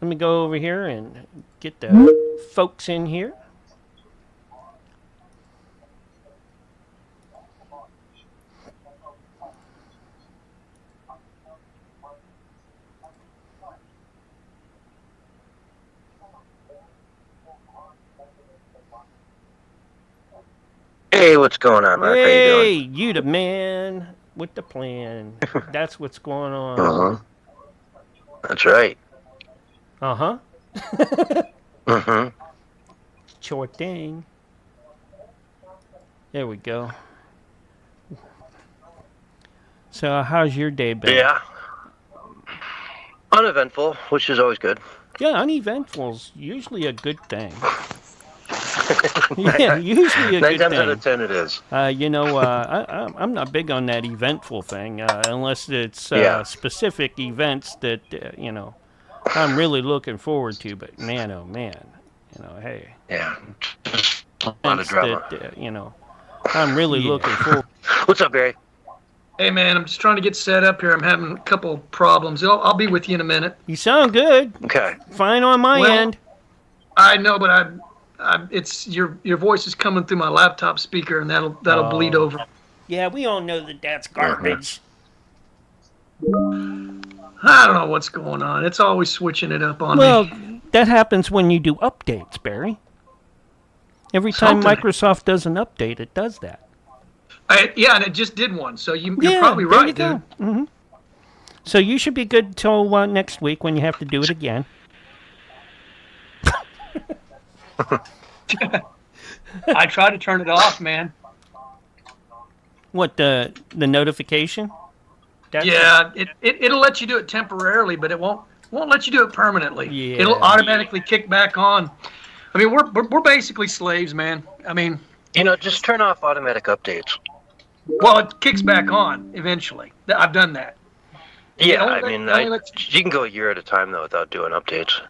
Let me go over here and get the folks in here. Hey, what's going on, Mark? How you Hey, doing? you the man with the plan. That's what's going Uh-huh. on. That's right. Uh huh. Mm-hmm. Sure thing. There we go. So, how's your day been? Yeah. Uneventful, which is always good. Yeah, uneventful's usually a good thing. Yeah, usually a Nine good times out of thing. 10 it is. I'm not big on that eventful thing unless it's Yeah. specific events that I'm really looking forward to. But man, oh man, hey, Yeah. Just a lot of events that drama. I'm really Yeah. looking forward. What's up, Barry? Hey man, I'm just trying to get set up here. I'm having a couple problems. I'll be with you in a minute. You sound good. Okay. Fine on my Well, end. I know, but it's your voice is coming through my laptop speaker, and that'll bleed Oh, over. yeah, we all know that that's Mm-hmm. garbage. I don't know what's going on. It's always switching it up on me. Well, that happens when you do updates, Barry. Every time Something. Microsoft does an update, it does that. Yeah, and it just did one. So you're Yeah, probably there you right, go. dude. So you should be good till next week when you have to do it again. I tried to turn it off, man. What the notification? That's Yeah, it'll let you do it temporarily, but it won't let you do it permanently. It'll Yeah. automatically kick back on. I mean, we're basically slaves, man. I mean, Just turn off automatic updates. well, it kicks back on eventually. I've done that. Yeah, only I let- mean, it only lets you can go a year at a time, though, without doing updates.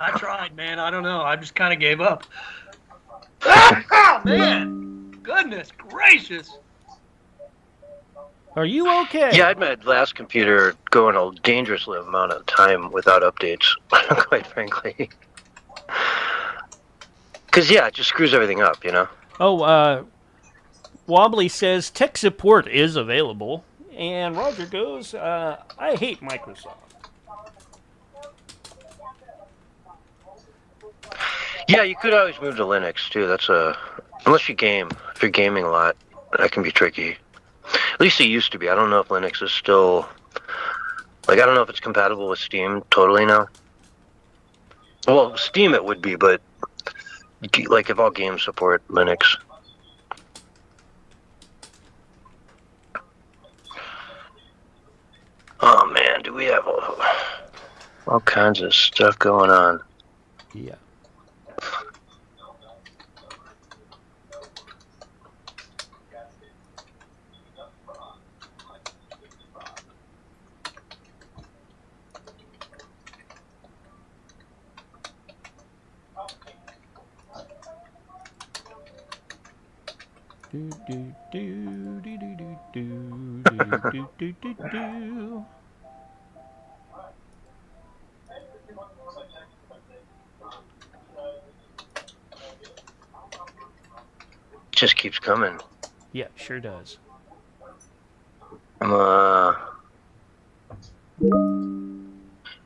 I tried, man. I don't know. I just kind of gave up. Oh, man. Goodness gracious. Are you okay? Yeah, I had my last computer going a dangerously amount of time without updates, quite frankly. Because, yeah, it just screws everything up, Oh, Wobbly says tech support is available, and Roger goes, I hate Microsoft. Yeah, you could always move to Linux, too. Unless you game. If you're gaming a lot, that can be tricky. At least it used to be. I don't know if Linux is still... I don't know if it's compatible with Steam totally now. Well, Steam it would be, but... if all games support Linux. Oh, man, do we have all kinds of stuff going on. Yeah. Do do do do do do do do do do do. It just keeps coming. Yeah, sure does.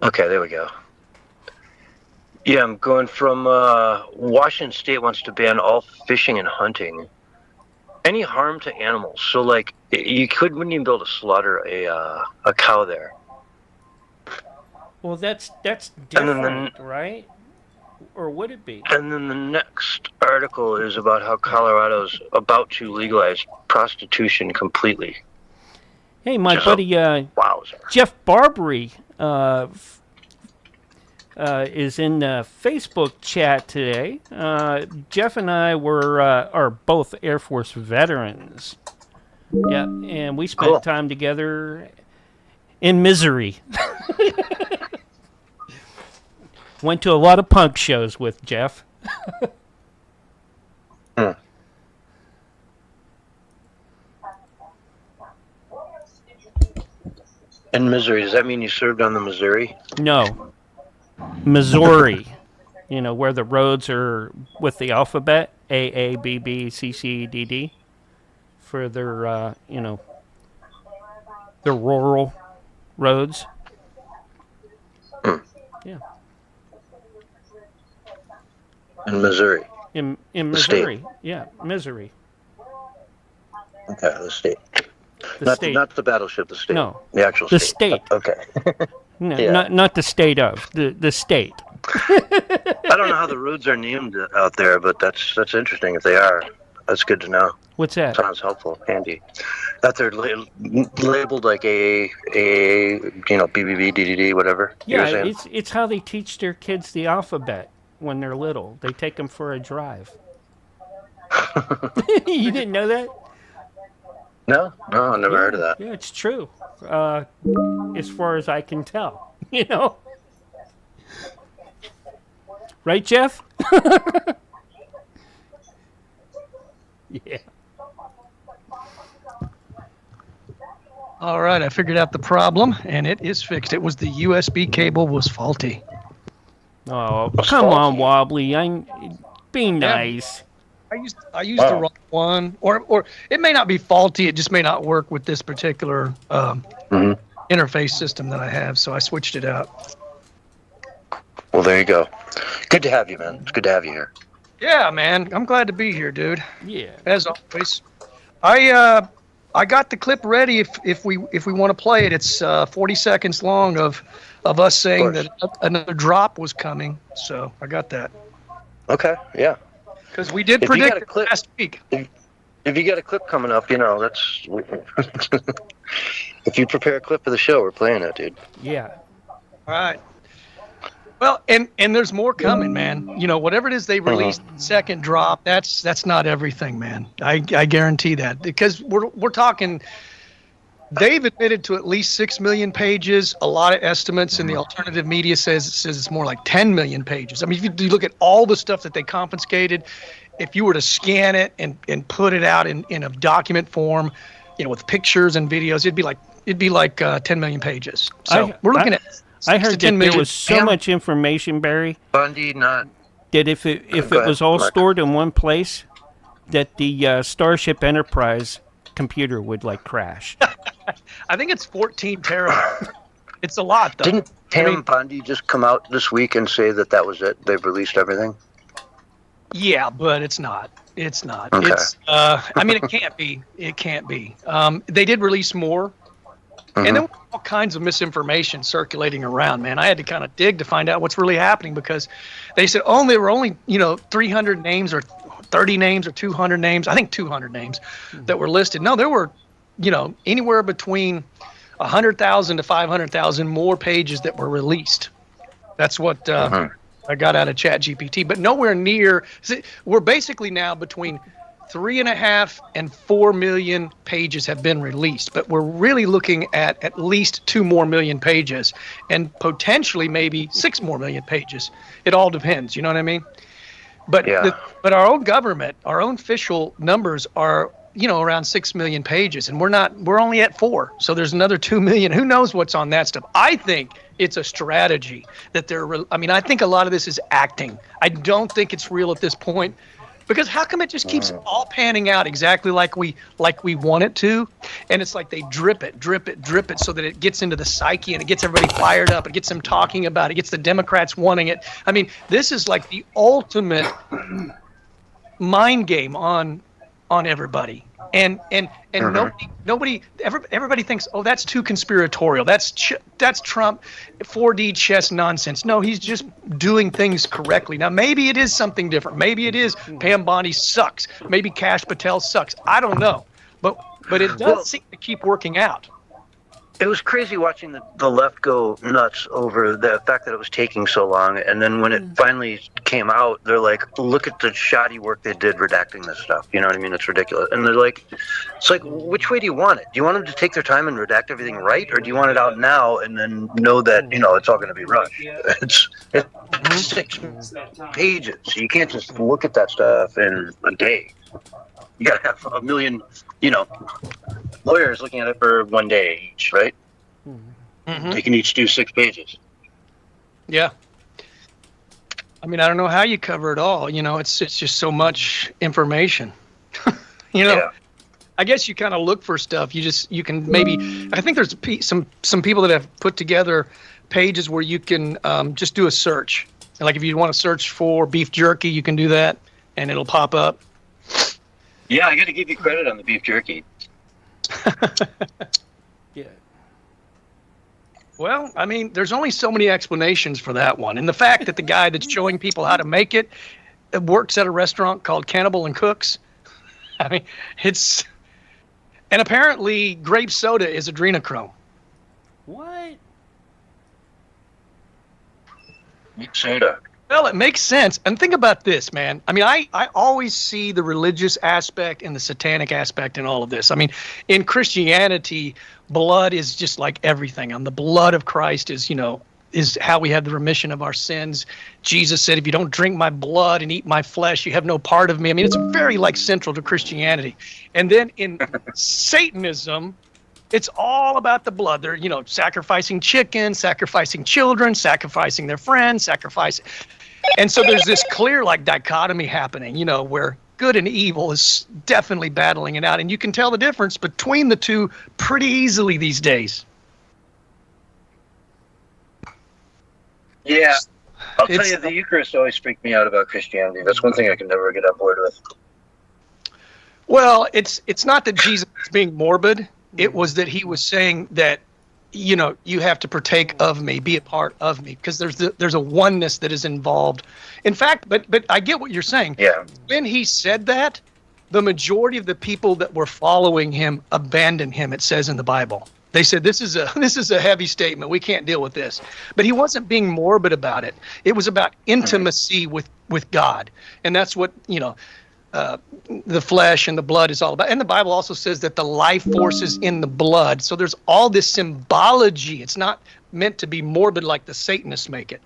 Okay, there we go. Yeah, I'm going from Washington State wants to ban all fishing and hunting. Any harm to animals. So, you wouldn't even be able to slaughter a cow there. Well, that's And then different, right? Or would it be? And then the next article is about how Colorado's about to legalize prostitution completely. Hey, my Just buddy Wowzer. Jeff Barbary is in the Facebook chat today. Jeff and I are both Air Force veterans. Yeah, and we spent Cool. time together in misery. Went to a lot of punk shows with Jeff. In Missouri, does that mean you served on the Missouri? No, Missouri. You know, where the roads are with the alphabet A B B C C D D for their their rural roads. Yeah. In Missouri. In The Missouri. state. Yeah, Missouri. Okay, the state. The state. Not the battleship, the state. No. The actual The state. state. Okay. No, Yeah. not the state of the state. I don't know how the roads are named out there, but that's interesting if they are. That's good to know. What's that? Sounds helpful, handy. That they're labeled like AA, BBB, DDD, whatever. you were Yeah, saying? it's how they teach their kids the alphabet when they're little. They take them for a drive. You didn't know that? No, I never heard of that. Yeah, it's true. As far as I can tell, you know. Right, Jeff? Yeah. All right, I figured out the problem, and it is fixed. It was the USB cable was faulty. Oh, come on, Wobbly. I'm being nice. I used the wrong one, or it may not be faulty. It just may not work with this particular interface system that I have. So I switched it out. Well, there you go. Good to have you, man. It's good to have you here. Yeah, man, I'm glad to be here, dude. Yeah. As always, I got the clip ready. If we want to play it, it's 40 seconds long of us saying that another drop was coming. So I got that. Okay, yeah. Because we did If you got predict a clip- it last week. If you got a clip coming up, that's. If you prepare a clip for the show, we're playing it, dude. Yeah. All right. Well, and there's more coming, man. Whatever it is they released, second drop, that's not everything, man. I guarantee that, because we're talking. They've admitted to at least 6 million pages. A lot of estimates in the alternative media says it's more like 10 million pages. I mean, if you look at all the stuff that they confiscated, if you were to scan it and put it out in a document form, with pictures and videos, it'd be like 10 million pages. So we're looking at. I heard that there was so much information, Barry, Bundy not. that if it was all stored in one place, that the Starship Enterprise computer would crash. I think it's 14 terabytes. It's a lot, though. Didn't Pam Bundy just come out this week and say that was it? They've released everything? Yeah, but it's not. It's not. Okay. It's. It can't be. It can't be. They did release more, and there were all kinds of misinformation circulating around. Man, I had to kind of dig to find out what's really happening, because they said there were only 300 names or 30 names or 200 names. I think 200 names that were listed. No, there were anywhere between 100,000 to 500,000 more pages that were released. That's what I got out of ChatGPT, but nowhere near. We're basically now between 3.5 and 4 million pages have been released, but we're really looking at least 2 more million pages, and potentially maybe 6 more million pages. It all depends. You know what I mean? But but our own government, our own official numbers are around 6 million pages, and we're only at 4. So there's another 2 million. Who knows what's on that stuff? I think it's a strategy that I think a lot of this is acting. I don't think it's real at this point, because how come it just keeps all panning out exactly like we want it to? And it's like they drip it so that it gets into the psyche and it gets everybody fired up. It gets them talking about it. It gets the Democrats wanting it. I mean, this is like the ultimate mind game on everybody, and everybody thinks, oh, that's too conspiratorial. That's Trump 4D chess nonsense. No, he's just doing things correctly. Now, maybe it is something different. Maybe it is Pam Bondi sucks. Maybe Kash Patel sucks. I don't know, but it does seem to keep working out. It was crazy watching the left go nuts over the fact that it was taking so long, and then when it finally came out, they're like, look at the shoddy work they did redacting this stuff. You know what I mean? It's ridiculous. And they're like, it's like, which way do you want it? Do you want them to take their time and redact everything right, or do you want it out now and then know that, it's all going to be rushed? It's 6 pages. So you can't just look at that stuff in a day. You got to have 1 million, lawyers looking at it for 1 day each, right? They can each do 6 pages. Yeah. I mean, I don't know how you cover it all. You know, it's just so much information. You know, Yeah. I guess you kind of look for stuff. You can maybe. I think there's some people that have put together pages where you can just do a search. Like if you want to search for beef jerky, you can do that, and it'll pop up. Yeah, I got to give you credit on the beef jerky. Yeah. Well, I mean, there's only so many explanations for that one. And the fact that the guy that's showing people how to make it works at a restaurant called Cannibal and Cooks. I mean, it's... And apparently grape soda is adrenochrome. What? Soda. Well, it makes sense. And think about this, man. I mean, I always see the religious aspect and the satanic aspect in all of this. I mean, in Christianity, blood is just like everything. And the blood of Christ is, you know, is how we have the remission of our sins. Jesus said, if you don't drink my blood and eat my flesh, you have no part of me. I mean, it's very like central to Christianity. And then in Satanism, it's all about the blood. They're, you know, sacrificing chicken, sacrificing children, sacrificing their friends, sacrificing. And so there's this clear like dichotomy happening, you know, where good and evil is definitely battling it out. And you can tell the difference between the two pretty easily these days. Yeah. I'll tell you, the Eucharist always freaked me out about Christianity. That's one thing I can never get on board with. Well, it's not that Jesus was being morbid. It was that he was saying that, you know, you have to partake of me, be a part of me, because there's a oneness that is involved. In fact, but I get what you're saying. Yeah. When he said that, the majority of the people that were following him abandoned him, it says in the Bible. They said, this is a heavy statement. We can't deal with this. But he wasn't being morbid about it. It was about intimacy with God. And that's what, you know, the flesh and the blood is all about. And the Bible also says that the life force is in the blood. So there's all this symbology. It's not meant to be morbid like the Satanists make it.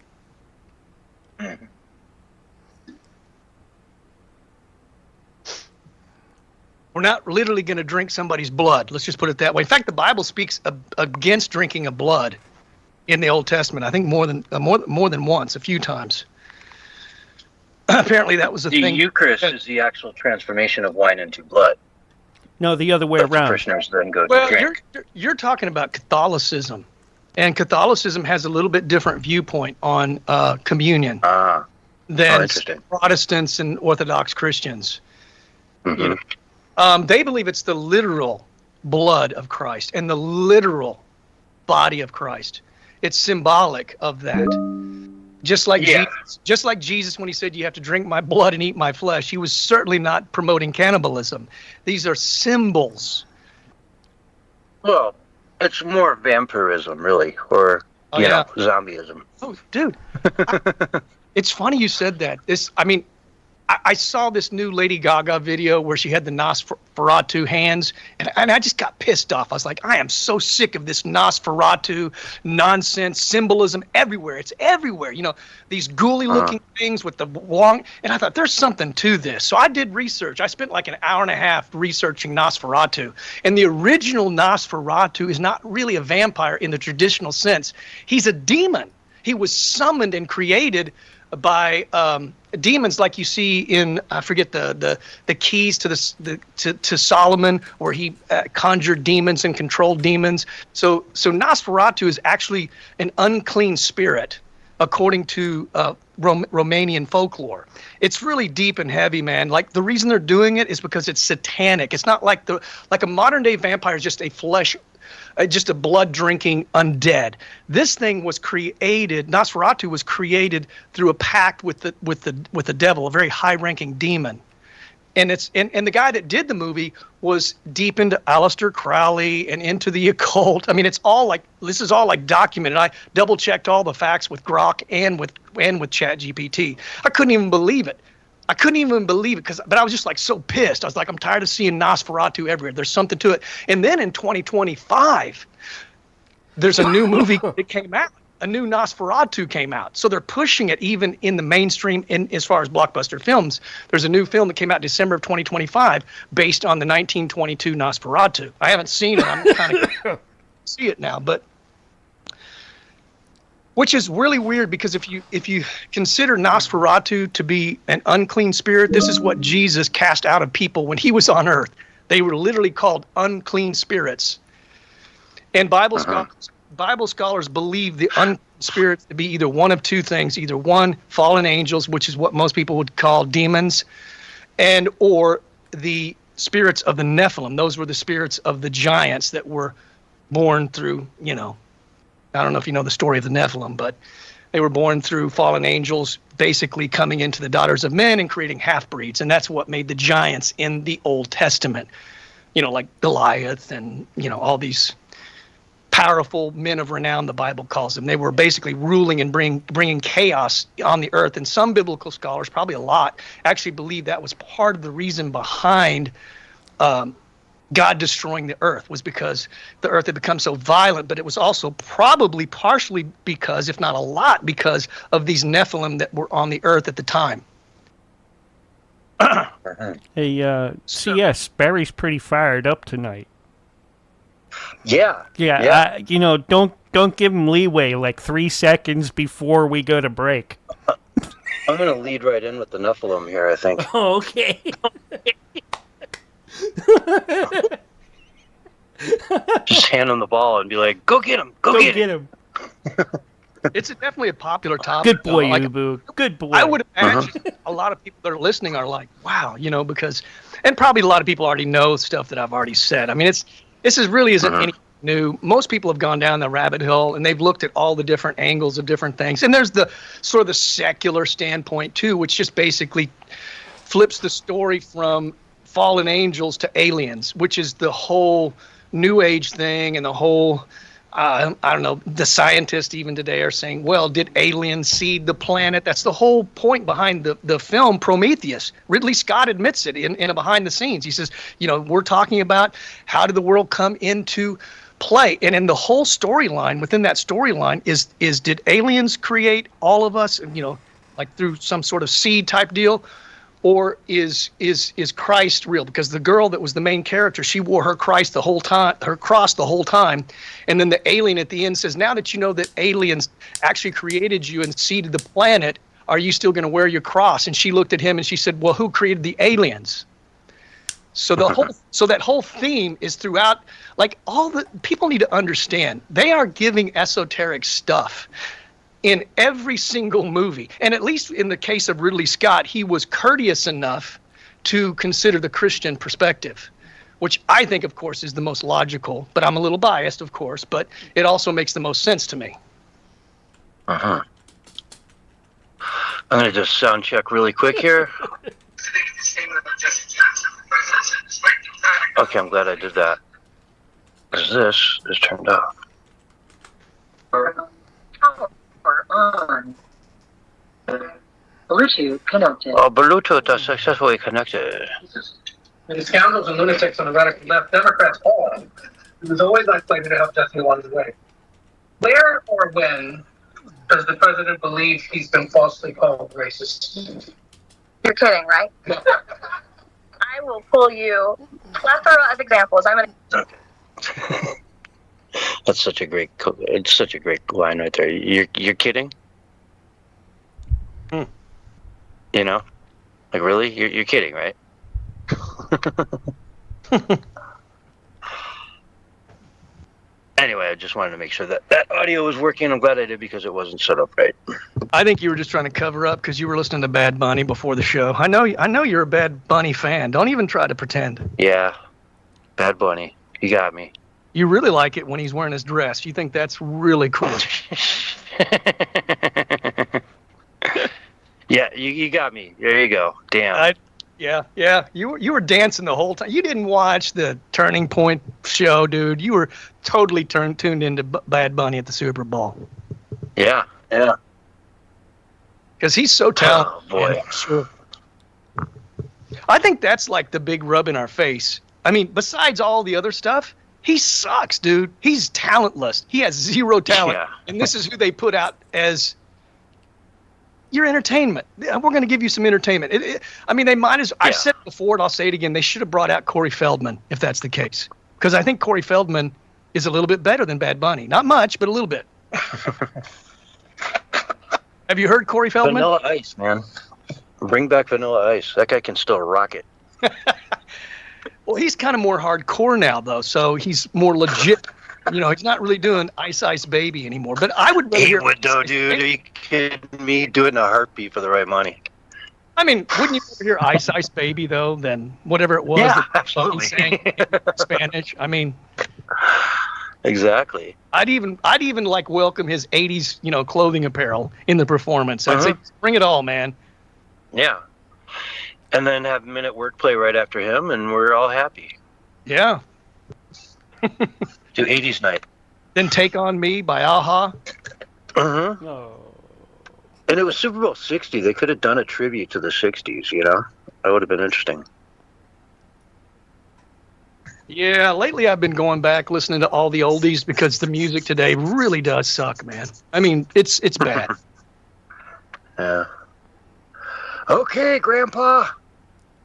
We're not literally going to drink somebody's blood. Let's just put it that way. In fact, the Bible speaks against drinking of blood in the Old Testament. I think more than once, a few times. Apparently, that was a thing. The Eucharist is the actual transformation of wine into blood. No, the other way The around. parishioners then go to drink. You're talking about Catholicism, and Catholicism has a little bit different viewpoint on communion than Protestants and Orthodox Christians. Mm-hmm. You know? They believe it's the literal blood of Christ and the literal body of Christ. It's symbolic of that. Just like Jesus, when he said, you have to drink my blood and eat my flesh, he was certainly not promoting cannibalism. These are symbols. Well, it's more vampirism, really, or, you know, zombieism. Oh, dude. It's funny you said that. I saw this new Lady Gaga video where she had the Nosferatu hands, and I just got pissed off. I was like, I am so sick of this Nosferatu nonsense, symbolism everywhere. It's everywhere. You know, these ghouly-looking things with the long, and I thought, there's something to this. So I did research. I spent like an hour and a half researching Nosferatu, and the original Nosferatu is not really a vampire in the traditional sense. He's a demon. He was summoned and created by demons, like you see in, I forget the keys to Solomon, where he conjured demons and controlled demons. So Nosferatu is actually an unclean spirit, according to Romanian folklore. It's really deep and heavy, man. Like, the reason they're doing it is because it's satanic. It's not like a modern day vampire is just a flesh. Just a blood-drinking undead. This thing was created. Nosferatu was created through a pact with the devil, a very high-ranking demon. And the guy that did the movie was deep into Aleister Crowley and into the occult. I mean, this is all like documented. I double-checked all the facts with Grok and with ChatGPT. I couldn't even believe it. But I was just like so pissed. I was like, I'm tired of seeing Nosferatu everywhere. There's something to it. And then in 2025, there's a new movie that came out. A new Nosferatu came out. So they're pushing it even in the mainstream as far as blockbuster films. There's a new film that came out December of 2025 based on the 1922 Nosferatu. I haven't seen it. I'm kind of see it now, but Which is really weird because if you consider Nosferatu to be an unclean spirit, this is what Jesus cast out of people when he was on earth. They were literally called unclean spirits. And Bible scholars believe the unclean spirits to be either one of two things, either one, fallen angels, which is what most people would call demons, and or the spirits of the Nephilim. Those were the spirits of the giants that were born through, I don't know if you know the story of the Nephilim, but they were born through fallen angels basically coming into the daughters of men and creating half-breeds. And that's what made the giants in the Old Testament, like Goliath and, all these powerful men of renown, the Bible calls them. They were basically ruling and bringing chaos on the earth. And some biblical scholars, probably a lot, actually believe that was part of the reason behind God destroying the earth, was because the earth had become so violent, but it was also probably partially because, if not a lot, because of these Nephilim that were on the earth at the time. Hey, CS, Barry's pretty fired up tonight. Yeah. Yeah. Don't give him leeway, like 3 seconds before we go to break. I'm going to lead right in with the Nephilim here, I think. Oh, okay. Just hand him the ball and be like, go get him, go get him. It's definitely a popular topic. Good boy, Ubu. Good boy. I would imagine a lot of people that are listening are like, wow, because, and probably a lot of people already know stuff that I've already said. I mean, this really isn't anything new. Most people have gone down the rabbit hole and they've looked at all the different angles of different things. And there's the sort of the secular standpoint too, which just basically flips the story from fallen angels to aliens, which is the whole New Age thing, and the whole, I don't know, the scientists even today are saying, well, did aliens seed the planet? That's the whole point behind the film Prometheus. Ridley Scott admits it in a behind the scenes. He says, we're talking about how did the world come into play? And in the whole storyline, within that storyline is did aliens create all of us, like through some sort of seed type deal? Or is Christ real? Because the girl that was the main character, she wore her cross the whole time, and then the alien at the end says, "Now that you know that aliens actually created you and seeded the planet, are you still going to wear your cross?" And she looked at him and she said, "Well, who created the aliens?" So that whole theme is throughout. Like, all the people need to understand, they are giving esoteric stuff in every single movie. And at least in the case of Ridley Scott, he was courteous enough to consider the Christian perspective, which I think, of course, is the most logical. But I'm a little biased, of course, but it also makes the most sense to me. I'm going to just sound check really quick here. Okay, I'm glad I did that. Because this is turned off. On. Bluetooth connected. Oh, Bluetooth is successfully connected. And the scoundrels and lunatics on the radical left, Democrats all, it was always like to help Jesse along the way. Where or when does the president believe he's been falsely called racist? You're kidding, right? I will pull you plethora of examples. I'm going to... That's such a great. It's such a great line right there. You're kidding? Like, really? You're kidding, right? Anyway, I just wanted to make sure that audio was working. I'm glad I did, because it wasn't set up right. I think you were just trying to cover up because you were listening to Bad Bunny before the show. I know you're a Bad Bunny fan. Don't even try to pretend. Yeah, Bad Bunny. You got me. You really like it when he's wearing his dress. You think that's really cool. Yeah, you got me. There you go. Damn. Yeah. You were dancing the whole time. You didn't watch the Turning Point show, dude. You were totally tuned into Bad Bunny at the Super Bowl. Yeah. Because he's so talented. Oh, boy. Man, sure. I think that's like the big rub in our face. I mean, besides all the other stuff, he sucks, dude. He's talentless. He has zero talent. Yeah. And this is who they put out as your entertainment. We're going to give you some entertainment. I mean, they might as... Yeah. I said it before, and I'll say it again. They should have brought out Corey Feldman, if that's the case. Because I think Corey Feldman is a little bit better than Bad Bunny. Not much, but a little bit. Have you heard Corey Feldman? Vanilla Ice, man. Bring back Vanilla Ice. That guy can still rock it. Well, he's kind of more hardcore now, though, so he's more legit. You know, he's not really doing Ice Ice Baby anymore. But I would rather He hear would, though, Ice Ice dude. Baby. Are you kidding me? Do it in a heartbeat for the right money. I mean, wouldn't you rather hear Ice Ice Baby, though, than whatever it was Yeah, that absolutely. he sang in Spanish? I mean, Exactly. I'd even like welcome his 80s, you know, clothing apparel in the performance. I'd say, bring it all, man. Yeah. And then have Minute Wordplay right after him, and we're all happy. Yeah. Do 80s night. Then Take On Me by Aha. Mm-hmm. Oh. And it was Super Bowl 60. They could have done a tribute to the 60s, you know? That would have been interesting. Yeah, lately I've been going back listening to all the oldies because the music today really does suck, man. I mean, it's bad. Yeah. Okay, Grandpa.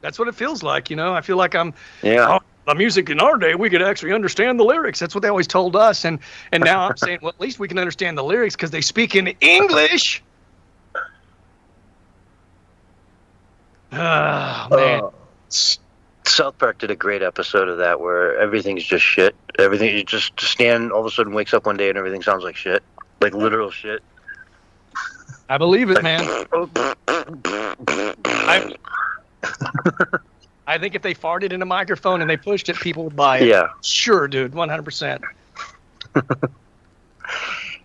That's what it feels like, you know. I feel like I'm Yeah. the music in our day, we could actually understand the lyrics. That's what they always told us. And now I'm saying, well, at least we can understand the lyrics because they speak in English. Oh, man. South Park did a great episode of that where everything's just shit. Everything, you just Stan all of a sudden wakes up one day and everything sounds like shit. Like literal shit. I believe it, man. I think if they farted in a microphone and they pushed it, people would buy it. Yeah. Sure, dude, 100%. And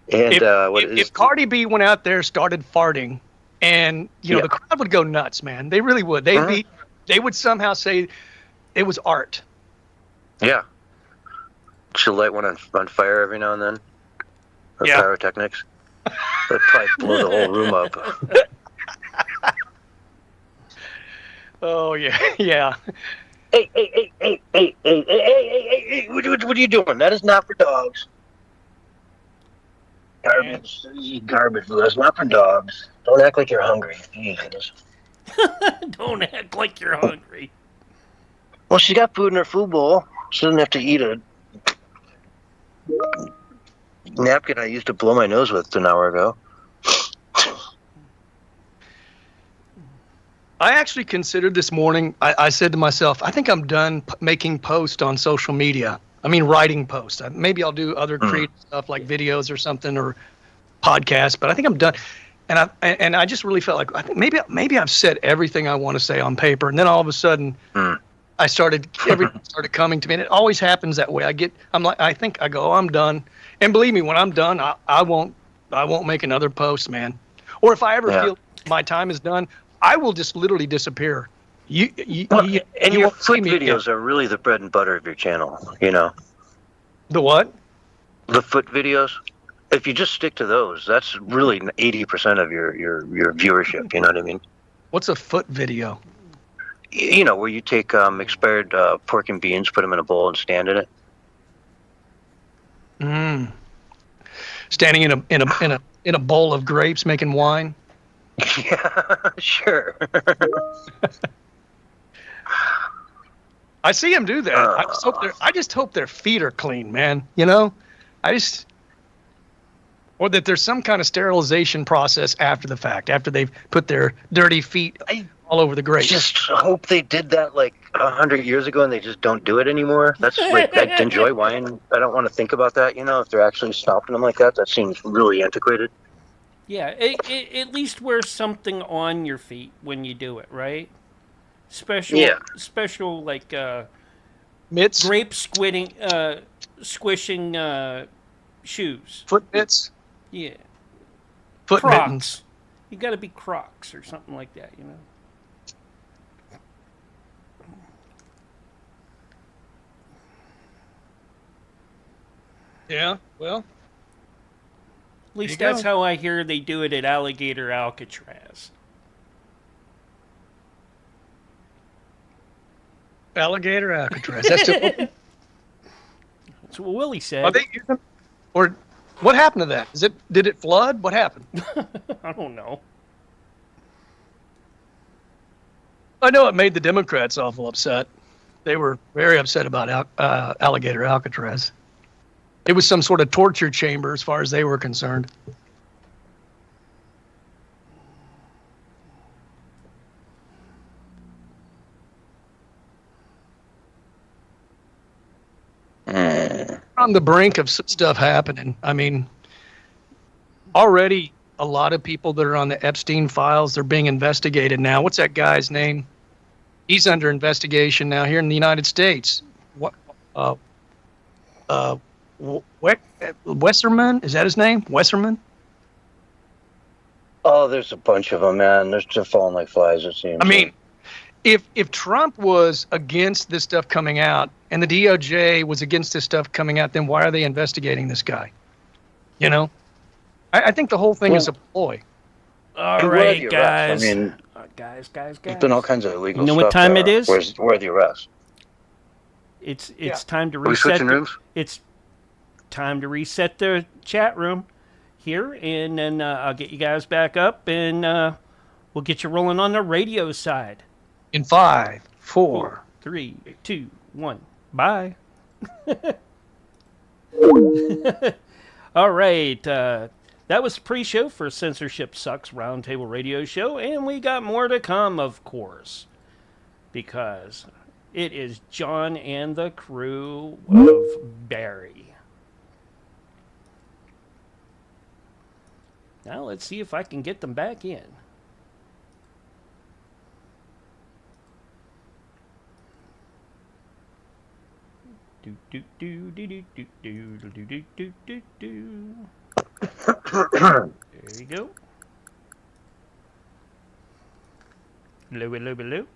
if Cardi B went out there, started farting, and you know the crowd would go nuts, man. They really would. They would somehow say it was art. Yeah. She'll light one on fire every now and then. Or Yeah. pyrotechnics. That'd probably blow the whole room up. Oh yeah, yeah. Hey, what are you doing? That is not for dogs. Garbage. Garbage. That's not for dogs. Don't act like you're hungry. Jesus. Don't act like you're hungry. Well, she's got food in her food bowl. She doesn't have to eat a napkin I used to blow my nose with an hour ago. I actually considered this morning, I said to myself, I think I'm done making posts on social media. I mean, writing posts. Maybe I'll do other creative stuff like videos or something or podcasts, but I think I'm done. And I just really felt like I think maybe I've said everything I want to say on paper. And then all of a sudden, everything started coming to me. And it always happens that way. I go, oh, I'm done. And believe me, when I'm done, I won't make another post, man. Or if I ever feel my time is done, I will just literally disappear. Your foot videos are really the bread and butter of your channel, you know? The what? The foot videos. If you just stick to those, that's really 80% of your viewership, you know what I mean? What's a foot video? You know, where you take expired pork and beans, put them in a bowl and stand in it. Standing in a bowl of grapes making wine? Yeah, sure. I see him do that. I just hope their feet are clean, man. You know, or that there's some kind of sterilization process after the fact, after they've put their dirty feet all over the grapes. Just hope they did that like 100 years ago and they just don't do it anymore. That's like, I enjoy wine. I don't want to think about that, you know, if they're actually stopping them like that. That seems really antiquated. Yeah, at least wear something on your feet when you do it, right? Special like mitts, grape squishing shoes, foot mitts. Yeah, foot Crocs. mittens. You got to be Crocs or something like that, you know. Yeah, well. At least that's how I hear they do it at Alligator Alcatraz. Alligator Alcatraz. That's still open? That's what Willie said. Are they using? Or what happened to that? Did it flood? What happened? I don't know. I know it made the Democrats awful upset. They were very upset about Alligator Alcatraz. It was some sort of torture chamber as far as they were concerned. on the brink of some stuff happening. I mean, already a lot of people that are on the Epstein files, they're being investigated now. What's that guy's name? He's under investigation now here in the United States. What? Westerman? Is that his name? Westerman? Oh, there's a bunch of them, man. They're just falling like flies, it seems. I mean, if Trump was against this stuff coming out and the DOJ was against this stuff coming out, then why are they investigating this guy? You know? I think the whole thing is a ploy. All right, guys. I mean, guys. there's been all kinds of illegal You know stuff. what time it is? Where are the arrests? It's time to Are we reset. switching rooms? It's time to reset the chat room here, and then I'll get you guys back up, and we'll get you rolling on the radio side. In 5, 4, 3, 2, 1. Bye. All right. That was the pre-show for Censorship Sucks Roundtable Radio Show, and we got more to come, of course, because it is John and the crew of Barry. Now let's see if I can get them back in. There you go. Hello.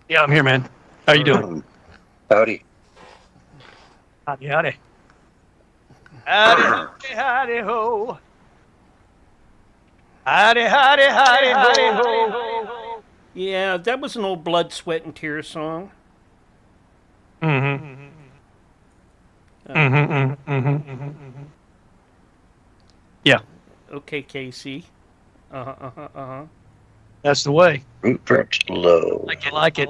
Yeah, I'm here, man. How you doing? Howdy. Howdy. Howdy, ho. Howdy, ho. Yeah, that was an old Blood, Sweat, and Tears song. Yeah. Okay, Casey. That's the way. Rupert Lowe. Like it.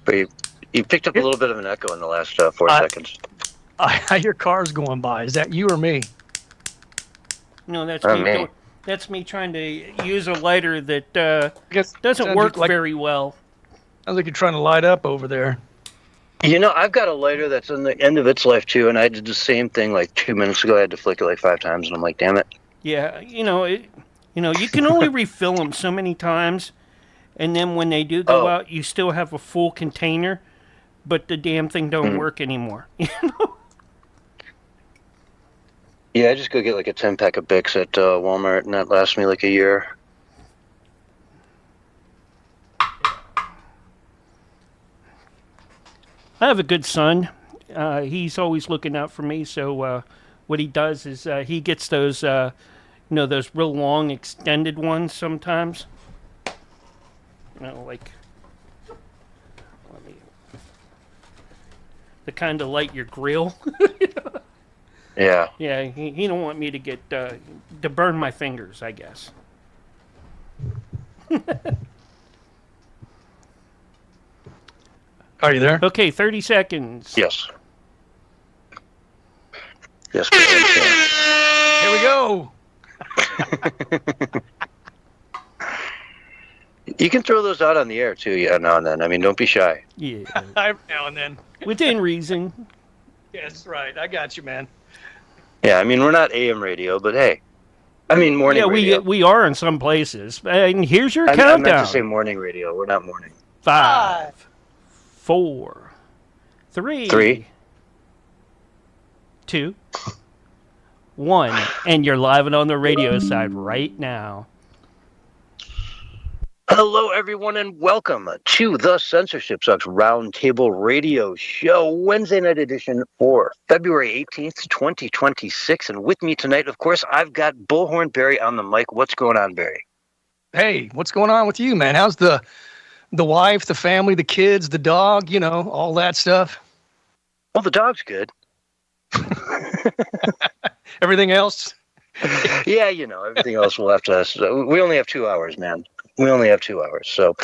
But you picked up a little bit of an echo in the last 4 seconds. I hear cars going by. Is that you or me? No, that's Oh, me. me. That's me trying to use a lighter that Guess doesn't work very well. Sounds like you're trying to light up over there. You know, I've got a lighter that's in the end of its life, too, and I did the same thing like 2 minutes ago. I had to flick it like 5 times, and I'm like, damn it. Yeah, you can only refill them so many times, and then when they do go out, you still have a full container, but the damn thing don't work anymore. You know? Yeah, I just go get like a 10-pack of Bics at Walmart, and that lasts me like a year. I have a good son. He's always looking out for me. So what he does is he gets those, those real long extended ones sometimes. Like the kind of light your grill. Yeah. Yeah, he don't want me to get to burn my fingers, I guess. Are you there? Okay, 30 seconds. Yes. Yes. Here we go. You can throw those out on the air, too, now and then. I mean, don't be shy. Yeah. Now and then. Within reason. Yes, right. I got you, man. Yeah, I mean, we're not AM radio, but hey. I mean, morning radio. We are in some places. And here's your I countdown. meant to say morning radio. We're not morning. 5, 4, 3, 2, 1. And you're live and on the radio side right now. Hello, everyone, and welcome to the Censorship Sucks Roundtable Radio Show, Wednesday night edition for February 18th, 2026. And with me tonight, of course, I've got Bullhorn Barry on the mic. What's going on, Barry? Hey, what's going on with you, man? How's the wife, the family, the kids, the dog, all that stuff? Well, the dog's good. Everything else? Yeah, everything else will have to... We only have 2 hours, man. We only have 2 hours, so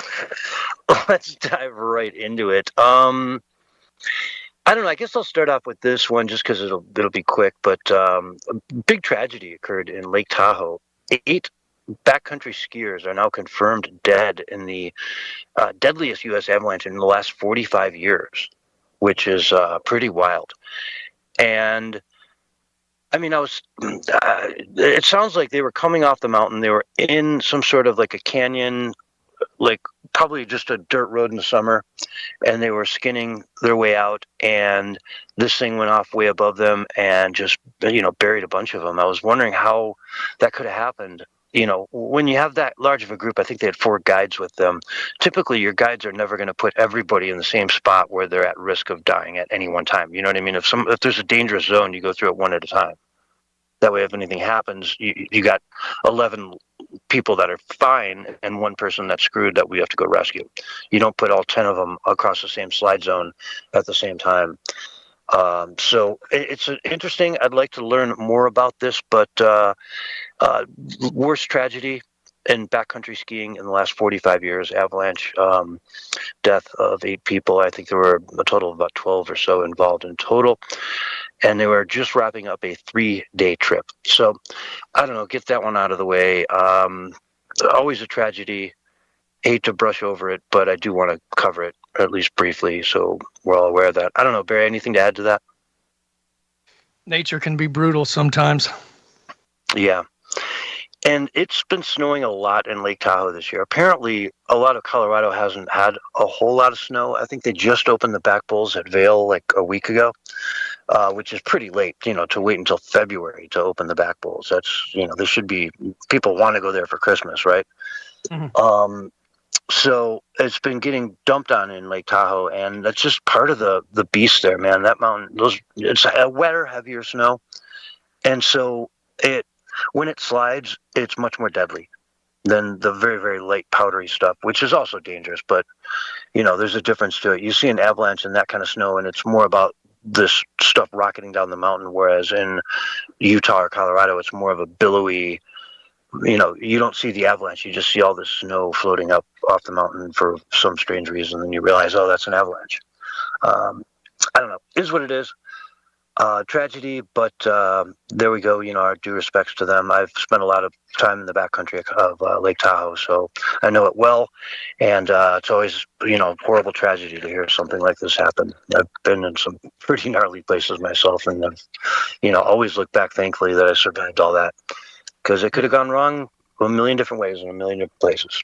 let's dive right into it. I don't know. I guess I'll start off with this one just because it'll be quick. But a big tragedy occurred in Lake Tahoe. 8 backcountry skiers are now confirmed dead in the deadliest U.S. avalanche in the last 45 years, which is pretty wild. And I mean, it sounds like they were coming off the mountain. They were in some sort of like a canyon, like probably just a dirt road in the summer, and they were skinning their way out, and this thing went off way above them and just, buried a bunch of them. I was wondering how that could have happened. When you have that large of a group, I think they had 4 guides with them. Typically, your guides are never going to put everybody in the same spot where they're at risk of dying at any one time. You know what I mean? If there's a dangerous zone, you go through it one at a time. That way, if anything happens, you got 11 people that are fine and one person that's screwed that we have to go rescue. You don't put all 10 of them across the same slide zone at the same time. So it's interesting. I'd like to learn more about this, but worst tragedy in backcountry skiing in the last 45 years, avalanche, death of 8 people. I think there were a total of about 12 or so involved in total. And they were just wrapping up a 3-day trip. So I don't know, get that one out of the way. Always a tragedy. Hate to brush over it, but I do want to cover it at least briefly so we're all aware of that. I don't know, Barry, anything to add to that? Nature can be brutal sometimes. Yeah. And it's been snowing a lot in Lake Tahoe this year. Apparently, a lot of Colorado hasn't had a whole lot of snow. I think they just opened the back bowls at Vail like a week ago, which is pretty late, to wait until February to open the back bowls. That's, there should be, people want to go there for Christmas, right? Mm-hmm. So it's been getting dumped on in Lake Tahoe, and that's just part of the beast there, man. That mountain, it's a wetter, heavier snow. And so when it slides, it's much more deadly than the very, very light powdery stuff, which is also dangerous. But, there's a difference to it. You see an avalanche in that kind of snow, and it's more about this stuff rocketing down the mountain, whereas in Utah or Colorado, it's more of a billowy, you don't see the avalanche. You just see all this snow floating up off the mountain for some strange reason, and you realize, oh, that's an avalanche. I don't know. It is what it is. Tragedy, but there we go. Our due respects to them. I've spent a lot of time in the backcountry of Lake Tahoe, so I know it well. And it's always, horrible tragedy to hear something like this happen. I've been in some pretty gnarly places myself, and I've, always look back thankfully that I survived all that, because it could have gone wrong a million different ways in a million different places.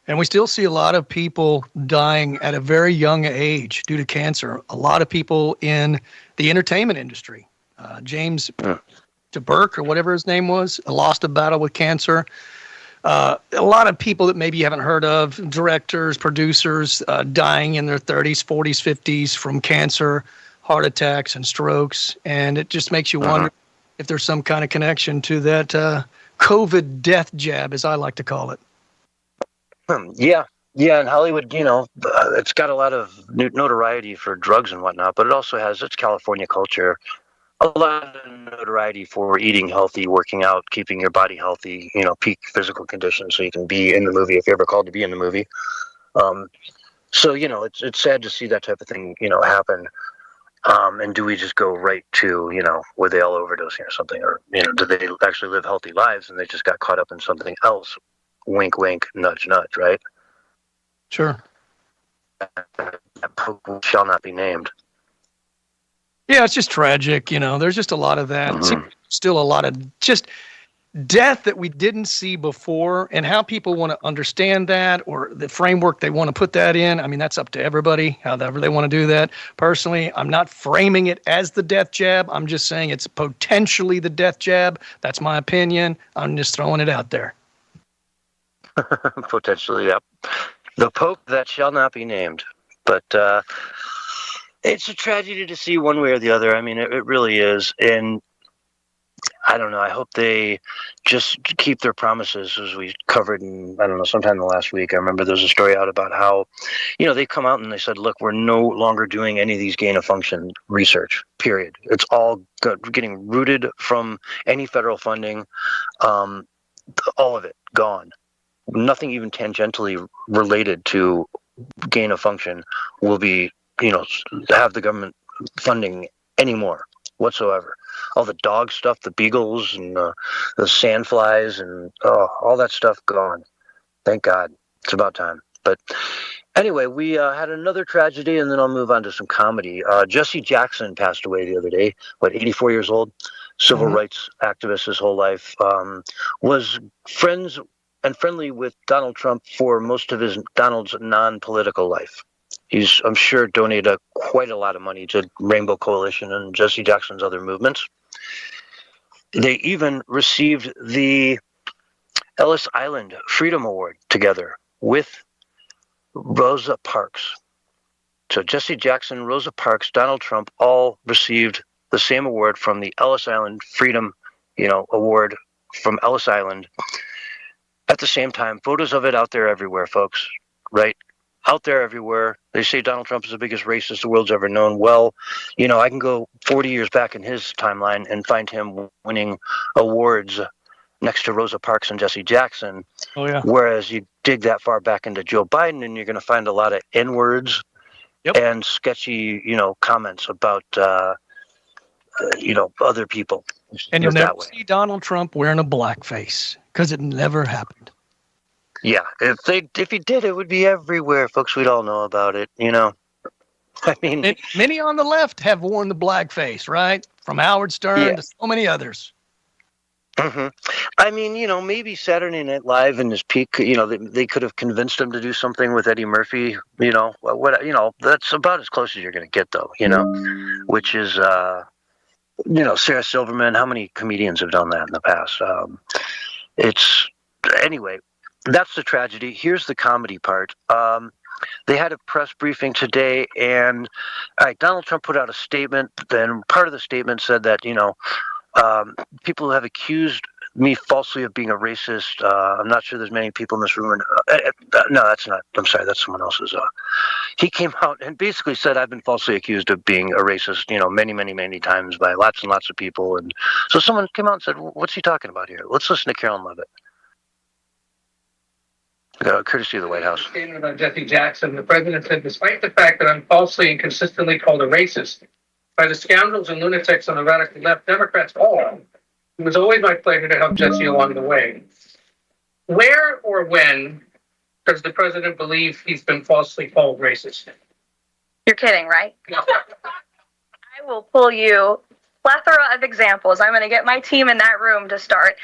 And we still see a lot of people dying at a very young age due to cancer. A lot of people in the entertainment industry. James DeBerk, or whatever his name was, lost a battle with cancer. A lot of people that maybe you haven't heard of, directors, producers, dying in their 30s, 40s, 50s from cancer, heart attacks, and strokes. And it just makes you wonder if there's some kind of connection to that COVID death jab, as I like to call it. Yeah, in Hollywood, it's got a lot of notoriety for drugs and whatnot, but it also has its California culture, a lot of notoriety for eating healthy, working out, keeping your body healthy, peak physical condition so you can be in the movie if you're ever called to be in the movie. So, it's sad to see that type of thing, happen. And do we just go right to, were they all overdosing or something? Or, do they actually live healthy lives and they just got caught up in something else? Wink, wink, nudge, nudge, right? Sure. That poke shall not be named. Yeah, it's just tragic. There's just a lot of that. Still a lot of just death that we didn't see before, and how people want to understand that, or the framework they want to put that in. I mean, that's up to everybody, however they want to do that. Personally, I'm not framing it as the death jab. I'm just saying it's potentially the death jab. That's my opinion. I'm just throwing it out there. Potentially, yep. The pope that shall not be named. But it's a tragedy to see one way or the other. I mean, it really is. And I don't know. I hope they just keep their promises, as we covered in, sometime in the last week. I remember there's a story out about how, they come out and they said, look, we're no longer doing any of these gain of function research, period. It's all getting rooted from any federal funding. All of it gone. Nothing even tangentially related to gain of function will be, have the government funding anymore. whatsoever. All the dog stuff, the beagles and the sandflies and all that stuff gone. Thank God. It's about time. But anyway, we had another tragedy, and then I'll move on to some comedy. Jesse Jackson passed away the other day, 84 years old, civil rights activist his whole life, was friends and friendly with Donald Trump for most of Donald's non-political life. He's, I'm sure, donated quite a lot of money to Rainbow Coalition and Jesse Jackson's other movements. They even received the Ellis Island Freedom Award together with Rosa Parks. So Jesse Jackson, Rosa Parks, Donald Trump all received the same award from the Ellis Island Freedom, Award from Ellis Island. At the same time, photos of it out there everywhere, folks, right? Out there everywhere. They say Donald Trump is the biggest racist the world's ever known. Well, I can go 40 years back in his timeline and find him winning awards next to Rosa Parks and Jesse Jackson. Oh, yeah. Whereas you dig that far back into Joe Biden, and you're going to find a lot of N-words and sketchy, comments about, other people. And you'll never see Donald Trump wearing a blackface because it never happened. Yeah, if he did, it would be everywhere, folks. We'd all know about it, I mean, many on the left have worn the blackface, right? From Howard Stern to so many others. Mm-hmm. I mean, maybe Saturday Night Live in his peak, they could have convinced him to do something with Eddie Murphy, that's about as close as you're going to get, though, which is, Sarah Silverman. How many comedians have done that in the past? Anyway, that's the tragedy. Here's the comedy part. They had a press briefing today, and Donald Trump put out a statement. Then part of the statement said that, people have accused me falsely of being a racist. I'm not sure there's many people in this room. No, that's not. I'm sorry, that's someone else's. He came out and basically said, I've been falsely accused of being a racist, many, many, many times by lots and lots of people. And so someone came out and said, what's he talking about here? Let's listen to Carolyn Levitt. Courtesy of the White House. Statement about Jesse Jackson, the president said, despite the fact that I'm falsely and consistently called a racist by the scoundrels and lunatics on the radical left, Democrats all, it was always my pleasure to help Jesse along the way. Where or when does the president believe he's been falsely called racist? You're kidding, right? I will pull you plethora of examples. I'm going to get my team in that room to start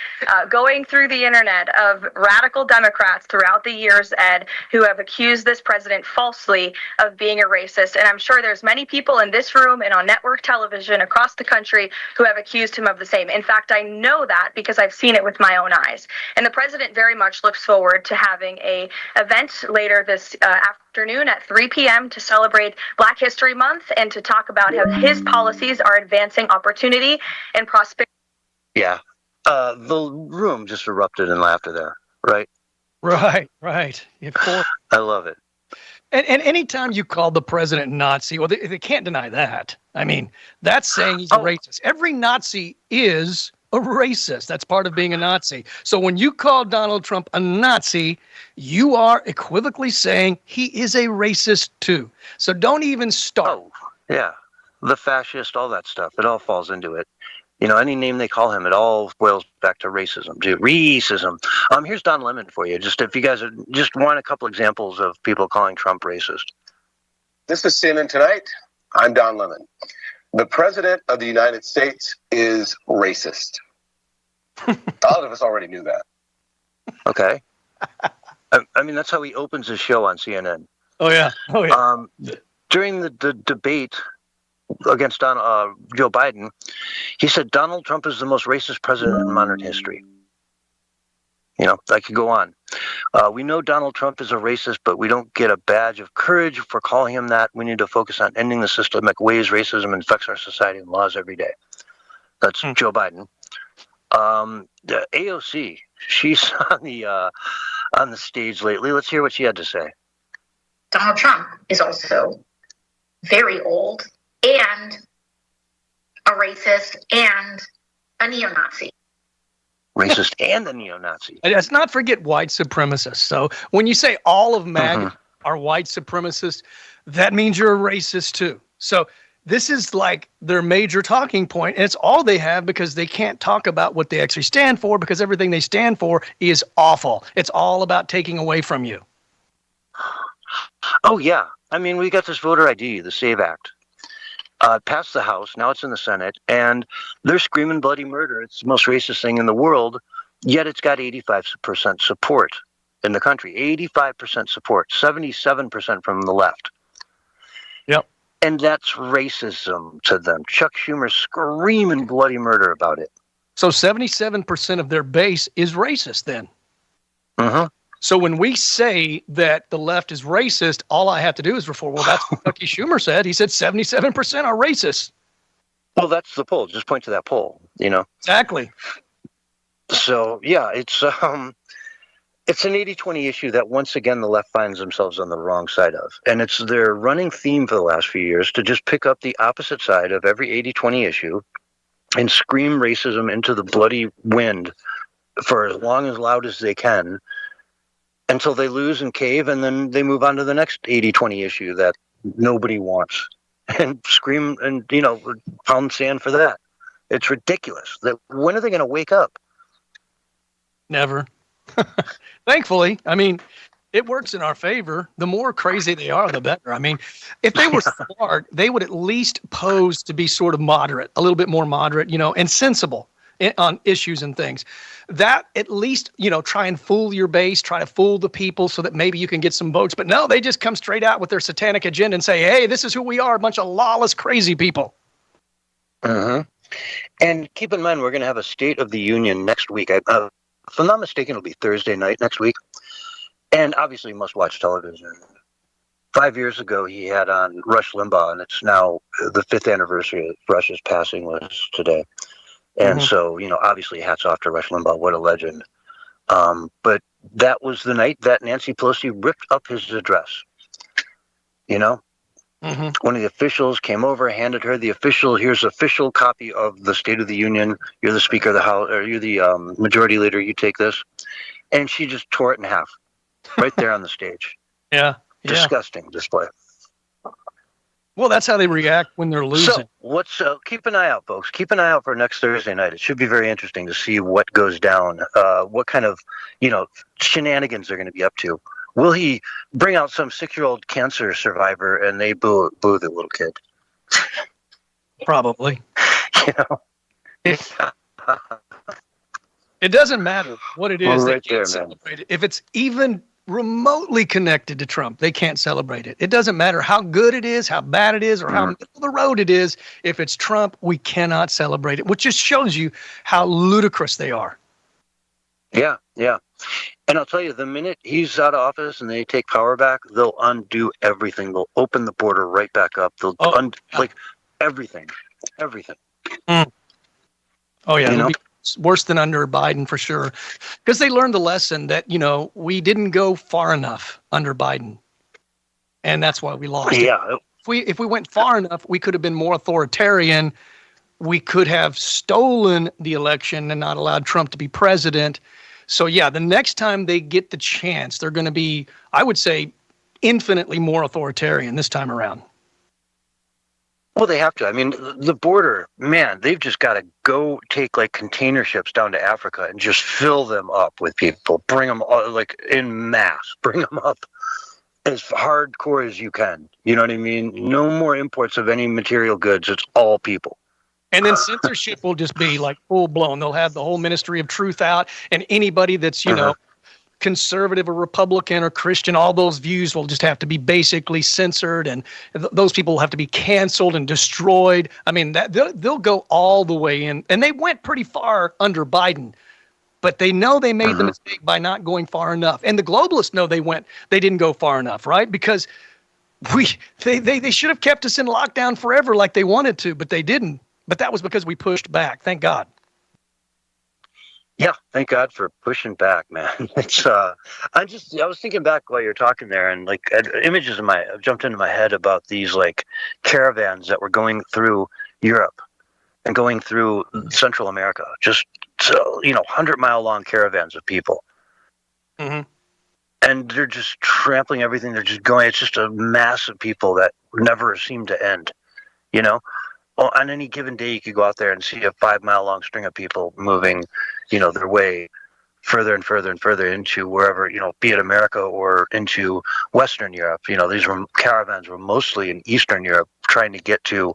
going through the internet of radical Democrats throughout the years, Ed, who have accused this president falsely of being a racist. And I'm sure there's many people in this room and on network television across the country who have accused him of the same. In fact, I know that because I've seen it with my own eyes. And the president very much looks forward to having an event later this afternoon at 3 p.m. to celebrate Black History Month and to talk about how his policies are advancing opportunity and prosperity. Yeah. The room just erupted in laughter there, right? Right. Of course. I love it. And anytime you call the president Nazi, well, they can't deny that. I mean, that's saying he's a racist. Every Nazi is a racist. That's part of being a Nazi. So when you call Donald Trump a Nazi, you are equivocally saying he is a racist too. So don't even start. Oh, yeah. The fascist, all that stuff. It all falls into it. Any name they call him, it all boils back to racism, to racism. Here's Don Lemon for you. Just if you guys just want a couple examples of people calling Trump racist. This is CNN Tonight. I'm Don Lemon. The president of the United States is racist. A lot of us already knew that. Okay. I mean, that's how he opens his show on CNN. Oh, yeah. During the debate against Joe Biden, he said Donald Trump is the most racist president in modern history. I could go on. We know Donald Trump is a racist, but we don't get a badge of courage for calling him that. We need to focus on ending the systemic ways racism infects our society and laws every day. That's Joe Biden. The AOC, she's on the stage lately. Let's hear what she had to say. Donald Trump is also very old and a racist and a neo-Nazi. Racist and a neo-Nazi. Let's not forget white supremacists. So when you say all of MAGA are white supremacists, that means you're a racist too. So this is like their major talking point, and it's all they have because they can't talk about what they actually stand for because everything they stand for is awful. It's all about taking away from you. Oh, yeah. I mean, we got this voter ID, the SAVE Act. Passed the House, now it's in the Senate, and they're screaming bloody murder. It's the most racist thing in the world, yet it's got 85% support in the country. 85% support, 77% from the left. Yep. And that's racism to them. Chuck Schumer's screaming bloody murder about it. So 77% of their base is racist then. Mm-hmm. So when we say that the left is racist, all I have to do is refer, well, that's what Chucky Schumer said. He said 77% are racist. Well, that's the poll. Just point to that poll, you know. Exactly. So, yeah, it's an 80-20 issue that, once again, the left finds themselves on the wrong side of. And it's their running theme for the last few years to just pick up the opposite side of every 80-20 issue and scream racism into the bloody wind for as long, as loud as they can, until they lose and cave, and then they move on to the next 80-20 issue that nobody wants, and scream and, you know, pound sand for that. It's ridiculous. When are they going to wake up? Never. Thankfully, I mean, it works in our favor. The more crazy they are, the better. I mean, if they were smart, they would at least pose to be sort of moderate, a little bit more moderate, you know, and sensible on issues and things. That at least, you know, try and fool your base, try to fool the people so that maybe you can get some votes. But no, they just come straight out with their satanic agenda and say, hey, this is who we are, a bunch of lawless, crazy people. Uh-huh. And keep in mind, we're going to have a State of the Union next week. If I'm not mistaken, it'll be Thursday night next week. And obviously, you must watch television. 5 years ago, he had on Rush Limbaugh, and it's now the 5th anniversary of Rush's passing was today. And so, you know, obviously, hats off to Rush Limbaugh. What a legend. But that was the night that Nancy Pelosi ripped up his address. You know? One of the officials came over, handed her here's official copy of the State of the Union. You're the Speaker of the House, or you're the Majority Leader. You take this. And she just tore it in half right there on the stage. Yeah. Disgusting display. Well, that's how they react when they're losing. So keep an eye out, folks. Keep an eye out for next Thursday night. It should be very interesting to see what goes down, what kind of, you know, shenanigans they're going to be up to. Will he bring out some 6-year-old cancer survivor and they boo the little kid? Probably. You know? It doesn't matter what it is. Right they can't celebrate it. If it's even remotely connected to Trump, they can't celebrate it. It doesn't matter how good it is, how bad it is, or how middle of the road it is. If it's Trump, we cannot celebrate it, which just shows you how ludicrous they are. Yeah. And I'll tell you, the minute he's out of office and they take power back, they'll undo everything. They'll open the border right back up. They'll like everything. Oh, yeah. You know? Worse than under Biden for sure, because they learned the lesson that, you know, we didn't go far enough under Biden, and that's why we lost. Yeah. If we went far enough, we could have been more authoritarian. We could have stolen the election and not allowed Trump to be president. So yeah, the next time they get the chance, they're going to be, I would say, infinitely more authoritarian this time around. Well, they have to. I mean, the border, man, they've just got to go take like container ships down to Africa and just fill them up with people. Bring them like in mass. Bring them up as hardcore as you can. You know what I mean? No more imports of any material goods. It's all people. And then censorship will just be like full blown. They'll have the whole Ministry of Truth out, and anybody that's, you know, conservative or Republican or Christian, all those views will just have to be basically censored, and those people will have to be canceled and destroyed. I mean, they'll go all the way in, and they went pretty far under Biden, but they know they made the mistake by not going far enough. And the globalists know they didn't go far enough, right? Because they should have kept us in lockdown forever like they wanted to, but they didn't. But that was because we pushed back. Thank God. Yeah, thank God for pushing back, man. It's I was thinking back while you're talking there, and like images jumped into my head about these like caravans that were going through Europe and going through Central America, just 100-mile long caravans of people, and they're just trampling everything. They're just going. It's just a mass of people that never seem to end. You know, on any given day, you could go out there and see a 5-mile long string of people moving, their way further and further and further into wherever, be it America or into Western Europe. These caravans were mostly in Eastern Europe trying to get to,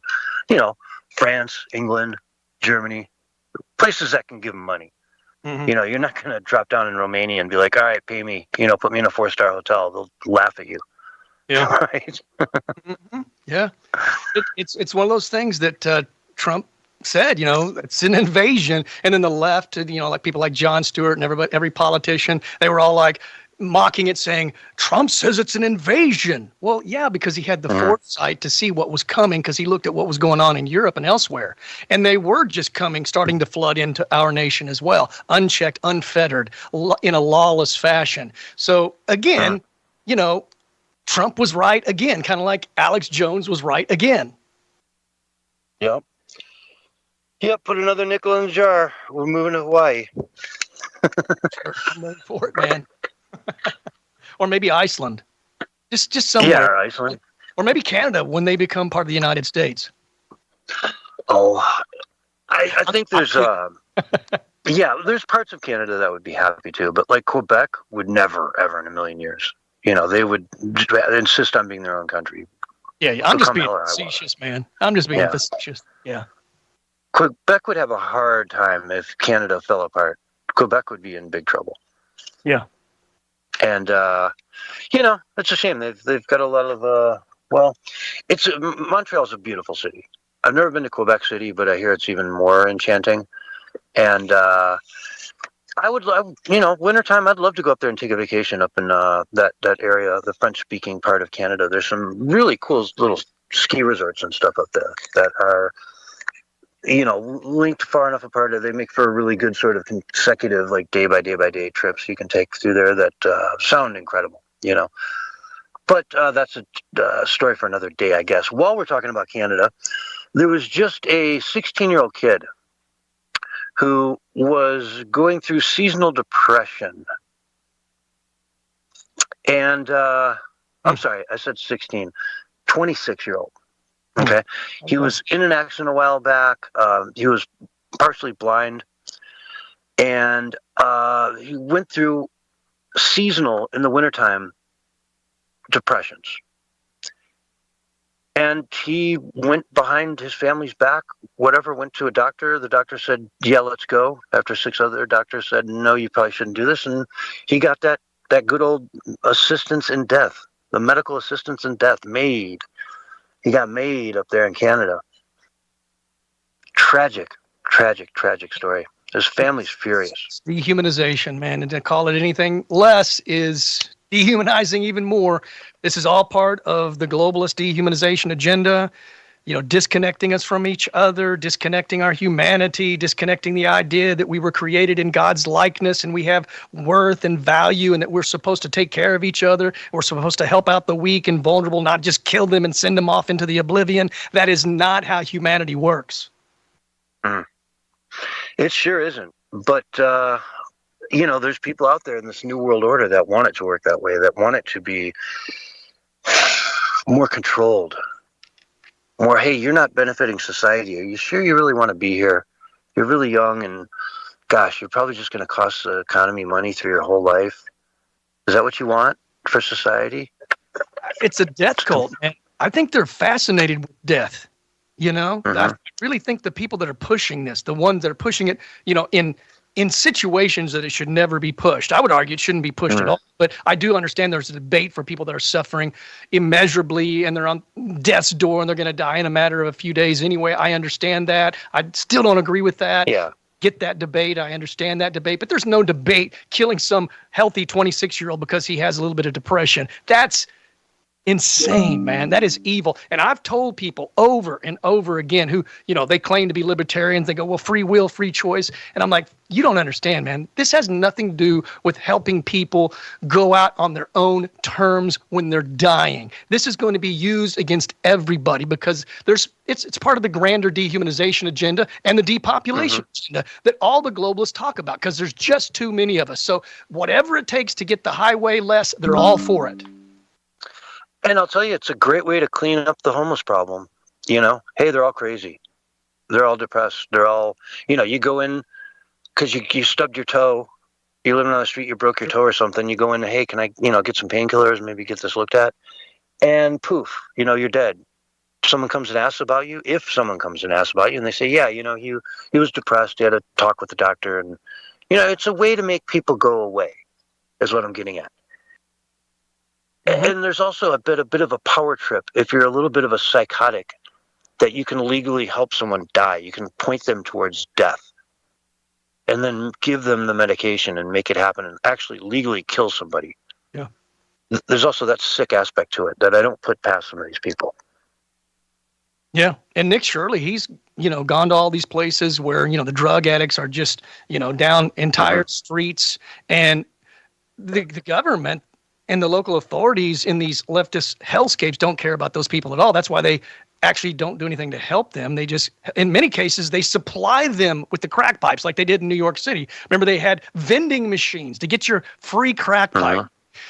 France, England, Germany, places that can give them money. Mm-hmm. You're not going to drop down in Romania and be like, all right, pay me, put me in a 4-star hotel. They'll laugh at you. Yeah. Right. Mm-hmm. Yeah. It's one of those things that Trump said, it's an invasion. And then the left, like people like Jon Stewart and every politician, they were all like mocking it, saying, Trump says it's an invasion. Well, yeah, because he had the foresight to see what was coming, because he looked at what was going on in Europe and elsewhere. And they were just starting to flood into our nation as well, unchecked, unfettered, in a lawless fashion. So again, Trump was right again, kind of like Alex Jones was right again. Yep. Put another nickel in the jar. We're moving to Hawaii. I'm ready for it, man. Or maybe Iceland. Just somewhere. Yeah, or Iceland. Or maybe Canada when they become part of the United States. Oh, I think there's there's parts of Canada that would be happy to, but like Quebec would never, ever in a million years. They would insist on being their own country. Yeah, I'm just being facetious, man. I'm just being facetious. Yeah. Quebec would have a hard time if Canada fell apart. Quebec would be in big trouble. Yeah. And, it's a shame. They've got a lot of, Montreal's a beautiful city. I've never been to Quebec City, but I hear it's even more enchanting. And, wintertime, I'd love to go up there and take a vacation up in that area, the French-speaking part of Canada. There's some really cool little ski resorts and stuff up there that are, linked far enough apart that they make for a really good sort of consecutive, like day-by-day trips you can take through there that sound incredible, But that's a story for another day, I guess. While we're talking about Canada, there was just a 16-year-old kid who was going through seasonal depression. And I'm sorry, I said 16, 26-year-old. Okay. He was in an accident a while back. He was partially blind. And he went through seasonal, in the wintertime, depressions. And he went behind his family's back, went to a doctor. The doctor said, yeah, let's go. After 6 other doctors said, no, you probably shouldn't do this. And he got that good old assistance in death, the medical assistance in death made. He got made up there in Canada. Tragic story. His family's furious. Dehumanization, man. And to call it anything less is dehumanizing even more. This is all part of the globalist dehumanization agenda, disconnecting us from each other, disconnecting our humanity, disconnecting the idea that we were created in God's likeness and we have worth and value and that we're supposed to take care of each other. We're supposed to help out the weak and vulnerable, not just kill them and send them off into the oblivion. That is not how humanity works. It sure isn't. But, there's people out there in this new world order that want it to work that way, that want it to be more controlled. More, hey, you're not benefiting society. Are you sure you really want to be here? You're really young and, gosh, you're probably just going to cost the economy money through your whole life. Is that what you want for society? It's a death cult, man. I think they're fascinated with death, I really think the people that are pushing this, the ones that are pushing it, in situations that it should never be pushed. I would argue it shouldn't be pushed at all. But I do understand there's a debate for people that are suffering immeasurably and they're on death's door and they're going to die in a matter of a few days anyway. I understand that. I still don't agree with that. Yeah. Get that debate. I understand that debate. But there's no debate killing some healthy 26-year-old because he has a little bit of depression. That's insane, man. That is evil. And I've told people over and over again who, they claim to be libertarians. They go, well, free will, free choice. And I'm like, you don't understand, man. This has nothing to do with helping people go out on their own terms when they're dying. This is going to be used against everybody because it's part of the grander dehumanization agenda and the depopulation agenda that all the globalists talk about because there's just too many of us. So whatever it takes to get the highway less, they're all for it. And I'll tell you, it's a great way to clean up the homeless problem. You know, hey, they're all crazy. They're all depressed. They're all, you know, you go in because you stubbed your toe. You're living on the street, you broke your toe or something. You go in, hey, can I, you know, get some painkillers, maybe get this looked at? And poof, you know, you're dead. Someone comes and asks about you, if someone comes and asks about you, and they say, yeah, you know, he was depressed. He had a talk with the doctor. And, you know, it's a way to make people go away, is what I'm getting at. And there's also a bit of a power trip. If you're a little bit of a psychotic, that you can legally help someone die. You can point them towards death and then give them the medication and make it happen and actually legally kill somebody. Yeah. There's also that sick aspect to it that I don't put past some of these people. Yeah. And Nick Shirley, he's, you know, gone to all these places where, you know, the drug addicts are just, you know, down entire streets, and the government and the local authorities in these leftist hellscapes don't care about those people at all. That's why they actually don't do anything to help them. They just, in many cases, they supply them with the crack pipes like they did in New York City. Remember, they had vending machines to get your free crack pipe.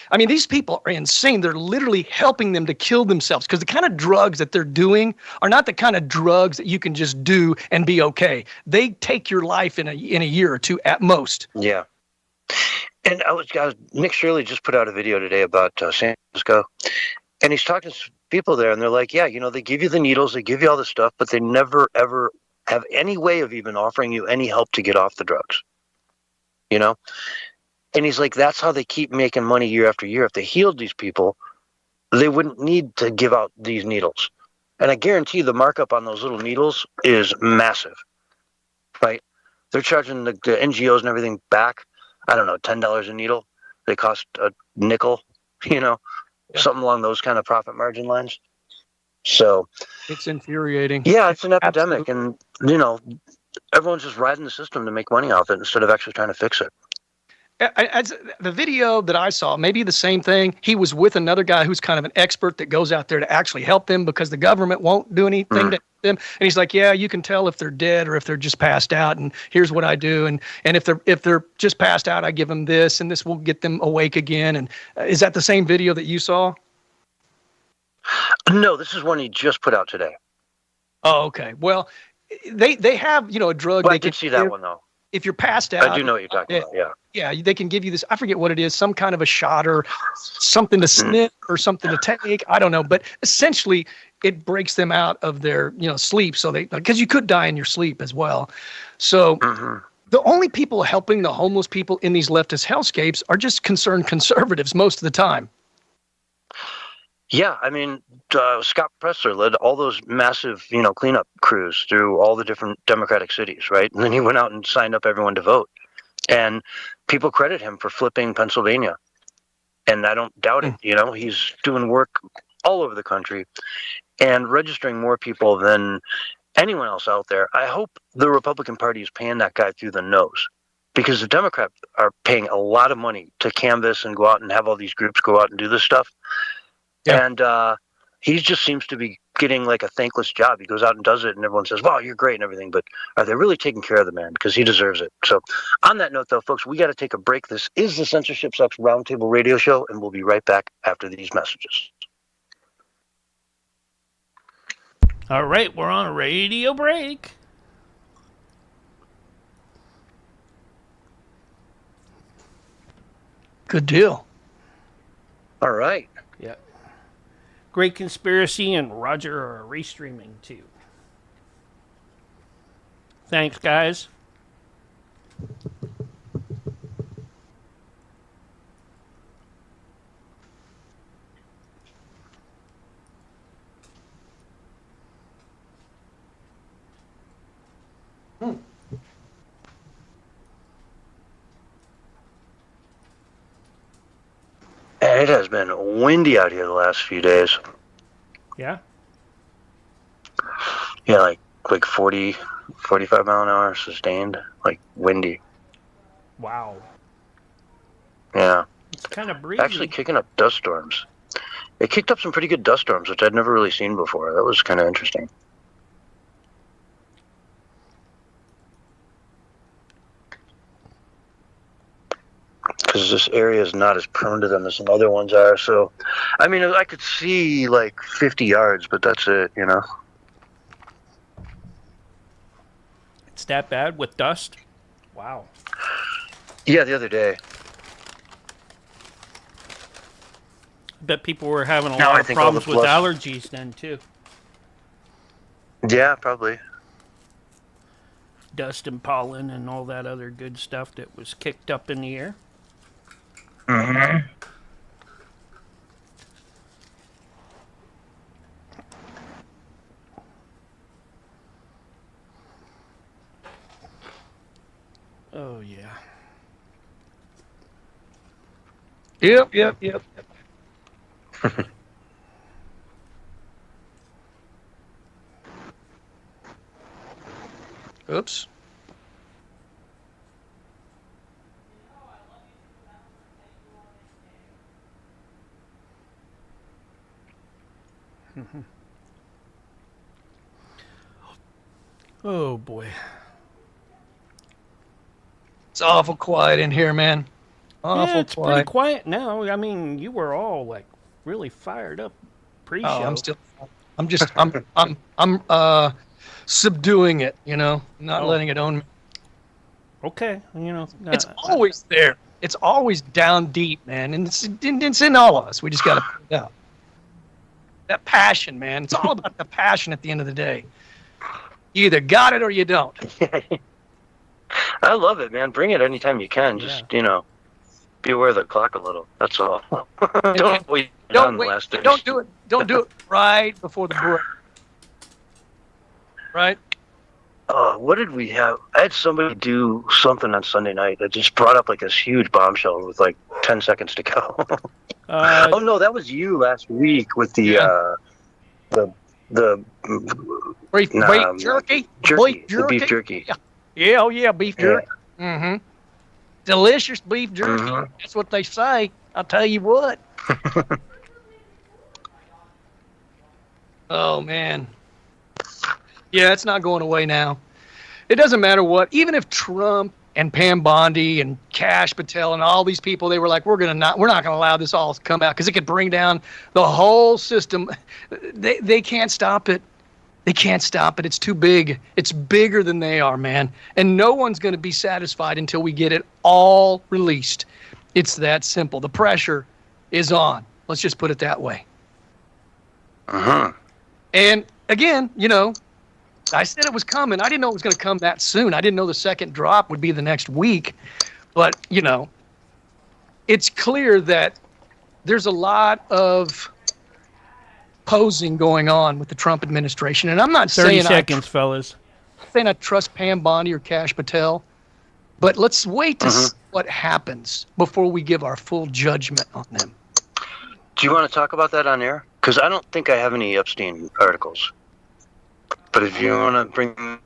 I mean, these people are insane. They're literally helping them to kill themselves, because the kind of drugs that they're doing are not the kind of drugs that you can just do and be okay. They take your life in a year or two at most. Yeah. And Nick Shirley just put out a video today about San Francisco, and he's talking to people there, and they're like, yeah, you know, they give you the needles, they give you all this stuff, but they never, ever have any way of even offering you any help to get off the drugs, you know? And he's like, that's how they keep making money year after year. If they healed these people, they wouldn't need to give out these needles. And I guarantee the markup on those little needles is massive, right? They're charging the NGOs and everything back, I don't know, $10 a needle. They cost a nickel, you know, something along those kind of profit margin lines. So it's infuriating. Yeah, it's an epidemic. Absolutely. And, you know, everyone's just riding the system to make money off it instead of actually trying to fix it. As the video that I saw, maybe the same thing. He was with another guy who's kind of an expert that goes out there to actually help them, because the government won't do anything to help them. And he's like, yeah, you can tell if they're dead or if they're just passed out. And here's what I do. And if they're just passed out, I give them this, and this will get them awake again. And is that the same video that you saw? No, this is one he just put out today. Oh, okay. Well, they have, you know, a drug. Well, I did see that one though. If you're passed out, I do know what you're talking about. Yeah. Yeah, they can give you this. I forget what it is. Some kind of a shot or something to sniff or something to take. I don't know. But essentially, it breaks them out of their, you know, sleep. So because you could die in your sleep as well. So the only people helping the homeless people in these leftist hellscapes are just concerned conservatives most of the time. Yeah, I mean, Scott Presler led all those massive, you know, cleanup crews through all the different Democratic cities, right? And then he went out and signed up everyone to vote. And people credit him for flipping Pennsylvania. And I don't doubt it. You know, he's doing work all over the country and registering more people than anyone else out there. I hope the Republican Party is paying that guy through the nose, because the Democrats are paying a lot of money to canvass and go out and have all these groups go out and do this stuff. Yeah. And he just seems to be getting like a thankless job. He goes out and does it, and everyone says, wow, you're great and everything. But are they really taking care of the man? Because he deserves it. So on that note, though, folks, we got to take a break. This is the Censorship Sucks Roundtable Radio Show, and we'll be right back after these messages. All right, we're on a radio break. Good deal. All right. Yeah. Great Conspiracy and Roger are restreaming too. Thanks, guys. And it has been windy out here the last few days. Yeah? Yeah, like 40, 45 mile an hour sustained, like windy. Wow. Yeah. It's kind of breezy. Actually kicking up dust storms. It kicked up some pretty good dust storms, which I'd never really seen before. That was kind of interesting. Because this area is not as prone to them as some other ones are. So, I mean, I could see like 50 yards, but that's it, you know. It's that bad with dust? Wow. Yeah, the other day. I bet people were having a Now lot I of think all the problems with plus- allergies then, too. Yeah, probably. Dust and pollen and all that other good stuff that was kicked up in the air. Mm-hmm. Oh, yeah. Yep. Oops. Oh, boy. It's awful quiet in here, man. Awful Yeah, it's pretty quiet. quiet now. I mean, you were all, like, really fired up pre-show. Oh, I'm subduing it, you know, not Oh. letting it own me. Okay, you know. It's always there. It's always down deep, man, and it's in all of us. We just got to put it out. That passion, man. It's all about the passion at the end of the day. You either got it or you don't. I love it, man. Bring it anytime you can. Just, be aware of the clock a little. That's all. Don't wait on the last days. Don't do it. Don't do it right before the break. Right? What did we have? I had somebody do something on Sunday night that just brought up like this huge bombshell with like 10 seconds to go. Oh no, that was you last week with the Beef jerky. Beef the beef jerky. Yeah, oh yeah, beef jerky. Mm-hmm. Delicious beef jerky. Mhm. That's what they say. I'll tell you what. Oh man. Yeah, it's not going away now. It doesn't matter what. Even if Trump and Pam Bondi and Kash Patel and all these people, they were like, we're not going to allow this all to come out because it could bring down the whole system. They can't stop it. They can't stop it. It's too big. It's bigger than they are, man. And no one's going to be satisfied until we get it all released. It's that simple. The pressure is on. Let's just put it that way. Uh-huh. And again, I said it was coming. I didn't know it was going to come that soon. I didn't know the second drop would be the next week. But, it's clear that there's a lot of posing going on with the Trump administration. And I'm not 30 saying seconds, fellas. I trust Pam Bondi or Kash Patel. But let's wait to see what happens before we give our full judgment on them. Do you want to talk about that on air? Because I don't think I have any Epstein articles. But if you want to bring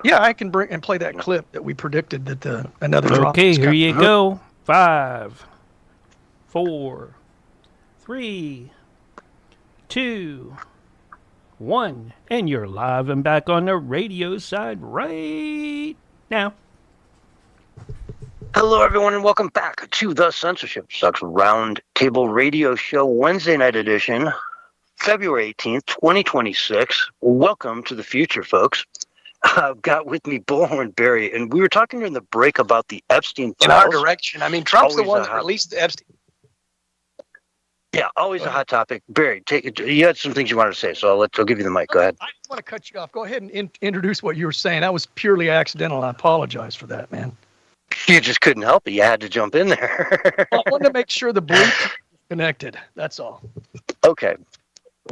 Yeah, I can bring and play that clip that we predicted that another drop. Okay, is here coming. you go. 5, 4, 3, 2, 1. And you're live and back on the radio side right now. Hello, everyone, and welcome back to the Censorship Sucks Roundtable Radio Show, Wednesday night edition, February 18th, 2026. Welcome to the future, folks. I've got with me Bullhorn Barry, and we were talking during the break about the Epstein In our files. direction. I mean, Trump's the Always one a that hot- released the Epstein. Yeah, always a hot topic. Barry, take it. You had some things you wanted to say, so I'll give you the mic. Go ahead. I don't want to cut you off. Go ahead and introduce what you were saying. That was purely accidental. I apologize for that, man. You just couldn't help it. You had to jump in there. I wanted to make sure the Bluetooth is connected. That's all. Okay.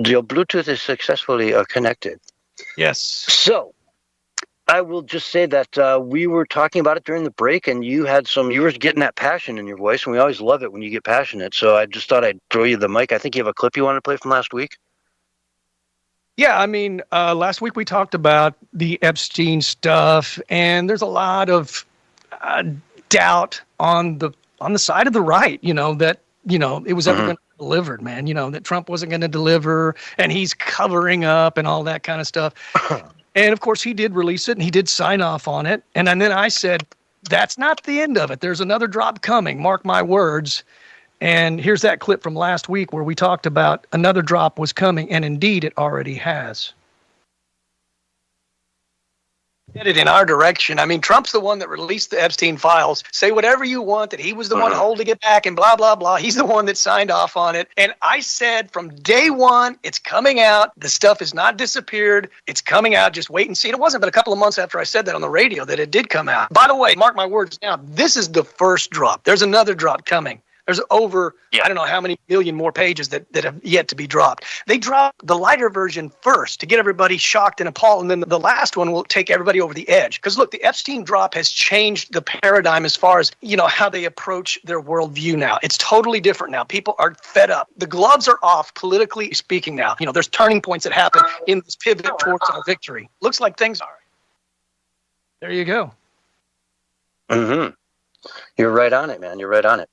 Your Bluetooth is successfully connected. Yes. So, I will just say that we were talking about it during the break, and you were getting that passion in your voice, and we always love it when you get passionate. So I just thought I'd throw you the mic. I think you have a clip you want to play from last week. Yeah, I mean, last week we talked about the Epstein stuff, and there's a lot of doubt on the side of the right, that it was ever going to be delivered, man. That Trump wasn't going to deliver, and he's covering up and all that kind of stuff. And of course, he did release it, and he did sign off on it. And then I said, that's not the end of it. There's another drop coming. Mark my words. And here's that clip from last week where we talked about another drop was coming, and indeed, it already has. headed in our direction. I mean, Trump's the one that released the Epstein files. Say whatever you want, that he was the one holding it back and blah, blah, blah. He's the one that signed off on it. And I said from day one, it's coming out. The stuff has not disappeared. It's coming out. Just wait and see. It wasn't but a couple of months after I said that on the radio that it did come out. By the way, mark my words now, this is the first drop. There's another drop coming. There's over, I don't know how many million more pages that have yet to be dropped. They dropped the lighter version first to get everybody shocked and appalled, and then the last one will take everybody over the edge. Because look, the Epstein drop has changed the paradigm as far as, how they approach their worldview now. It's totally different now. People are fed up. The gloves are off, politically speaking now. There's turning points that happen in this pivot towards our victory. Looks like things are. There you go. Mm-hmm. You're right on it, man. You're right on it.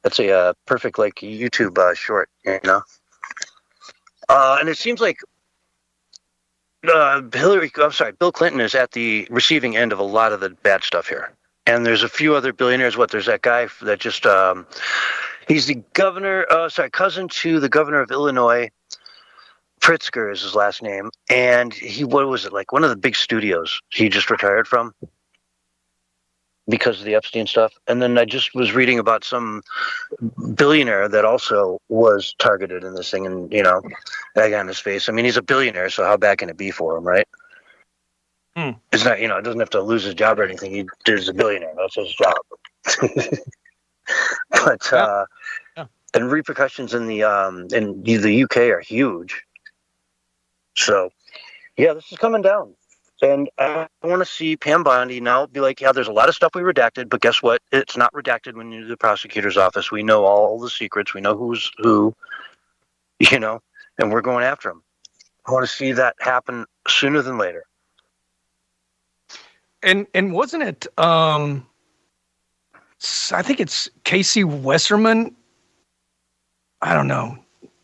That's a perfect YouTube short, And it seems like Bill Clinton is at the receiving end of a lot of the bad stuff here. And there's a few other billionaires. There's that guy that just, he's the governor, cousin to the governor of Illinois. Pritzker is his last name. And one of the big studios he just retired from because of the Epstein stuff. And then I just was reading about some billionaire that also was targeted in this thing, and egg on his face. I mean, he's a billionaire, so how bad can it be for him, right? It's not, it doesn't have to lose his job or anything. He's a billionaire. That's his job. But and repercussions in the UK are huge. So yeah, this is coming down. And I want to see Pam Bondi now be like, yeah, there's a lot of stuff we redacted, but guess what? It's not redacted when you're the prosecutor's office. We know all the secrets. We know who's who, and we're going after them. I want to see that happen sooner than later. And wasn't it, I think it's Casey Westerman. I don't know.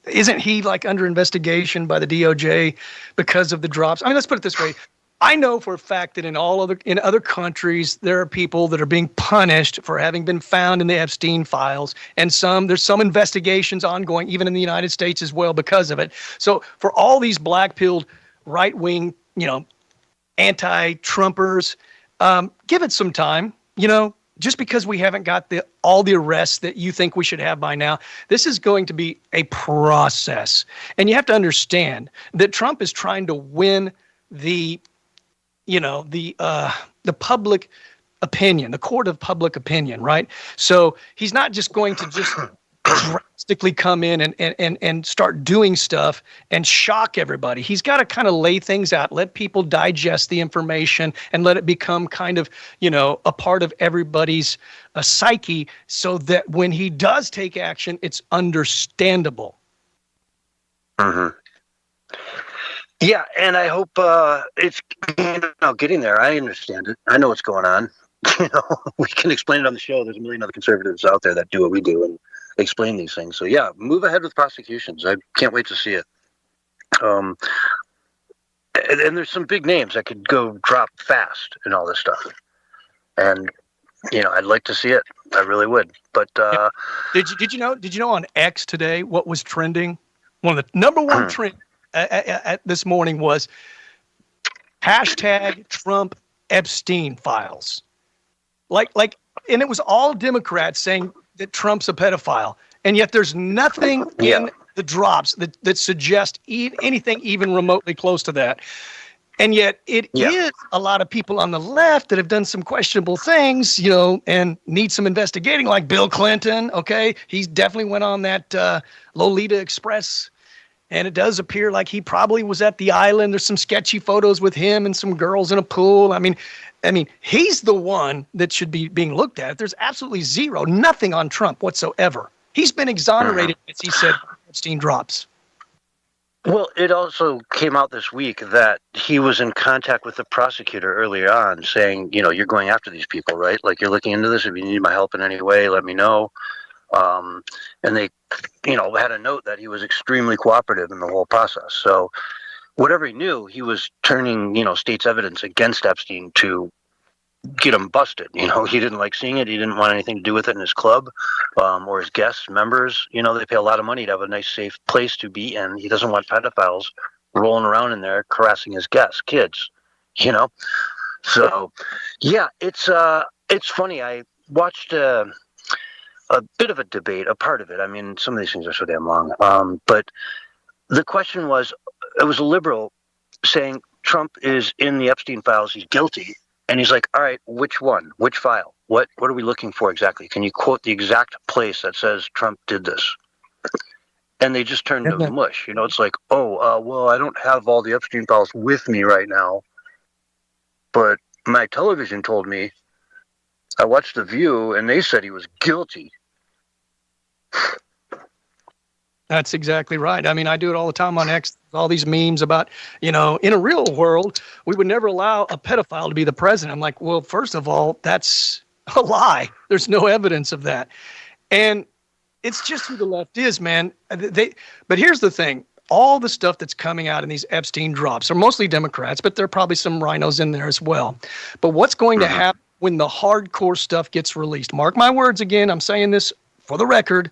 Isn't he under investigation by the DOJ because of the drops? I mean, let's put it this way. I know for a fact that in other countries, there are people that are being punished for having been found in the Epstein files, and there's some investigations ongoing, even in the United States as well, because of it. So for all these black-pilled, right-wing, anti-Trumpers, give it some time. Just because we haven't got all the arrests that you think we should have by now, this is going to be a process, and you have to understand that Trump is trying to win the public opinion, the court of public opinion, right? So he's not just going to just drastically come in and start doing stuff and shock everybody. He's got to kind of lay things out, let people digest the information, and let it become kind of, a part of everybody's psyche, so that when he does take action, it's understandable. Mm-hmm. Yeah, and I hope it's getting there. I understand it. I know what's going on. We can explain it on the show. There's a million other conservatives out there that do what we do and explain these things. So yeah, move ahead with prosecutions. I can't wait to see it. And there's some big names that could go drop fast and all this stuff. And I'd like to see it. I really would. But did you know on X today what was trending? One of the number one trend at this morning was hashtag Trump Epstein files. And it was all Democrats saying that Trump's a pedophile. And yet there's nothing in the drops that suggest anything even remotely close to that. And yet it is a lot of people on the left that have done some questionable things, and need some investigating, like Bill Clinton. Okay. He's definitely went on that Lolita Express. And it does appear like he probably was at the island. There's some sketchy photos with him and some girls in a pool. I mean, he's the one that should be being looked at. There's absolutely nothing on Trump whatsoever. He's been exonerated, as he said, Epstein drops. Well, it also came out this week that he was in contact with the prosecutor earlier on saying, you're going after these people, right? Like, you're looking into this. If you need my help in any way, let me know. And they, had a note that he was extremely cooperative in the whole process. So whatever he knew, he was turning, state's evidence against Epstein to get him busted. He didn't like seeing it. He didn't want anything to do with it in his club, or his guests, members. They pay a lot of money to have a nice, safe place to be in. He doesn't want pedophiles rolling around in there, harassing his guests, kids, So, yeah, it's funny. I watched a bit of a debate, a part of it. I mean, some of these things are so damn long. But the question was, it was a liberal saying Trump is in the Epstein files. He's guilty. And he's like, all right, which one? Which file? What are we looking for exactly? Can you quote the exact place that says Trump did this? And they just turned to mush. You know, it's like, well, I don't have all the Epstein files with me right now. But my television told me, I watched The View, and they said he was guilty. That's exactly right. I mean, I do it all the time on X, all these memes about, in a real world, we would never allow a pedophile to be the president. I'm like, well, first of all, that's a lie. There's no evidence of that. And it's just who the left is, man. But here's the thing. All the stuff that's coming out in these Epstein drops are mostly Democrats, but there are probably some rhinos in there as well. But what's going to happen when the hardcore stuff gets released? Mark my words again. I'm saying this for the record.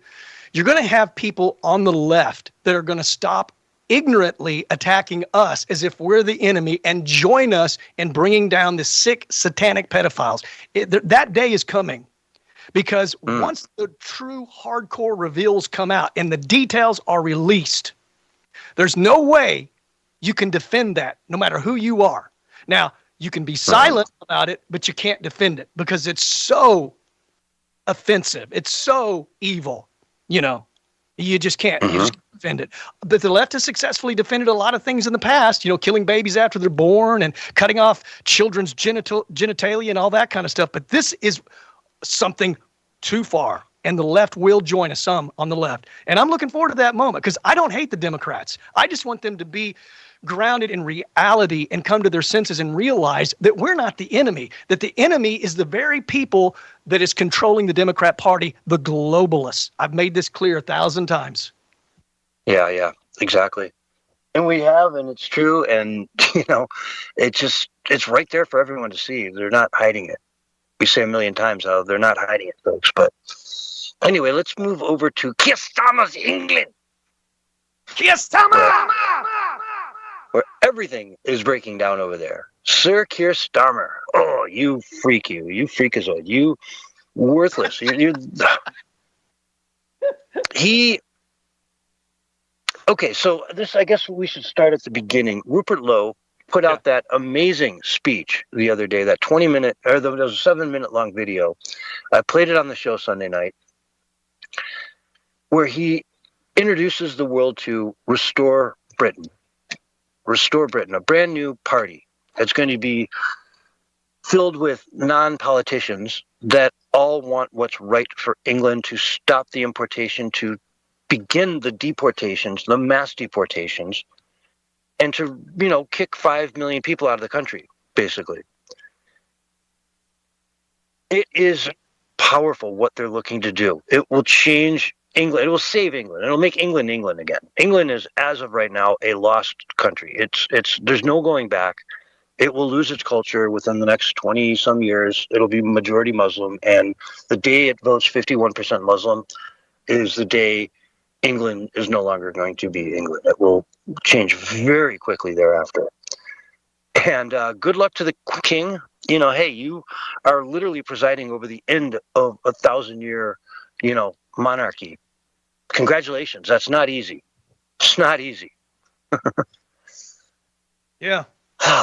You're going to have people on the left that are going to stop ignorantly attacking us as if we're the enemy and join us in bringing down the sick, satanic pedophiles. That day is coming because once the true hardcore reveals come out and the details are released, there's no way you can defend that, no matter who you are. Now, you can be silent about it, but you can't defend it because it's so offensive. It's so evil. You just can't. You just can't defend it. But the left has successfully defended a lot of things in the past, killing babies after they're born and cutting off children's genitalia and all that kind of stuff. But this is something too far. And the left will join us, some on the left. And I'm looking forward to that moment because I don't hate the Democrats. I just want them to be grounded in reality and come to their senses and realize that we're not the enemy, that the enemy is the very people that is controlling the Democrat Party, the globalists. I've made this clear 1,000 times. Yeah, exactly. And we have, and it's true. And, it's right there for everyone to see. They're not hiding it. We say a million times how they're not hiding it, folks. But anyway, let's move over to Keir Starmer's England. Keir Starmer! Where everything is breaking down over there. Sir Keir Starmer. Oh, you freakazoid. You worthless. Okay, so this, I guess we should start at the beginning. Rupert Lowe put out that amazing speech the other day, that 20-minute, or there was a 7-minute long video. I played it on the show Sunday night, where he introduces the world to Restore Britain. Restore Britain, a brand new party that's going to be filled with non-politicians that all want what's right for England, to stop the importation, to begin the deportations, the mass deportations, and to, kick 5 million people out of the country, basically. It is powerful what they're looking to do. It will change England. It will save England. It'll make England England again. England is, as of right now, a lost country. There's no going back. It will lose its culture within the next 20 some years. It'll be majority Muslim, and the day it votes 51% Muslim is the day England is no longer going to be England. It will change very quickly thereafter. And good luck to the king. Hey, you are literally presiding over the end of a 1,000-year, monarchy. Congratulations. That's not easy. It's not easy. Yeah.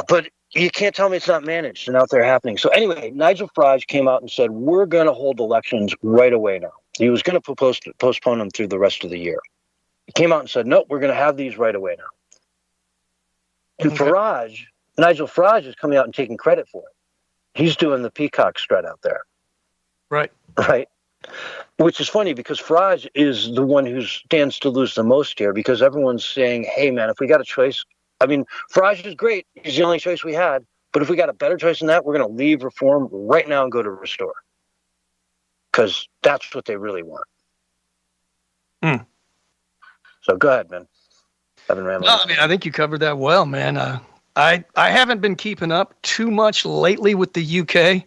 But you can't tell me it's not managed and out there happening. So anyway, Nigel Farage came out and said, we're going to hold elections right away now. He was going to postpone them through the rest of the year. He came out and said, nope, we're going to have these right away now. And Nigel Farage is coming out and taking credit for it. He's doing the peacock strut out there. Right. Which is funny because Farage is the one who stands to lose the most here, because everyone's saying, hey, man, if we got a choice, Farage is great. He's the only choice we had. But if we got a better choice than that, we're going to leave Reform right now and go to Restore. Because that's what they really want. So go ahead, man. I've been rambling. No, I think you covered that well, man. I haven't been keeping up too much lately with the UK.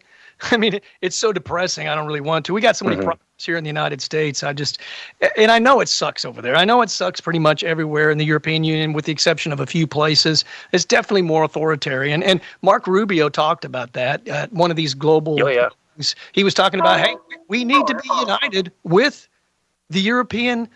It's so depressing. I don't really want to. We got so many problems here in the United States, and I know it sucks over there. I know it sucks pretty much everywhere in the European Union, with the exception of a few places. It's definitely more authoritarian. And Mark Rubio talked about that at one of these global. Oh, yeah. He was talking about, hey, we need to be united with the European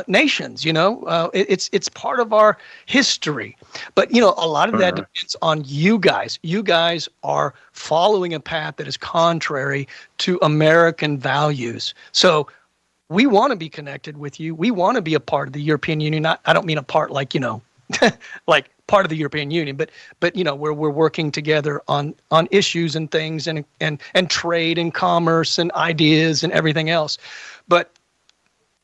nations. It's part of our history. But a lot of that depends on you guys. You guys are following a path that is contrary to American values. So we want to be connected with you. We want to be a part of the European Union. I don't mean a part like like part of the European Union, but where we're working together on issues and things and trade and commerce and ideas and everything else. But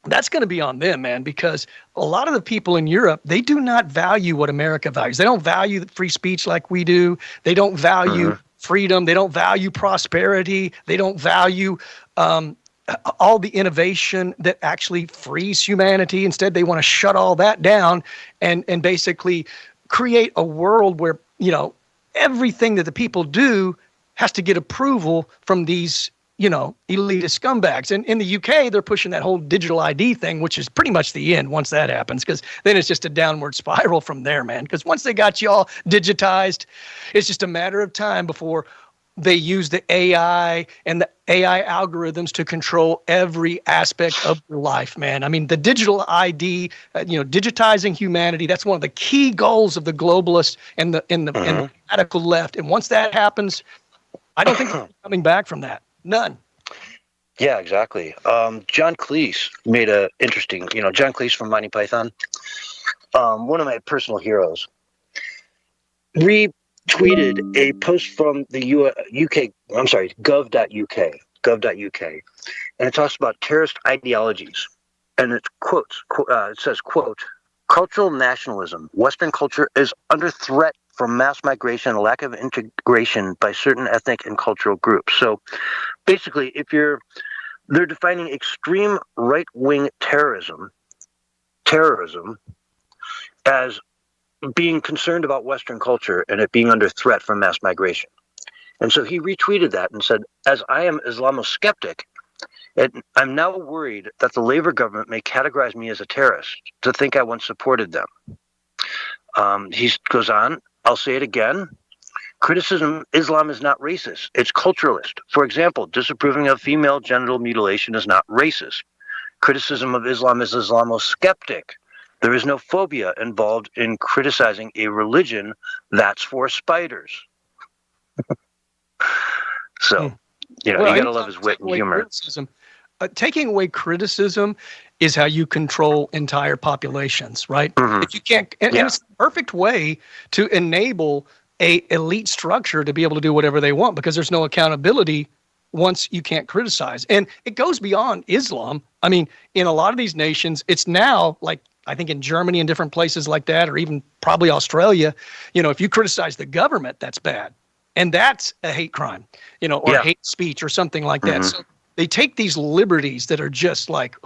that's going to be on them, man, because a lot of the people in Europe, they do not value what America values. They don't value free speech like we do. They don't value freedom. They don't value prosperity. They don't value all the innovation that actually frees humanity. Instead, they want to shut all that down and basically create a world where, everything that the people do has to get approval from these elitist scumbags. And in the UK, they're pushing that whole digital ID thing, which is pretty much the end once that happens, because then it's just a downward spiral from there, man. Because once they got you all digitized, it's just a matter of time before they use the AI and the AI algorithms to control every aspect of your life, man. I mean, the digital ID, digitizing humanity, that's one of the key goals of the globalists and the radical left. And once that happens, I don't think they're coming back from that. None. Yeah, exactly. John Cleese made a interesting, John Cleese from Monty Python, one of my personal heroes, retweeted a post from the UK, gov.uk, and it talks about terrorist ideologies, and it says, quote, cultural nationalism. Western culture is under threat from mass migration and lack of integration by certain ethnic and cultural groups. So basically, they're defining extreme right-wing terrorism as being concerned about Western culture and it being under threat from mass migration. And so he retweeted that and said, as I am Islamo-skeptic, I'm now worried that the Labour government may categorize me as a terrorist to think I once supported them. He goes on, I'll say it again. Criticism, Islam is not racist. It's culturalist. For example, disapproving of female genital mutilation is not racist. Criticism of Islam is Islamo-skeptic. There is no phobia involved in criticizing a religion that's for spiders. So, you got to love his wit and humor. Taking away criticism is how you control entire populations, right? If you can't, and it's the perfect way to enable a elite structure to be able to do whatever they want, because there's no accountability once you can't criticize. And it goes beyond Islam. I mean, in a lot of these nations, it's now like, I think in Germany and different places like that, or even probably Australia, if you criticize the government, that's bad. And that's a hate crime, or hate speech or something like that. So they take these liberties that are just like,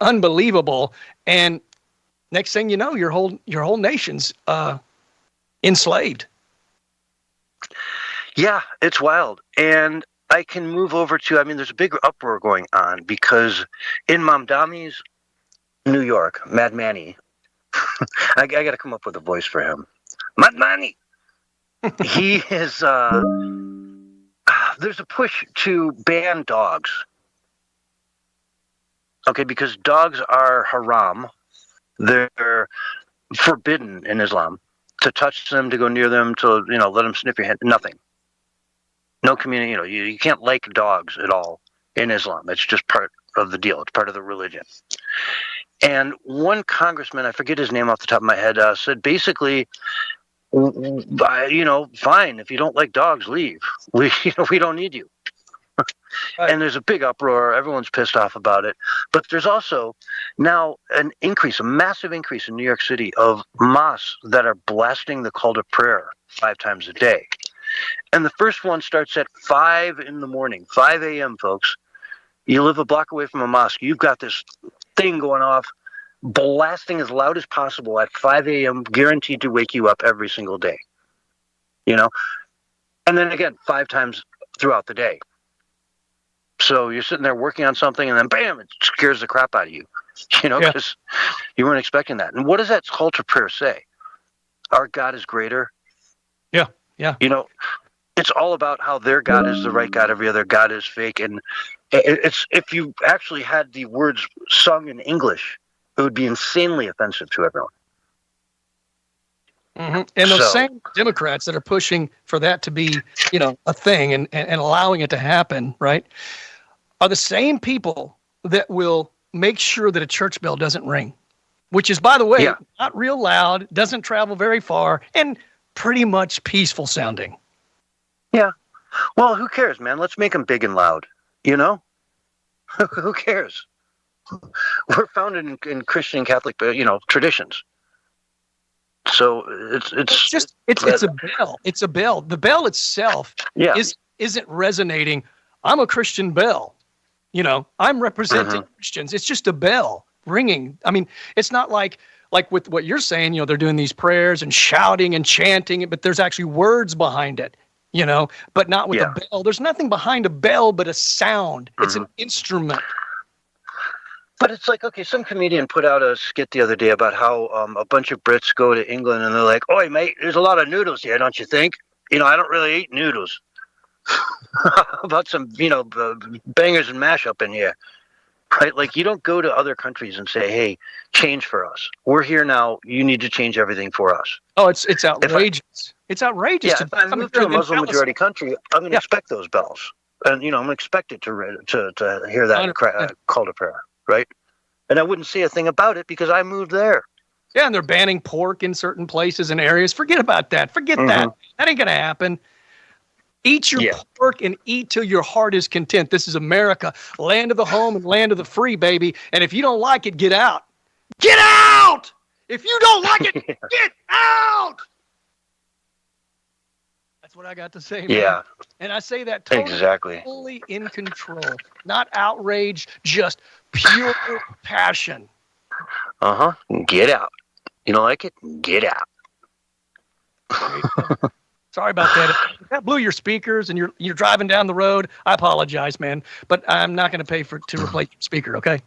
unbelievable. And next thing you know, your whole nation's enslaved. Yeah, it's wild. And I can move over to, there's a big uproar going on because in Mamdani's New York, Mad Manny, I got to come up with a voice for him. Mad Manny! He is, there's a push to ban dogs. Okay, because dogs are haram. They're forbidden in Islam. To touch them, to go near them, to, let them sniff your hand, nothing. No community, you can't like dogs at all in Islam. It's just part of the deal. It's part of the religion. And one congressman, I forget his name off the top of my head, said basically, fine, if you don't like dogs, leave. We don't need you. Right. And there's a big uproar. Everyone's pissed off about it. But there's also now a massive increase in New York City of mosques that are blasting the call to prayer 5 times a day. And the first one starts at 5 in the morning, 5 a.m., folks. You live a block away from a mosque. You've got this thing going off, blasting as loud as possible at 5 a.m., guaranteed to wake you up every single day. And then again, 5 times throughout the day. So you're sitting there working on something, and then bam, it scares the crap out of you. Because you weren't expecting that. And what does that call to prayer say? Our God is greater. Yeah, yeah. It's all about how their God is the right God, every other God is fake. And it's if you actually had the words sung in English, it would be insanely offensive to everyone. Mm-hmm. And those same Democrats that are pushing for that to be, a thing and allowing it to happen, right, are the same people that will make sure that a church bell doesn't ring, which is, by the way, not real loud, doesn't travel very far, and pretty much peaceful sounding. Yeah. Well, who cares, man? Let's make them big and loud, Who cares? We're founded in Christian and Catholic, traditions. So it's a bell. It's a bell. The bell itself isn't resonating. I'm a Christian bell. I'm representing Christians. It's just a bell ringing. I mean, it's not like with what you're saying, they're doing these prayers and shouting and chanting, but there's actually words behind it, but not with a bell. There's nothing behind a bell but a sound. It's an instrument. But it's like, okay, some comedian put out a skit the other day about how a bunch of Brits go to England and they're like, "Oi, mate, there's a lot of noodles here, don't you think? I don't really eat noodles." About some, bangers and mash up in here, right? Like, you don't go to other countries and say, "Hey, change for us. We're here now. You need to change everything for us." Oh, it's outrageous. It's outrageous. Yeah, if I move to a Muslim majority country, I'm going to expect those bells, and I'm going to expect it to hear that call to prayer. Right? And I wouldn't say a thing about it because I moved there. Yeah, and they're banning pork in certain places and areas. Forget about that. Forget that. That ain't going to happen. Eat your pork and eat till your heart is content. This is America, land of the home and land of the free, baby. And if you don't like it, get out. Get out! If you don't like it, get out! That's what I got to say, man. Yeah. And I say that totally in control. Not outrage, just pure passion. Get out. You don't like it? Get out. Sorry about that. If that blew your speakers and you're driving down the road, I apologize, man. But I'm not going to pay to replace your speaker, okay?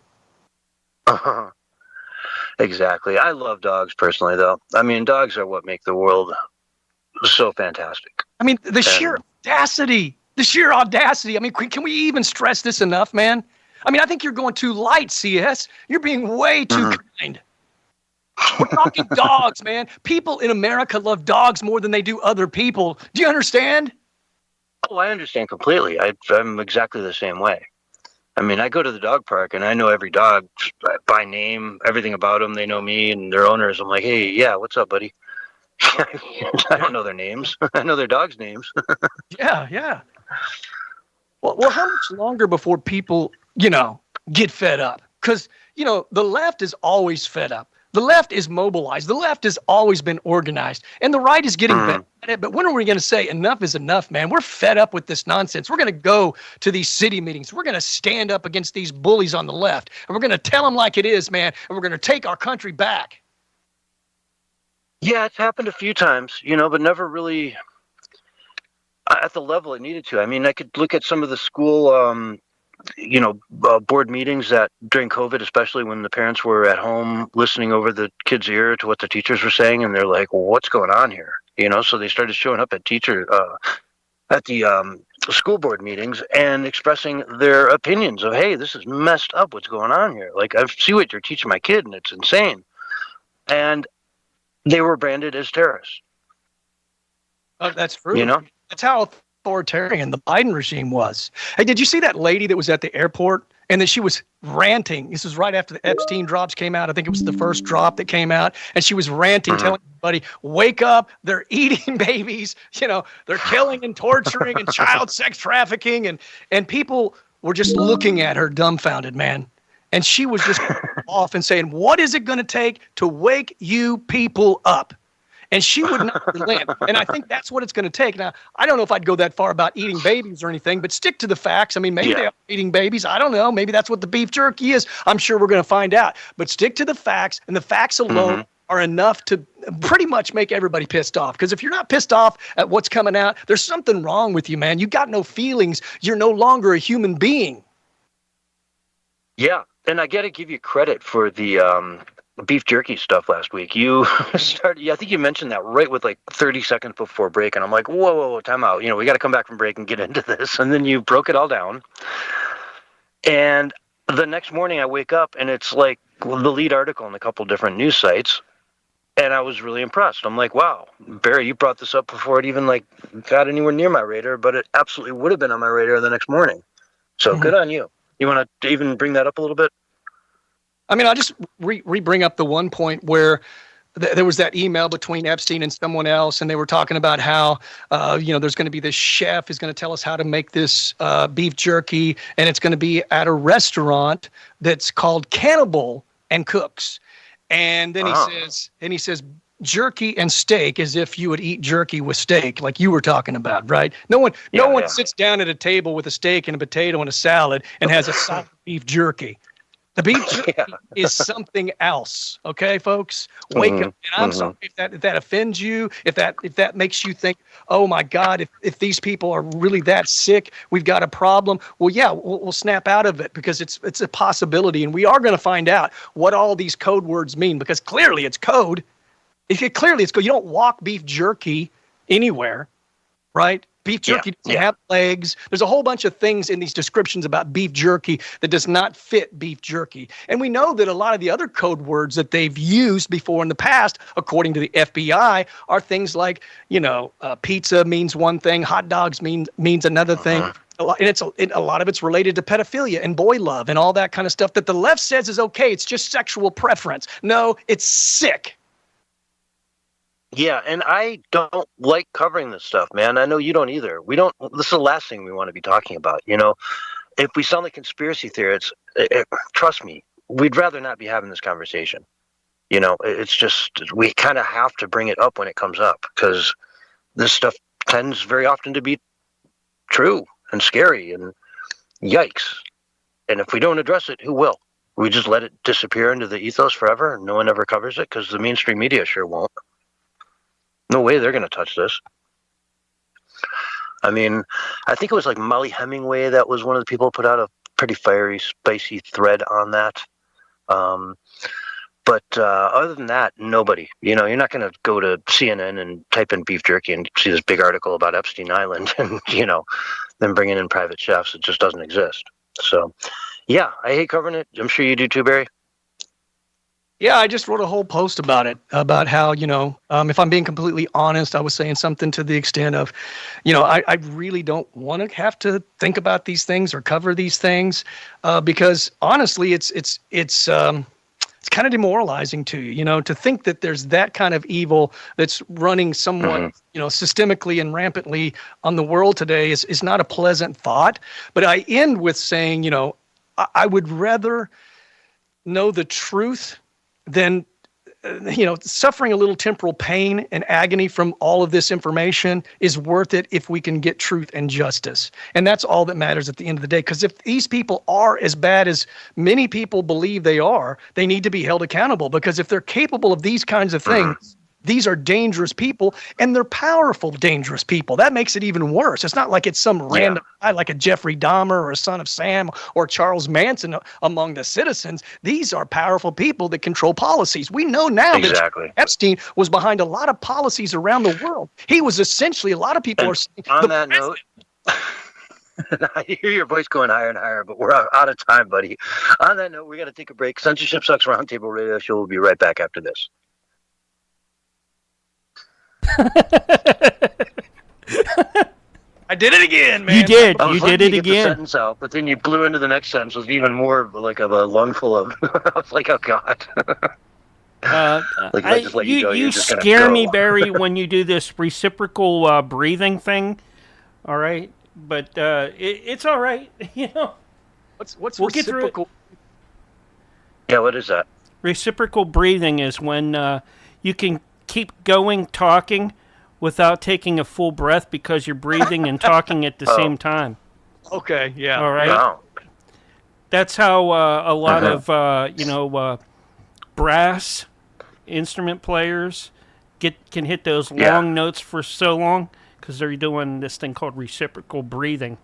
Exactly. I love dogs personally, though. I mean, dogs are what make the world so fantastic. I mean, the sheer audacity. I mean, can we even stress this enough, man? I mean, I think you're going too light, CS. You're being way too kind. We're talking dogs, man. People in America love dogs more than they do other people. Do you understand? Oh, I understand completely. I'm exactly the same way. I mean, I go to the dog park and I know every dog by name, everything about them. They know me and their owners. I'm like, "Hey, yeah, what's up, buddy?" I don't know their names. I know their dogs' names. Yeah. Well, how much longer before people, get fed up? Because, the left is always fed up. The left is mobilized. The left has always been organized. And the right is getting better at it. But when are we going to say enough is enough, man? We're fed up with this nonsense. We're going to go to these city meetings. We're going to stand up against these bullies on the left. And we're going to tell them like it is, man. And we're going to take our country back. Yeah, it's happened a few times, but never really at the level it needed to. I mean, I could look at some of the school, board meetings that during COVID, especially when the parents were at home listening over the kids' ear to what the teachers were saying, and they're like, "Well, what's going on here?" So they started showing up at the school board meetings and expressing their opinions of, "Hey, this is messed up. What's going on here? Like, I see what you're teaching my kid, and it's insane." And they were branded as terrorists. That's true. That's how authoritarian the Biden regime was. Hey, did you see that lady that was at the airport and that she was ranting? This was right after the Epstein drops came out. I think it was the first drop that came out. And she was ranting, telling everybody, "Wake up. They're eating babies. They're killing and torturing and child sex trafficking." And people were just looking at her dumbfounded, man. And she was just off and saying, "What is it going to take to wake you people up?" And she would not relent. And I think that's what it's going to take. Now, I don't know if I'd go that far about eating babies or anything, but stick to the facts. I mean, maybe they are eating babies. I don't know. Maybe that's what the beef jerky is. I'm sure we're going to find out. But stick to the facts, and the facts alone are enough to pretty much make everybody pissed off. Because if you're not pissed off at what's coming out, there's something wrong with you, man. You got no feelings. You're no longer a human being. Yeah, and I got to give you credit for the beef jerky stuff last week. You started, yeah, I think you mentioned that right with like 30 seconds before break, and I'm like, whoa, time out. We got to come back from break and get into this. And then you broke it all down. And the next morning I wake up and it's like the lead article in a couple different news sites. And I was really impressed. I'm like, wow, Barry, you brought this up before it even like got anywhere near my radar, but it absolutely would have been on my radar the next morning. So good on you. You want to even bring that up a little bit? I mean, I'll just bring up the one point where there was that email between Epstein and someone else, and they were talking about how, there's going to be this chef who's going to tell us how to make this beef jerky, and it's going to be at a restaurant that's called Cannibal and Cooks. And then he says, jerky and steak, as if you would eat jerky with steak, like you were talking about, right? No one sits down at a table with a steak and a potato and a salad and has a side of beef jerky. The beef jerky is something else, okay, folks? Wake up. And I'm sorry if that offends you, if that makes you think, oh my God, if these people are really that sick, we've got a problem. Well, yeah, we'll snap out of it because it's a possibility, and we are going to find out what all these code words mean, because clearly it's code. Clearly it's code. You don't walk beef jerky anywhere, right? Beef jerky doesn't have legs. There's a whole bunch of things in these descriptions about beef jerky that does not fit beef jerky. And we know that a lot of the other code words that they've used before in the past, according to the FBI, are things like, pizza means one thing, hot dogs means another thing. And a lot of it's related to pedophilia and boy love and all that kind of stuff that the left says is okay. It's just sexual preference. No, it's sick. Yeah, and I don't like covering this stuff, man. I know you don't either. This is the last thing we want to be talking about. If we sound like conspiracy theorists, trust me, we'd rather not be having this conversation. It's just, we kind of have to bring it up when it comes up, because this stuff tends very often to be true and scary and yikes. And if we don't address it, who will? We just let it disappear into the ethos forever and no one ever covers it, because the mainstream media sure won't. No way they're going to touch this. I mean, I think it was like Molly Hemingway that was one of the people who put out a pretty fiery, spicy thread on that. But other than that, nobody. You're not going to go to CNN and type in beef jerky and see this big article about Epstein Island and, then bringing in private chefs. It just doesn't exist. So, yeah, I hate covering it. I'm sure you do too, Barry. Yeah, I just wrote a whole post about it, about how, if I'm being completely honest, I was saying something to the extent of, I really don't want to have to think about these things or cover these things because honestly, it's kind of demoralizing to you, to think that there's that kind of evil that's running somewhat, systemically and rampantly on the world today is not a pleasant thought. But I end with saying, I would rather know the truth then, suffering a little temporal pain and agony from all of this information is worth it if we can get truth and justice. And that's all that matters at the end of the day. Because if these people are as bad as many people believe they are, they need to be held accountable. Because if they're capable of these kinds of things, these are dangerous people, and they're powerful, dangerous people. That makes it even worse. It's not like it's some random guy like a Jeffrey Dahmer or a Son of Sam or Charles Manson among the citizens. These are powerful people that control policies. We know now that Epstein was behind a lot of policies around the world. He was essentially, a lot of people are saying... On that note... I hear your voice going higher and higher, but we're out of time, buddy. On that note, we got to take a break. Censorship Sucks Roundtable Radio Show will be right back after this. I did it again, man. You did. You Get did it the again. sentence out, but then you blew into the next sentence with even more like of a lungful of. I was like, oh god. I just let you go. You scare me, Barry, when you do this reciprocal breathing thing. All right, but it's all right. What's we'll reciprocal? Yeah, what is that? Reciprocal breathing is when you can keep going talking without taking a full breath because you're breathing and talking at the same time. Okay, yeah. All right. Wow. That's how a lot of brass instrument players can hit those long notes for so long because they're doing this thing called reciprocal breathing.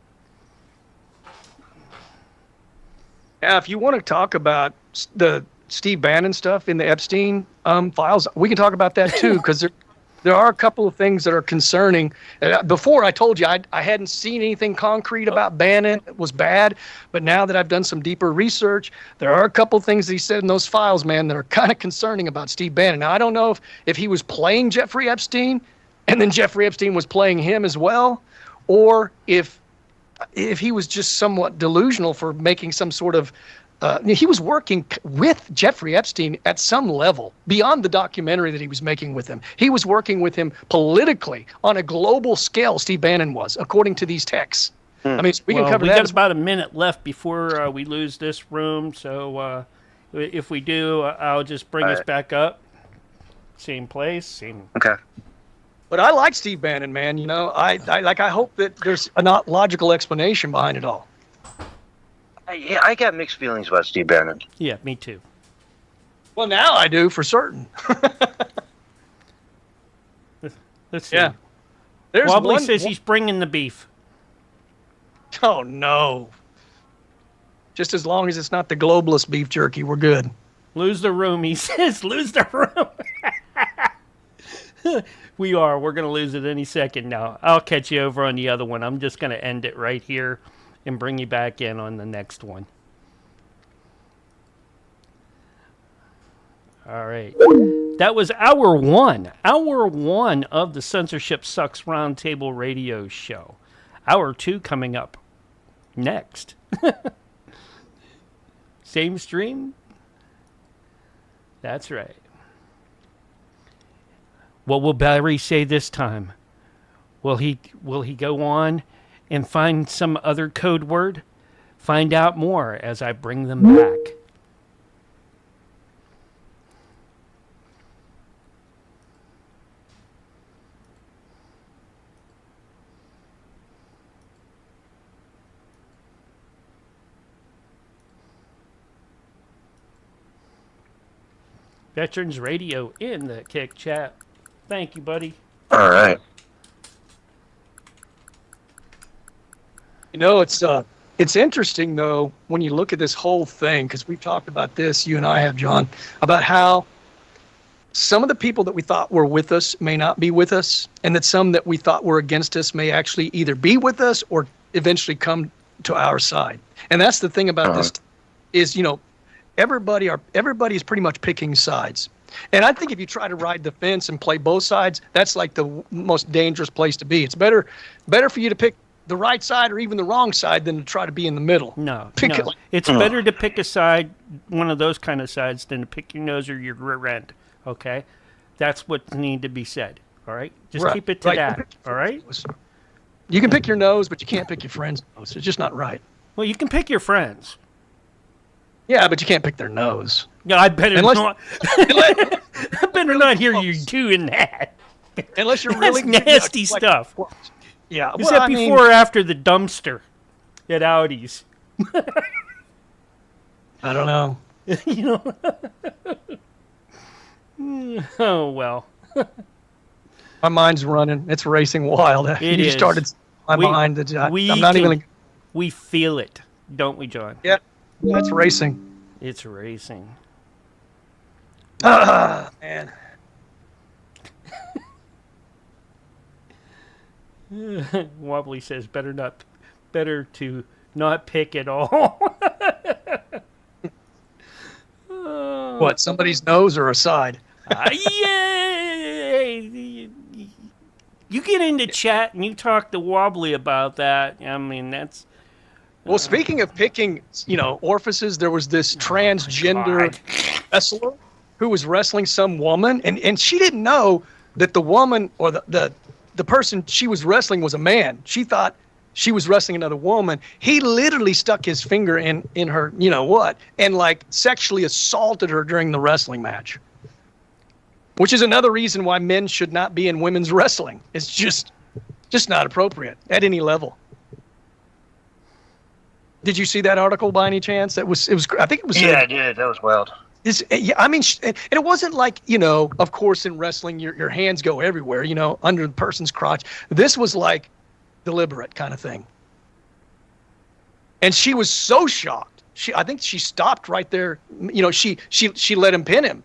Yeah, if you want to talk about the Steve Bannon stuff in the Epstein files, we can talk about that too, because there are a couple of things that are concerning. Before I told you I hadn't seen anything concrete about Bannon that was bad, but now that I've done some deeper research, there are a couple of things he said in those files, man, that are kind of concerning about Steve Bannon. Now, I don't know if he was playing Jeffrey Epstein and then Jeffrey Epstein was playing him as well, or if he was just somewhat delusional for making some sort of he was working with Jeffrey Epstein at some level beyond the documentary that he was making with him. He was working with him politically on a global scale. Steve Bannon was, according to these texts. I mean, we can cover that. We got about a minute left before we lose this room. So if we do, I'll just bring us back up. Same place. Same. Okay. But I like Steve Bannon, man. You know, I hope that there's a not logical explanation behind it all. I got mixed feelings about Steve Bannon. Yeah, me too. Well, now I do, for certain. Let's see. Yeah. There's Wobbly says he's bringing the beef. Oh, no. Just as long as it's not the globalist beef jerky, we're good. Lose the room, he says. Lose the room. We're going to lose it any second now. I'll catch you over on the other one. I'm just going to end it right here and bring you back in on the next one. All right. That was hour one of the Censorship Sucks Roundtable radio show. Hour 2 coming up next. Same stream? That's right. What will Barry say this time? Will he go on and find some other code word? Find out more as I bring them back. Veterans Radio in the Kick Chat. Thank you, buddy. All right. You know, it's interesting, though, when you look at this whole thing, because we've talked about this, you and I have, John, about how some of the people that we thought were with us may not be with us, and that some that we thought were against us may actually either be with us or eventually come to our side. And that's the thing about this is, you know, everybody is pretty much picking sides. And I think if you try to ride the fence and play both sides, that's like the most dangerous place to be. It's better for you to pick the right side or even the wrong side than to try to be in the middle. No. It's better to pick a side, one of those kind of sides, than to pick your nose or your rear end. Okay? That's what needs to be said. All right? Just keep it to that. All right? You can pick your nose, but you can't pick your friend's nose. It's just not right. Well, you can pick your friends. Yeah, but you can't pick their nose. No, I better not. I better not hear you doing that. Unless you're really nasty stuff. Yeah. Is that before or after the dumpster at Audi's? I don't know. You know. Oh well. My mind's running. It's racing wild. You started my mind. I'm not even. We feel it, don't we, John? Yeah. It's racing. It's racing. Ah, man. Wobbly says better to not pick at all. What, somebody's nose or a side? Yeah. You get into chat and you talk to Wobbly about that. I mean, that's... Well, speaking of picking, orifices, there was this transgender wrestler who was wrestling some woman, and she didn't know that the woman or the person she was wrestling was a man. She thought she was wrestling another woman. He literally stuck his finger in her, and like sexually assaulted her during the wrestling match. Which is another reason why men should not be in women's wrestling. It's just not appropriate at any level. Did you see that article by any chance? It was. I think it was. Yeah, I did. That was wild. I mean, and it wasn't like, of course, in wrestling, your hands go everywhere, under the person's crotch. This was like deliberate kind of thing. And she was so shocked I think she stopped right there. You know, she let him pin him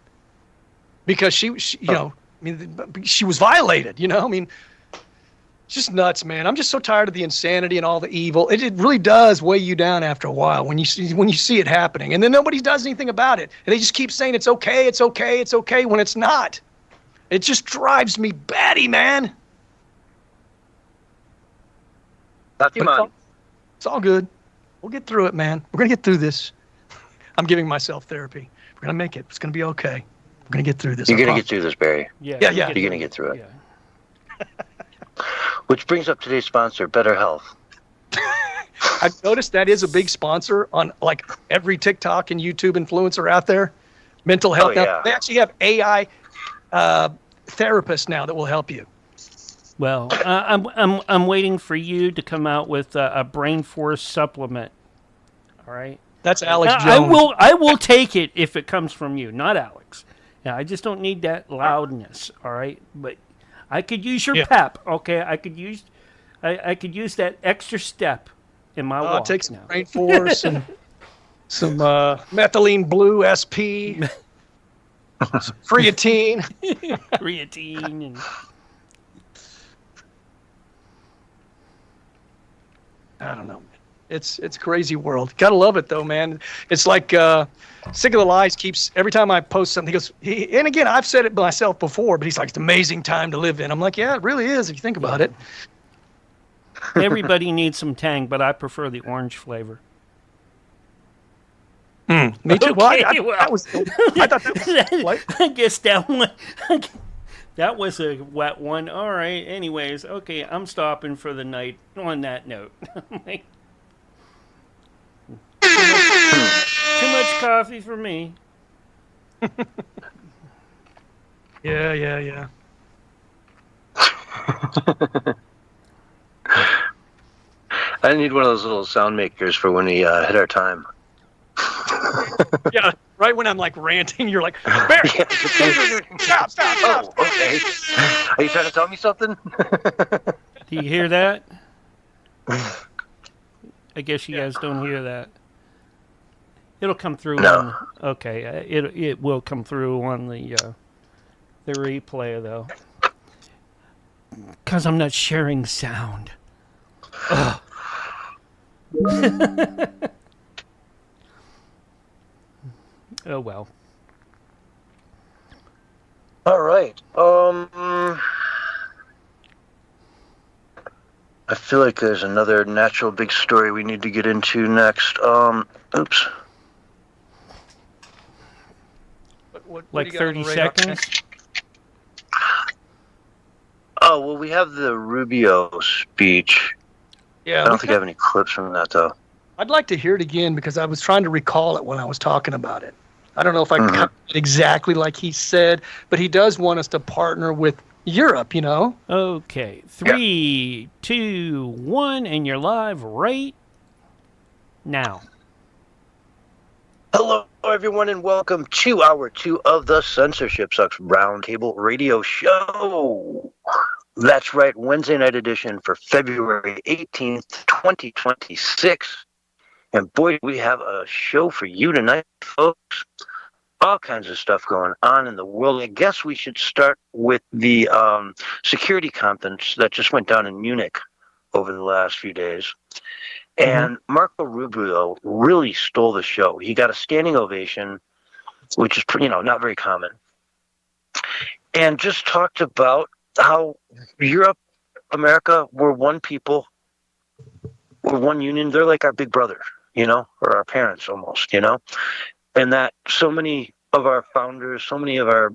because she you know, I mean, she was violated. You know, I mean, it's just nuts, man. I'm just so tired of the insanity and all the evil. It really does weigh you down after a while when you see it happening, and then nobody does anything about it, and they just keep saying it's okay, it's okay, it's okay when it's not. It just drives me batty, man. But it's all good. We'll get through it, man. We're going to get through this. I'm giving myself therapy. We're going to make it. It's going to be okay. We're going to get through this. You're going to get through this, Barry. Yeah. You're going to get through it. Yeah. Which brings up today's sponsor, Better Health. I've noticed that is a big sponsor on like every TikTok and YouTube influencer out there. Mental health. Oh, yeah. Now, they actually have AI therapists now that will help you. Well, I'm waiting for you to come out with a Brain Force supplement. All right. That's Alex Jones. I will take it if it comes from you, not Alex. Now, I just don't need that loudness. All right. But I could use your pep. Okay. I could use that extra step in my walk. Take some Brain Force and some methylene blue SP, some creatine. Creatine and. I don't know. It's a crazy world. Gotta love it though, man. It's like Sick of the Lies keeps every time I post something. He goes, and again, I've said it myself before, but he's like, it's an amazing time to live in. I'm like, yeah, it really is if you think about it. Everybody needs some Tang, but I prefer the orange flavor. Me too. Okay, Well, I thought that was what? I guess that one. That was a wet one. All right. Anyways, okay, I'm stopping for the night on that note. Too much coffee for me. Yeah. I need one of those little sound makers for when we hit our time. Yeah, right when I'm like ranting, you're like, Barry, stop. Oh, okay. Are you trying to tell me something? Do you hear that? I guess you guys don't hear that. It'll come through. No. Okay, it will come through on the replay though, because I'm not sharing sound. Ugh. Oh well. All right. I feel like there's another natural big story we need to get into next. Oops. What Like 30 seconds? Oh, well, we have the Rubio speech. Yeah, I don't think I have any clips from that, though. I'd like to hear it again because I was trying to recall it when I was talking about it. I don't know if I got it exactly like he said, but he does want us to partner with Europe, you know? Okay. 3, 2, 1, and you're live right now. Hello, everyone, and welcome to Hour 2 of the Censorship Sucks Roundtable Radio Show. That's right, Wednesday night edition for February 18th, 2026. And boy, we have a show for you tonight, folks. All kinds of stuff going on in the world. I guess we should start with the security conference that just went down in Munich over the last few days. And Marco Rubio really stole the show. He got a standing ovation, which is not very common. And just talked about how Europe, America, we're one people, we're one union. They're like our big brother, or our parents almost, and that so many of our founders, so many of our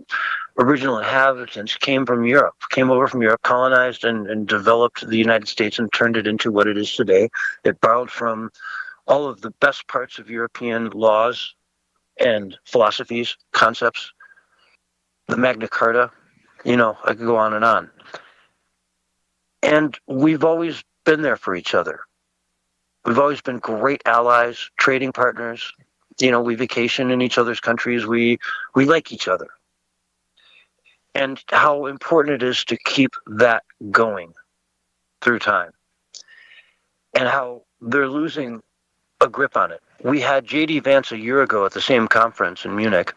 original inhabitants came over from Europe, colonized and developed the United States and turned it into what it is today. It borrowed from all of the best parts of European laws and philosophies, concepts, the Magna Carta, I could go on and on. And we've always been there for each other. We've always been great allies, trading partners. We vacation in each other's countries. We like each other. And how important it is to keep that going through time. And how they're losing a grip on it. we had J.D. Vance a year ago at the same conference in Munich,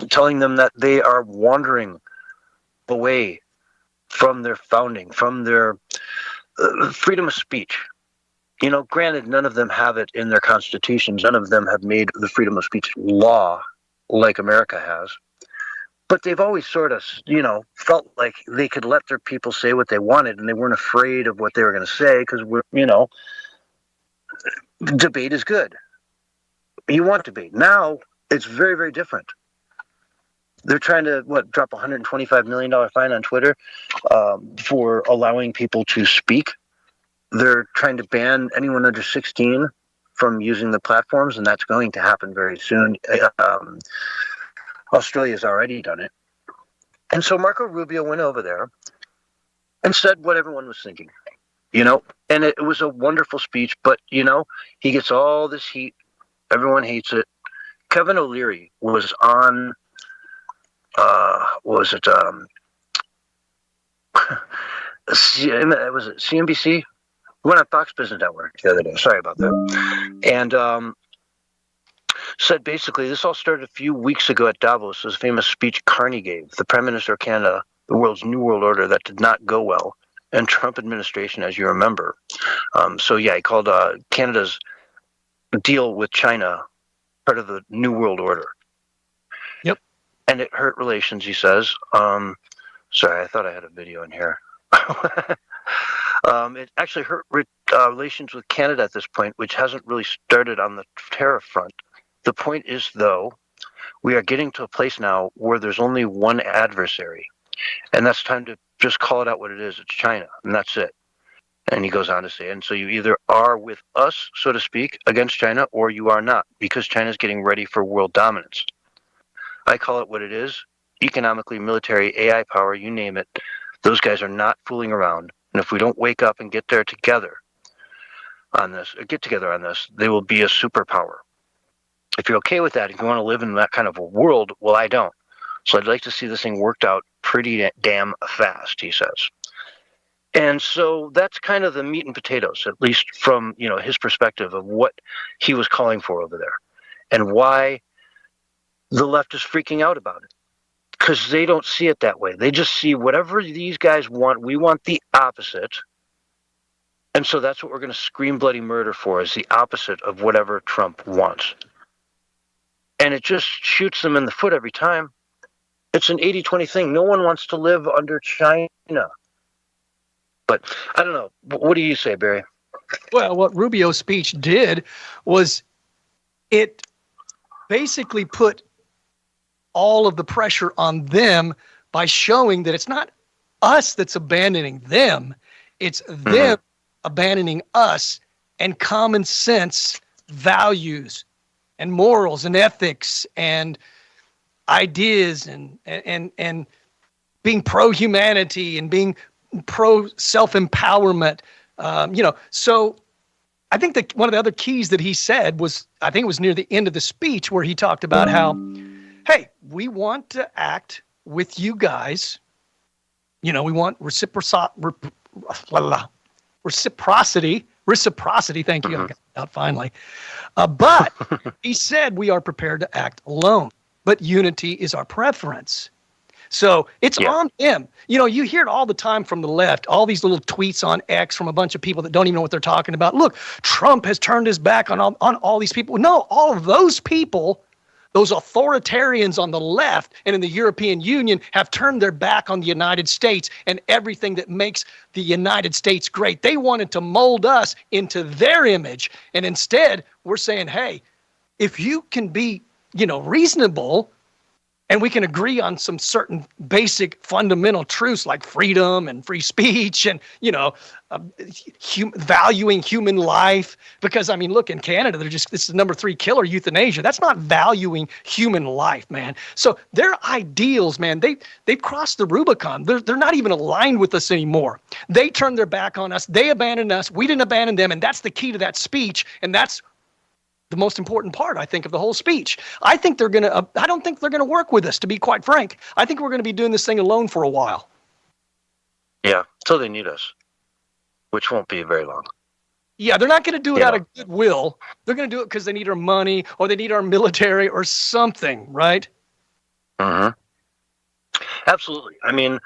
telling them that they are wandering away from their founding, from their freedom of speech. You know, granted, none of them have it in their constitutions. None of them have made the freedom of speech law like America has. But they've always sort of, you know, felt like they could let their people say what they wanted, and they weren't afraid of what they were going to say because, you know, debate is good. You want debate. Now it's very, very different. They're trying to, drop a $125 million fine on Twitter for allowing people to speak. They're trying to ban anyone under 16 from using the platforms, and that's going to happen very soon. Australia's already done it. And so Marco Rubio went over there and said what everyone was thinking, you know, and it was a wonderful speech, but, you know, he gets all this heat. Everyone hates it. Kevin O'Leary was on, was it CNBC? He went on Fox Business Network the other day. Sorry about that. And said basically this all started a few weeks ago at Davos. It was a famous speech Carney gave, the Prime Minister of Canada, the world's New World Order that did not go well, and Trump administration, as you remember. So yeah, he called Canada's deal with China part of the New World Order. Yep. And it hurt relations, he says. Sorry, I thought I had a video in here. It actually hurt relations with Canada at this point, which hasn't really started on the tariff front. The point is, though, we are getting to a place now where there's only one adversary, and that's time to just call it out what it is. It's China, and that's it. And he goes on to say, and so you either are with us, so to speak, against China, or you are not, because China's getting ready for world dominance. I call it what it is. Economically, military, AI power, you name it. Those guys are not fooling around. And if we don't wake up and get together on this, they will be a superpower. If you're okay with that, if you want to live in that kind of a world, well, I don't. So I'd like to see this thing worked out pretty damn fast, he says. And so that's kind of the meat and potatoes, at least from, you know, his perspective of what he was calling for over there and why the left is freaking out about it. Because they don't see it that way. They just see whatever these guys want, we want the opposite. And so that's what we're going to scream bloody murder for, is the opposite of whatever Trump wants. And it just shoots them in the foot every time. It's an 80-20 thing. No one wants to live under China. But I don't know. What do you say, Barry? Well, what Rubio's speech did was it basically put all of the pressure on them by showing that it's not us that's abandoning them. It's them abandoning us and common sense values and morals and ethics and ideas and being pro-humanity and being pro-self-empowerment. So I think that one of the other keys that he said was, I think it was near the end of the speech, where he talked about how, hey, we want to act with you guys. You know, we want reciprocity. Thank you. I got it out finally. But he said we are prepared to act alone, but unity is our preference. So it's on them. You know, you hear it all the time from the left, all these little tweets on X from a bunch of people that don't even know what they're talking about. Look, Trump has turned his back on all these people. No, all of those people, those authoritarians on the left and in the European Union, have turned their back on the United States and everything that makes the United States great. They wanted to mold us into their image. And instead, we're saying, hey, if you can be, reasonable, and we can agree on some certain basic fundamental truths like freedom and free speech and, valuing human life. Because, look, in Canada, this is the number 3 killer, euthanasia. That's not valuing human life, man. So their ideals, man, they've crossed the Rubicon. They're not even aligned with us anymore. They turned their back on us. They abandoned us. We didn't abandon them. And that's the key to that speech. And that's the most important part, I think, of the whole speech. I don't think they're going to work with us, to be quite frank. I think we're going to be doing this thing alone for a while. Yeah, until they need us, which won't be very long. Yeah, they're not going to do it You out know. of goodwill. They're going to do it because they need our money or they need our military or something, right? Hmm. Absolutely. I mean,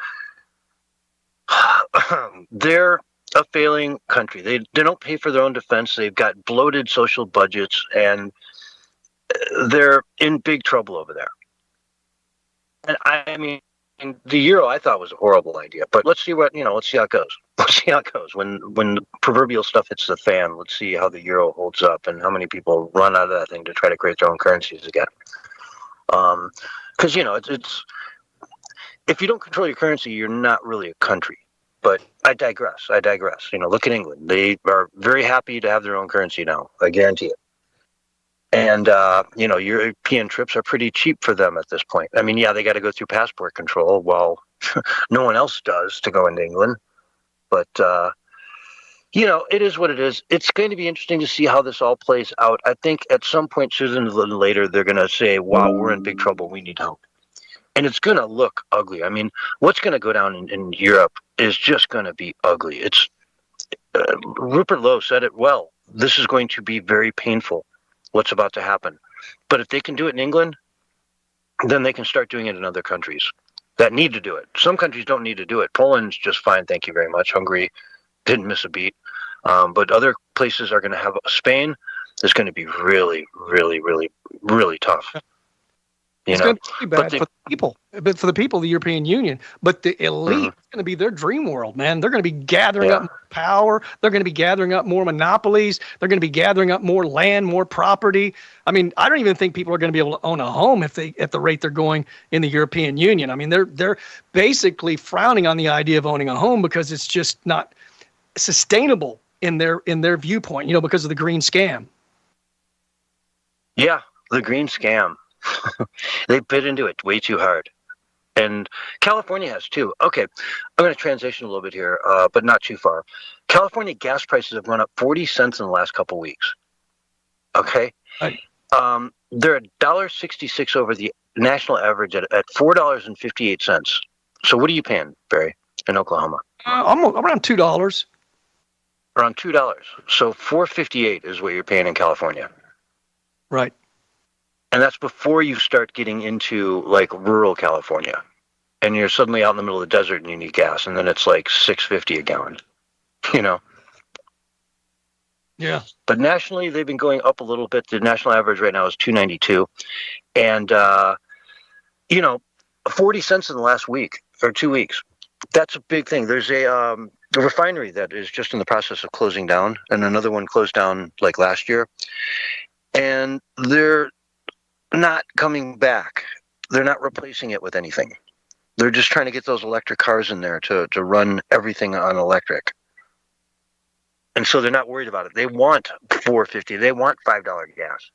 they're a failing country. They don't pay for their own defense. They've got bloated social budgets, and they're in big trouble over there. And I mean, the euro I thought was a horrible idea, but let's see let's see how it goes. Let's see how it goes when the proverbial stuff hits the fan. Let's see how the euro holds up and how many people run out of that thing to try to create their own currencies again. Because it's if you don't control your currency, you're not really a country. But I digress. Look at England. They are very happy to have their own currency now. I guarantee it. And, European trips are pretty cheap for them at this point. I mean, yeah, they got to go through passport control while no one else does to go into England. But, it is what it is. It's going to be interesting to see how this all plays out. I think at some point sooner than later, they're going to say, wow, we're in big trouble. We need help. And it's going to look ugly. I mean, what's going to go down in Europe is just going to be ugly. It's Rupert Lowe said it well. This is going to be very painful, what's about to happen. But if they can do it in England, then they can start doing it in other countries that need to do it. Some countries don't need to do it. Poland's just fine, thank you very much. Hungary didn't miss a beat. But other places are going to have Spain is going to be really, really, really, really tough. It's going to be bad for the people, but for the people of the European Union. But the elite is going to be their dream world, man. They're going to be gathering up more power. They're going to be gathering up more monopolies. They're going to be gathering up more land, more property. I mean, I don't even think people are going to be able to own a home at the rate they're going in the European Union. I mean, they're basically frowning on the idea of owning a home because it's just not sustainable in their viewpoint. Because of the green scam. Yeah, the green scam. They bit into it way too hard. And California has too. Okay, I'm going to transition a little bit here, but not too far. California gas prices have gone up 40 cents in the last couple of weeks. Okay? Right. They're $1.66 over the national average at $4.58. So what are you paying, Barry, in Oklahoma? I'm around $2. Around $2. So $4.58 is what you're paying in California. Right. And that's before you start getting into like rural California, and you're suddenly out in the middle of the desert and you need gas, and then it's like $6.50 a gallon. Yeah. But nationally, they've been going up a little bit. The national average right now is $2.92, and 40 cents in the last week or 2 weeks. That's a big thing. There's a refinery that is just in the process of closing down, and another one closed down like last year, and they're not coming back. They're not replacing it with anything. They're just trying to get those electric cars in there to run everything on electric. And so they're not worried about it. They want $4.50. They want $5 gas.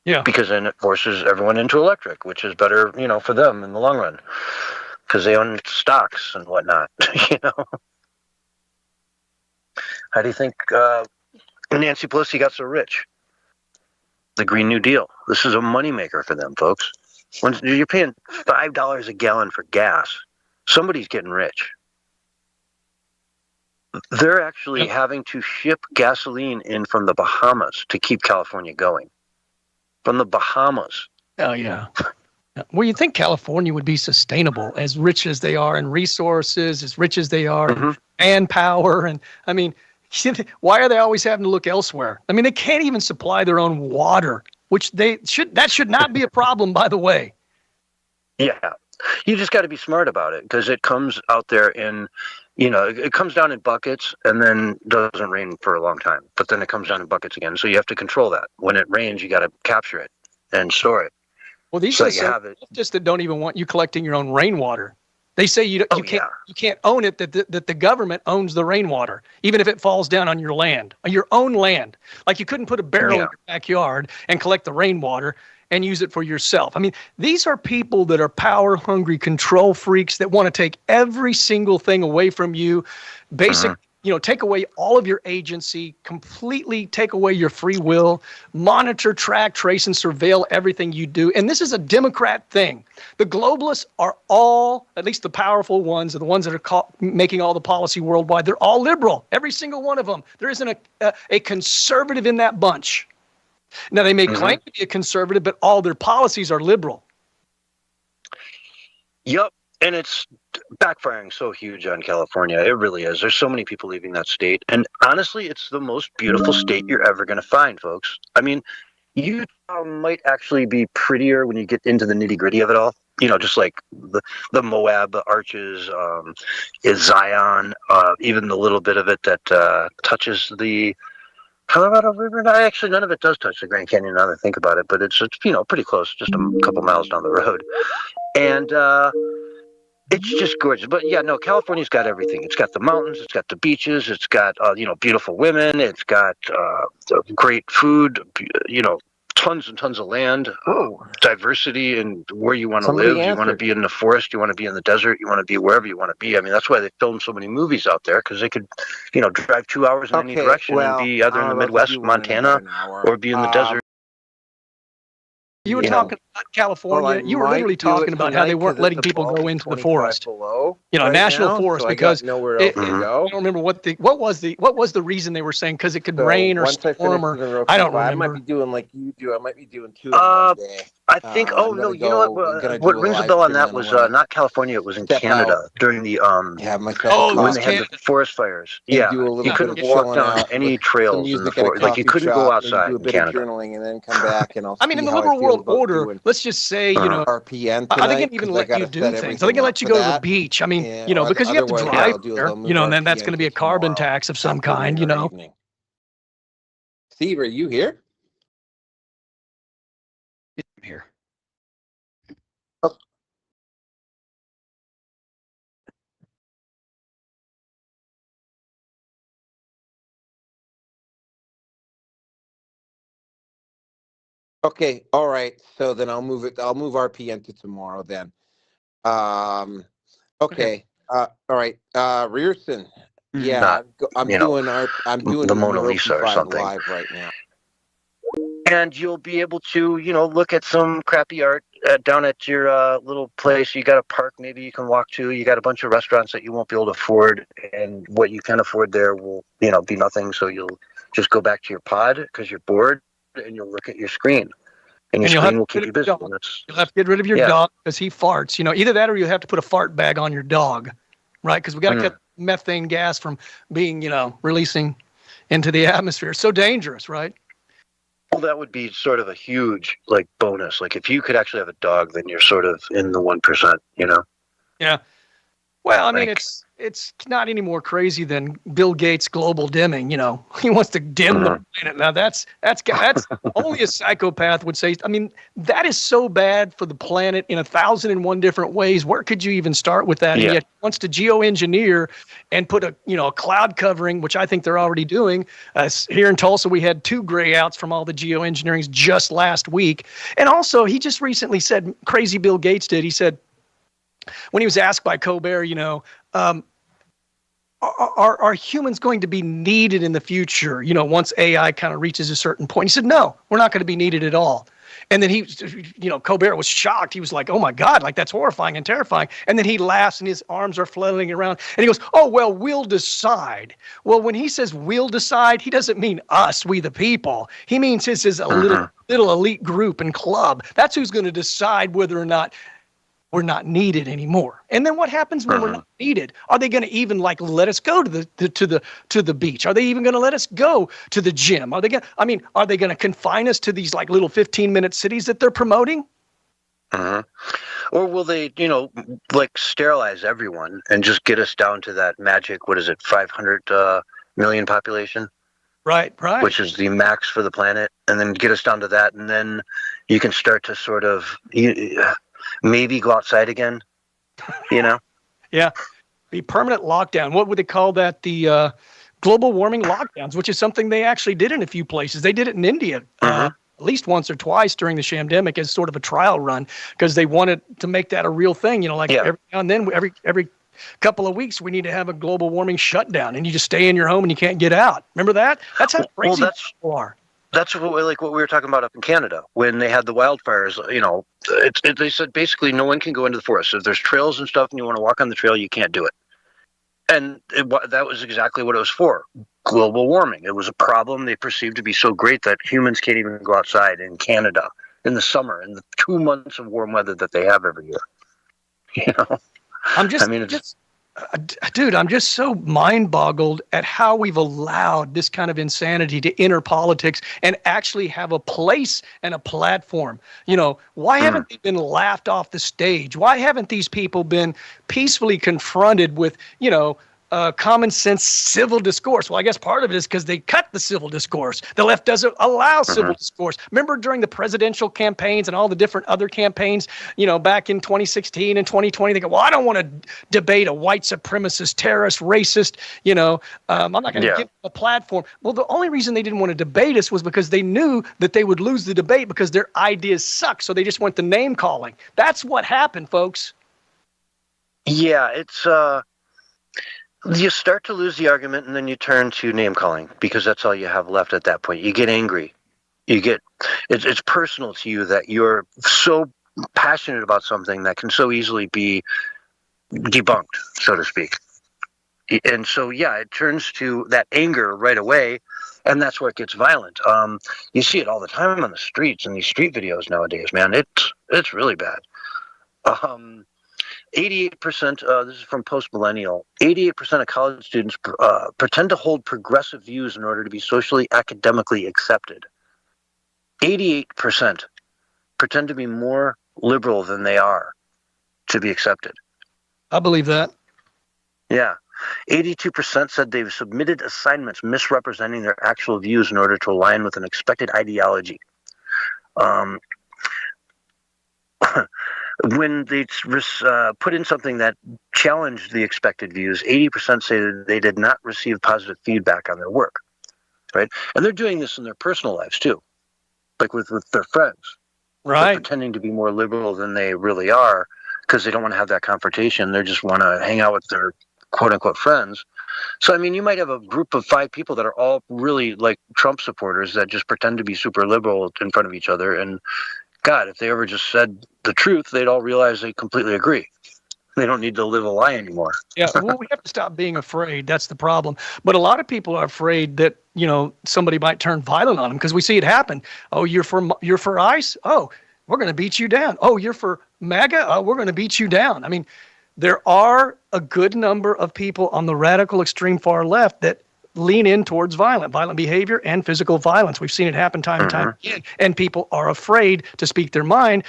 Yeah. Because then it forces everyone into electric, which is better, for them in the long run. Because they own stocks and whatnot, How do you think Nancy Pelosi got so rich? The Green New Deal. This is a moneymaker for them, folks. When you're paying $5 a gallon for gas, somebody's getting rich. They're actually having to ship gasoline in from the Bahamas to keep California going. From the Bahamas. Oh, yeah. Well, you think California would be sustainable, as rich as they are in resources, as rich as they are in manpower. And I mean, why are they always having to look elsewhere? I mean, they can't even supply their own water, which that should not be a problem, by the way. Yeah. You just got to be smart about it, because it comes out there in, it comes down in buckets and then doesn't rain for a long time. But then it comes down in buckets again. So you have to control that. When it rains, you got to capture it and store it. Well, these are just that don't even want you collecting your own rainwater. They say you can't own it, that the government owns the rainwater, even if it falls down on your land, on your own land. Like you couldn't put a barrel in your backyard and collect the rainwater and use it for yourself. I mean, these are people that are power-hungry control freaks that want to take every single thing away from you, basically take away all of your agency, completely take away your free will, monitor, track, trace, and surveil everything you do. And this is a Democrat thing. The globalists are all, at least the powerful ones, are the ones that are making all the policy worldwide. They're all liberal, every single one of them. There isn't a conservative in that bunch. Now, they may claim to be a conservative, but all their policies are liberal. Yep. And it's backfiring so huge on California. It really is. There's so many people leaving that state. And honestly, it's the most beautiful state you're ever going to find, folks. I mean, Utah might actually be prettier when you get into the nitty gritty of it all. Just like the Moab arches, is Zion, even the little bit of it that touches the Colorado River. Actually, none of it does touch the Grand Canyon now that I think about it, but it's pretty close, just a couple miles down the road. And it's just gorgeous. But yeah, no, California's got everything. It's got the mountains, it's got the beaches, it's got beautiful women, it's got great food, tons and tons of land, diversity in where you want to live. You want to be in the forest, you want to be in the desert, you want to be wherever you want to be. I mean, that's why they film so many movies out there, because they could, drive 2 hours in any direction and be either in the Midwest, Montana, or be in the desert. You were talking about California. You were literally talking about how they weren't letting people go into the forest. National forest, because nowhere else to go. I don't remember what was the reason they were saying, because it could rain or storm, or I don't remember. I might be doing like you do. I might be doing 2 in one day. I think. You know what rings a bell on that was not California. It was in Canada during the when they had the forest fires. Yeah, you couldn't walk down any trails in the forest. Like you couldn't go outside in Canada. Journaling and then come back and I mean, in the liberal world order, let's just say, RPN are they going to even let you do things? Are they going to let you go to the beach? I mean, because you have to drive there, and then that's going to be a carbon tax of some kind, Steve, are you here? I'm here. Okay, all right. So then I'll move RPN to tomorrow then. Okay. All right. Rearson. Yeah, I'm doing the Mona Lisa or something live right now. And you'll be able to, look at some crappy art down at your little place. You got a park maybe you can walk to. You got a bunch of restaurants that you won't be able to afford, and what you can afford there will, be nothing. So you'll just go back to your pod because you're bored, and you'll look at your screen. And your screen will keep you busy. You'll have to get rid of your dog because he farts. Either that or you have to put a fart bag on your dog, right? Because we got to get methane gas from being, releasing into the atmosphere. It's so dangerous, right? Well, that would be sort of a huge, bonus. Like, if you could actually have a dog, then you're sort of in the 1%, Yeah. Well, I mean, it's not any more crazy than Bill Gates' global dimming. He wants to dim the planet. Now that's only a psychopath would say. I mean, that is so bad for the planet in 1,001 different ways. Where could you even start with that? Yeah. And yet he wants to geoengineer and put a cloud covering, which I think they're already doing. Here in Tulsa, we had 2 gray outs from all the geoengineerings just last week. And also, he just recently said, crazy Bill Gates did. He said, when he was asked by Colbert, are humans going to be needed in the future, once AI kind of reaches a certain point? He said, no, we're not going to be needed at all. And then Colbert was shocked. He was like, oh my God, that's horrifying and terrifying. And then he laughs and his arms are flailing around and he goes, oh, well, we'll decide. Well, when he says we'll decide, he doesn't mean us, we the people. He means this is a little elite group and club. That's who's going to decide whether or not we're not needed anymore. And then what happens when we're not needed? Are they going to even let us go to the beach? Are they even going to let us go to the gym? Are they going to confine us to these little 15-minute cities that they're promoting? Or will they, sterilize everyone and just get us down to that magic, 500 million population? Right. Which is the max for the planet, and then get us down to that, and then you can start to sort of maybe go outside again, Yeah. The permanent lockdown. What would they call that? The global warming lockdowns, which is something they actually did in a few places. They did it in India at least once or twice during the shamdemic as sort of a trial run because they wanted to make that a real thing. Every now and then, every couple of weeks, we need to have a global warming shutdown, and you just stay in your home and you can't get out. Remember that? That's how crazy people are. That's what we were talking about up in Canada when they had the wildfires. They said basically no one can go into the forest. If there's trails and stuff and you want to walk on the trail, you can't do it. And that was exactly what it was for. Global warming. It was a problem they perceived to be so great that humans can't even go outside in Canada in the summer, in the 2 months of warm weather that they have every year. Dude, I'm just so mind-boggled at how we've allowed this kind of insanity to enter politics and actually have a place and a platform. Why haven't they been laughed off the stage? Why haven't these people been peacefully confronted with, common sense civil discourse? Well, I guess part of it is because they cut the civil discourse. The left doesn't allow civil discourse. Remember during the presidential campaigns and all the different other campaigns, back in 2016 and 2020, they go, well, I don't want to debate a white supremacist, terrorist, racist, I'm not going to give a platform. Well, the only reason they didn't want to debate us was because they knew that they would lose the debate because their ideas suck. So they just went the name calling. That's what happened, folks. Yeah, it's you start to lose the argument, and then you turn to name calling because that's all you have left at that point. You get angry. It's personal to you that you're so passionate about something that can so easily be debunked, so to speak. And so, it turns to that anger right away, and that's where it gets violent. You see it all the time on the streets and these street videos nowadays, man. It's really bad. 88%, this is from Post Millennial, 88% of college students pretend to hold progressive views in order to be socially, academically accepted. 88% pretend to be more liberal than they are to be accepted. I believe that. Yeah. 82% said they've submitted assignments misrepresenting their actual views in order to align with an expected ideology. When they put in something that challenged the expected views, 80% say that they did not receive positive feedback on their work, right? And they're doing this in their personal lives too, like with their friends. Right. They're pretending to be more liberal than they really are because they don't want to have that confrontation. They just want to hang out with their quote-unquote friends. So, you might have a group of 5 people that are all really like Trump supporters that just pretend to be super liberal in front of each other, and God, if they ever just said the truth, they'd all realize they completely agree. They don't need to live a lie anymore. Yeah, well, we have to stop being afraid. That's the problem. But a lot of people are afraid that, somebody might turn violent on them because we see it happen. Oh, you're for ICE? Oh, we're going to beat you down. Oh, you're for MAGA? Oh, we're going to beat you down. There are a good number of people on the radical extreme far left that lean in towards violent behavior and physical violence. We've seen it happen time and time again, and people are afraid to speak their mind.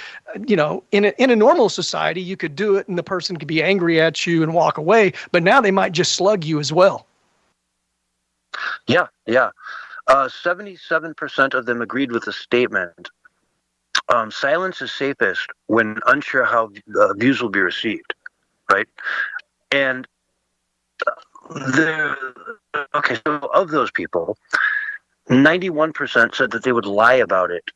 In a normal society, you could do it and the person could be angry at you and walk away, but now they might just slug you as well. Yeah. 77% of them agreed with the statement. Silence is safest when unsure how views will be received, right? And so of those people, 91% said that they would lie about it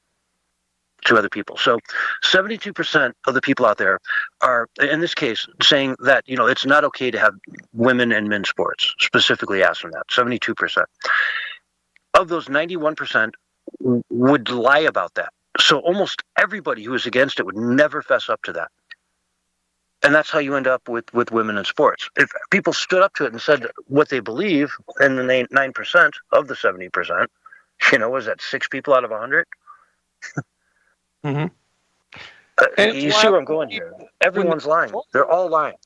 to other people. So 72% of the people out there are, in this case, saying that, it's not okay to have women and men's sports, specifically asking that, 72%. Of those, 91% would lie about that. So almost everybody who is against it would never fess up to that. And that's how you end up with women in sports. If people stood up to it and said what they believe, and then 9% of the 70%, was that 6 people out of 100? Mm-hmm. You see where I'm going here. Everyone's lying. They're all lying.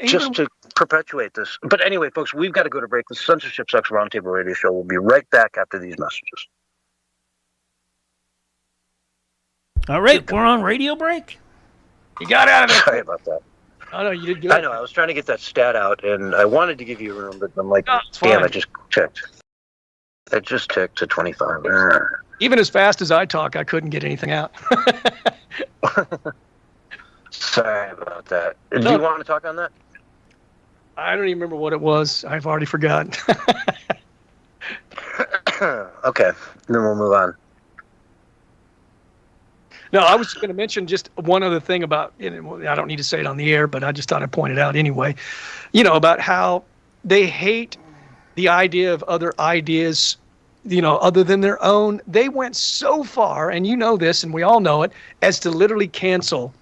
Just to perpetuate this. But anyway, folks, we've got to go to break. The Censorship Sucks Roundtable Radio Show will be right back after these messages. All right, we're on radio break. You got out of it. Sorry about that. Oh, no, you did good. I know. I was trying to get that stat out, and I wanted to give you a room, but I'm like, damn, it just ticked. It just ticked to 25. Even as fast as I talk, I couldn't get anything out. Sorry about that. Do you want to talk on that? I don't even remember what it was. I've already forgotten. Okay, then we'll move on. No, I was going to mention just one other thing about, I don't need to say it on the air, but I just thought I'd point it out anyway, about how they hate the idea of other ideas, other than their own. They went so far, and you know this, and we all know it, as to literally cancel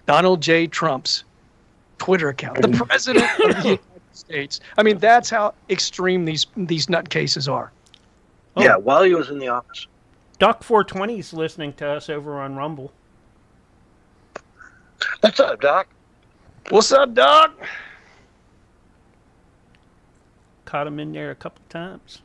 Donald J. Trump's Twitter account, the president of the United States. I mean, that's how extreme these nutcases are. Oh. Yeah, while he was in the office. Doc 420 is listening to us over on Rumble. What's up, Doc? What's up, Doc? Caught him in there a couple times.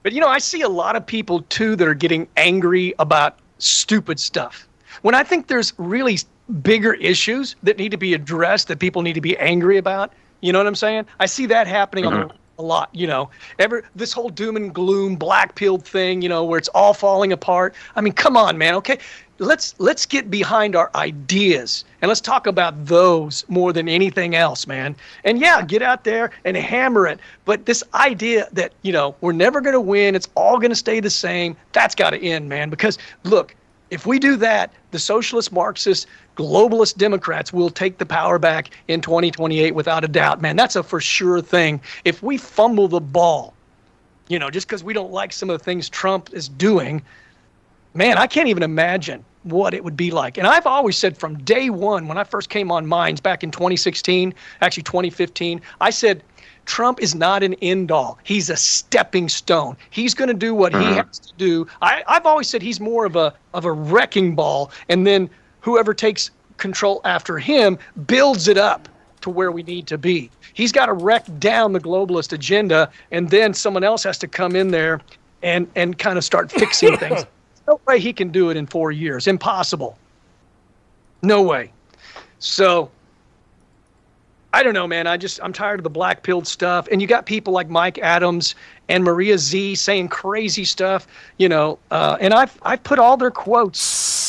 But, I see a lot of people, too, that are getting angry about stupid stuff. When I think there's really bigger issues that need to be addressed, that people need to be angry about, you know what I'm saying? I see that happening a lot, this whole doom and gloom, black-pilled thing, where it's all falling apart. I mean, come on, man, okay? Let's get behind our ideas, and let's talk about those more than anything else, man. And yeah, get out there and hammer it. But this idea that, we're never going to win, it's all going to stay the same, that's got to end, man. Because, look, if we do that, the socialist, Marxist, globalist Democrats will take the power back in 2028 without a doubt, man. That's a for sure thing. If we fumble the ball, just because we don't like some of the things Trump is doing, man, I can't even imagine what it would be like. And I've always said from day one, when I first came on Minds back in 2016, actually 2015, I said, Trump is not an end all. He's a stepping stone. He's going to do what he has to do. I've always said he's more of a wrecking ball, and then whoever takes control after him builds it up to where we need to be. He's got to wreck down the globalist agenda, and then someone else has to come in there and kind of start fixing things. No way he can do it in 4 years. Impossible. No way. So I don't know, man. I'm tired of the black-pilled stuff. And you got people like Mike Adams and Maria Z saying crazy stuff, and I've put all their quotes,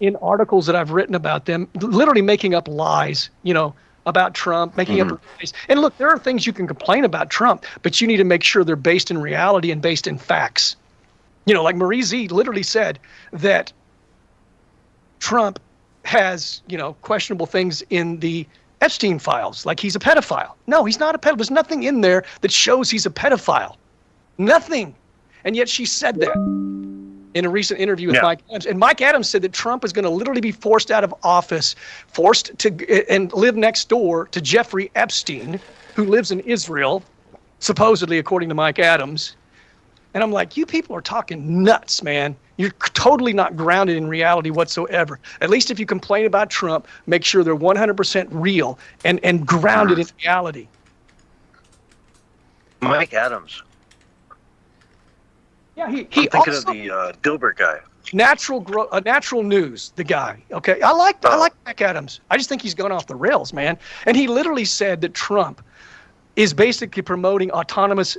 in articles that I've written about them, literally making up lies, about Trump, making up lies. And look, there are things you can complain about Trump, but you need to make sure they're based in reality and based in facts. Like Marie Z literally said that Trump has, questionable things in the Epstein files, like he's a pedophile. No, he's not a pedophile. There's nothing in there that shows he's a pedophile. Nothing. And yet she said that in a recent interview with Mike Adams. And Mike Adams said that Trump is going to literally be forced out of office, forced to and live next door to Jeffrey Epstein, who lives in Israel, supposedly, according to Mike Adams. And I'm like, you people are talking nuts, man. You're totally not grounded in reality whatsoever. At least if you complain about Trump, make sure they're 100% real and grounded in reality. Mike Adams. Yeah, I'm thinking of the Dilbert guy. Natural News, the guy. Okay, I like Mike Adams. I just think he's gone off the rails, man. And he literally said that Trump is basically promoting autonomous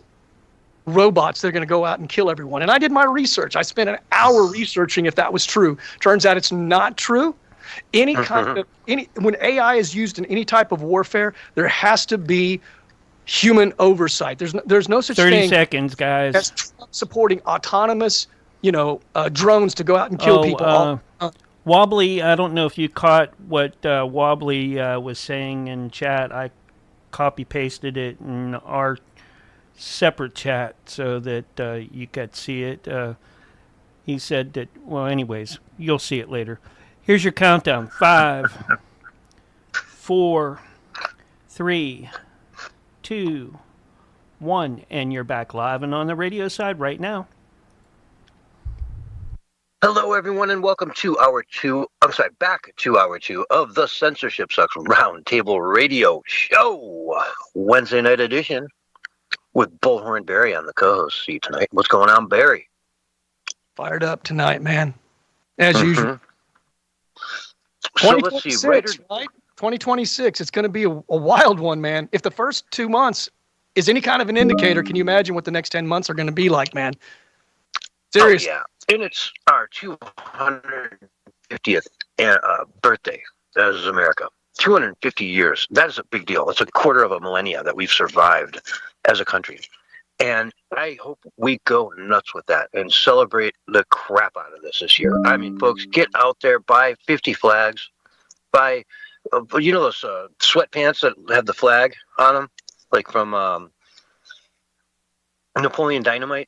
robots that are going to go out and kill everyone. And I did my research. I spent an hour researching if that was true. Turns out it's not true. When AI is used in any type of warfare, there has to be human oversight. There's no such 30 thing. 30 seconds, guys. As Trump supporting autonomous, drones to go out and kill people. Wobbly, I don't know if you caught what Wobbly was saying in chat. I copy pasted it in our separate chat so that you could see it. He said that, well, anyways, you'll see it later. Here's your countdown. 5, 4, 3, 2, 1, and you're back live and on the radio side right now. Hello, everyone, and welcome to back to hour 2 of the Censorship Sucks Roundtable Radio Show, Wednesday night edition, with Bullhorn Barry on the co-host seat tonight. What's going on, Barry? Fired up tonight, man, as usual. So let's see, right? 2026, it's going to be a wild one, man. If the first 2 months is any kind of an indicator, can you imagine what the next 10 months are going to be like, man? Seriously. Oh, yeah. And it's our 250th birthday as America. 250 years. That is a big deal. It's a quarter of a millennia that we've survived as a country. And I hope we go nuts with that and celebrate the crap out of this year. I mean, folks, get out there, buy 50 flags, buy, those sweatpants that have the flag on them, like from Napoleon Dynamite.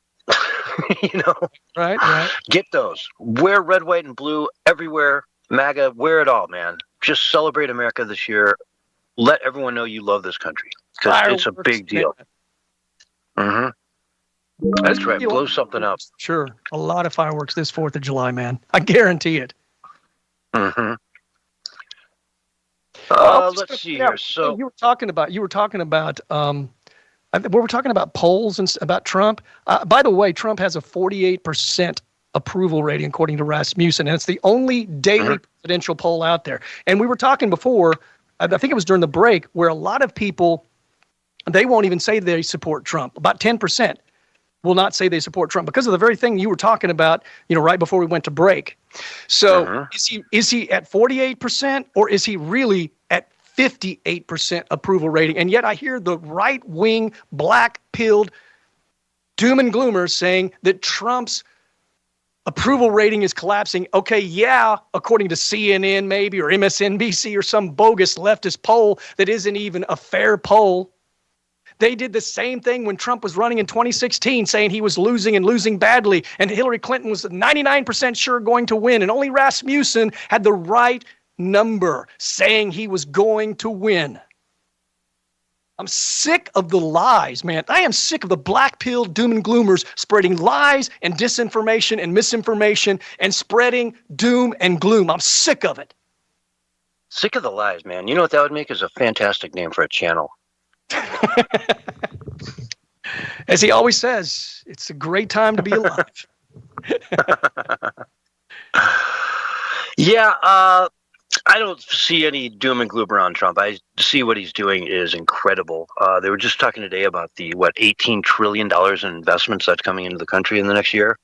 Right. Get those. Wear red, white, and blue everywhere. MAGA, wear it all, man. Just celebrate America this year. Let everyone know you love this country because it's a big deal. Mm-hmm. That's right. Blow something up. Sure. A lot of fireworks this 4th of July, man. I guarantee it. Mm-hmm. Let's see here. So we were talking about polls and about Trump. By the way, Trump has a 48% approval rating according to Rasmussen, and it's the only daily presidential poll out there. And we were talking before, I think it was during the break, where a lot of people, they won't even say they support Trump. About 10% will not say they support Trump because of the very thing you were talking about, right before we went to break. So is he at 48% or is he really at 58% approval rating? And yet I hear the right-wing, black-pilled doom and gloomers saying that Trump's approval rating is collapsing. Okay, yeah, according to CNN maybe or MSNBC or some bogus leftist poll that isn't even a fair poll. They did the same thing when Trump was running in 2016, saying he was losing and losing badly, and Hillary Clinton was 99% sure going to win, and only Rasmussen had the right number, saying he was going to win. I'm sick of the lies, man. I am sick of the black pill doom and gloomers spreading lies and disinformation and misinformation and spreading doom and gloom. I'm sick of it. Sick of the lies, man. You know what that would make is a fantastic name for a channel. As he always says, it's a great time to be alive. Yeah, I don't see any doom and gloom around Trump. I see what he's doing is incredible. They were just talking today about the, $18 trillion in investments that's coming into the country in the next year.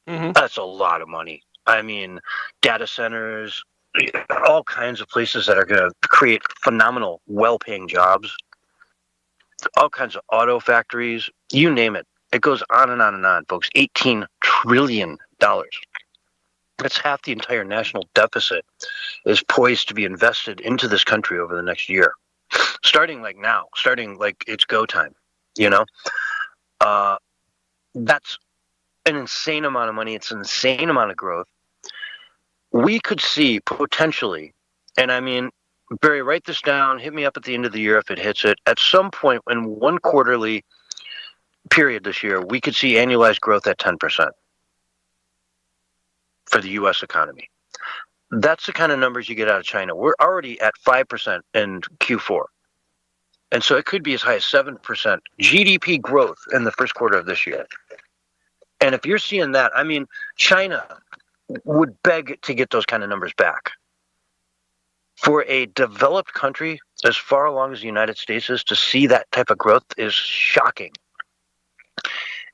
Mm-hmm. That's a lot of money. I mean, data centers, all kinds of places that are going to create phenomenal, well-paying jobs. All kinds of auto factories, you name it. It goes on and on and on, folks. $18 trillion. That's half the entire national deficit is poised to be invested into this country over the next year. Starting like now, it's go time, That's an insane amount of money. It's an insane amount of growth. We could see potentially, and I mean, Barry, write this down. Hit me up at the end of the year if it hits it. At some point in one quarterly period this year, we could see annualized growth at 10% for the U.S. economy. That's the kind of numbers you get out of China. We're already at 5% in Q4. And so it could be as high as 7% GDP growth in the first quarter of this year. And if you're seeing that, I mean, China would beg to get those kind of numbers back. For a developed country as far along as the United States is, to see that type of growth is shocking.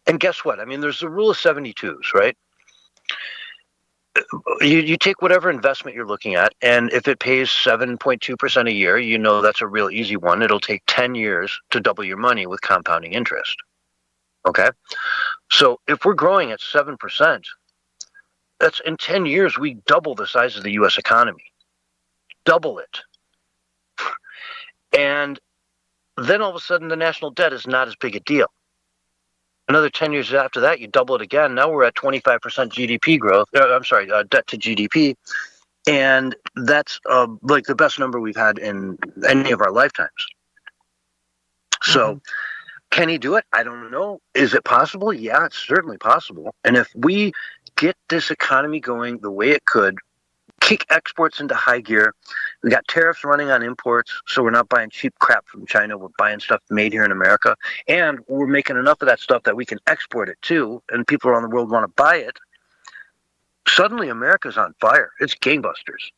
And guess what? I mean, there's the rule of 72s, right? You take whatever investment you're looking at, and if it pays 7.2% a year, that's a real easy one. It'll take 10 years to double your money with compounding interest. Okay? So if we're growing at 7%, that's in 10 years, we double the size of the U.S. economy. Double it. And then all of a sudden the national debt is not as big a deal. Another 10 years after that, you double it again. Now we're at 25% GDP growth. Debt to GDP. And that's like the best number we've had in any of our lifetimes. So can he do it? I don't know. Is it possible? Yeah, it's certainly possible. And if we get this economy going the way it could, kick exports into high gear. We got tariffs running on imports, so we're not buying cheap crap from China. We're buying stuff made here in America. And we're making enough of that stuff that we can export it too, and people around the world want to buy it. Suddenly, America's on fire. It's gangbusters.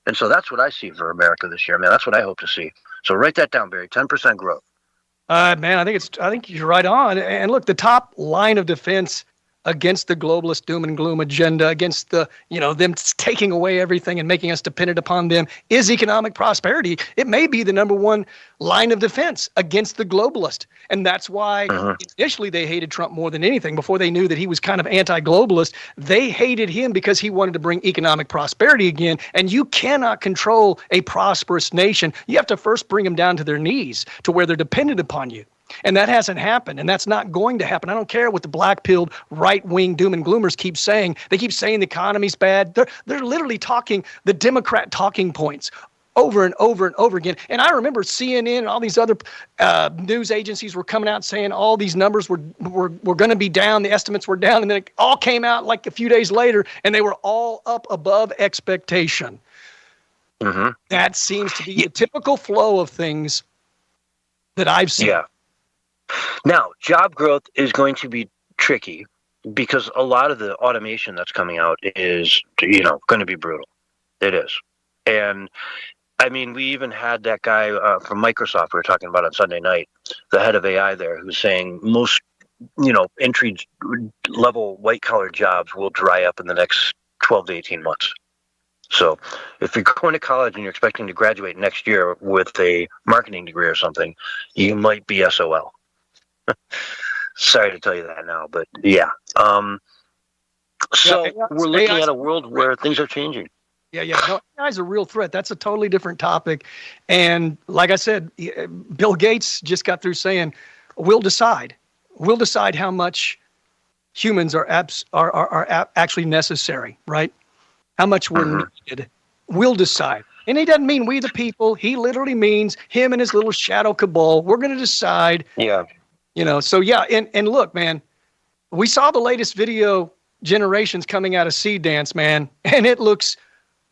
And so that's what I see for America this year, man. That's what I hope to see. So write that down, Barry. 10% growth. Man, I think you're right on. And look, the top line of defense against the globalist doom and gloom agenda, against the, them taking away everything and making us dependent upon them, is economic prosperity. It may be the number one line of defense against the globalist. And that's why initially they hated Trump more than anything. Before they knew that he was kind of anti-globalist, they hated him because he wanted to bring economic prosperity again. And you cannot control a prosperous nation. You have to first bring them down to their knees, to where they're dependent upon you. And that hasn't happened, and that's not going to happen. I don't care what the black-pilled right-wing doom and gloomers keep saying. They keep saying the economy's bad. They're literally talking the Democrat talking points over and over and over again. And I remember CNN and all these other news agencies were coming out saying all these numbers were going to be down, the estimates were down, and then it all came out like a few days later, and they were all up above expectation. That seems to be the typical flow of things that I've seen. Yeah. Now, job growth is going to be tricky because a lot of the automation that's coming out is, going to be brutal. It is. And I mean, we even had that guy from Microsoft we were talking about on Sunday night, the head of AI there, who's saying most, entry level white collar jobs will dry up in the next 12 to 18 months. So if you're going to college and you're expecting to graduate next year with a marketing degree or something, you might be SOL. Sorry to tell you that now, but yeah. We're looking at a world where things are changing. Yeah. No, AI is a real threat. That's a totally different topic. And like I said, Bill Gates just got through saying, we'll decide how much humans are actually necessary, right? How much we're needed. We'll decide. And he doesn't mean we the people. He literally means him and his little shadow cabal. We're going to decide. Yeah. So yeah, and look, man, we saw the latest video generations coming out of Seed Dance, man, and it looks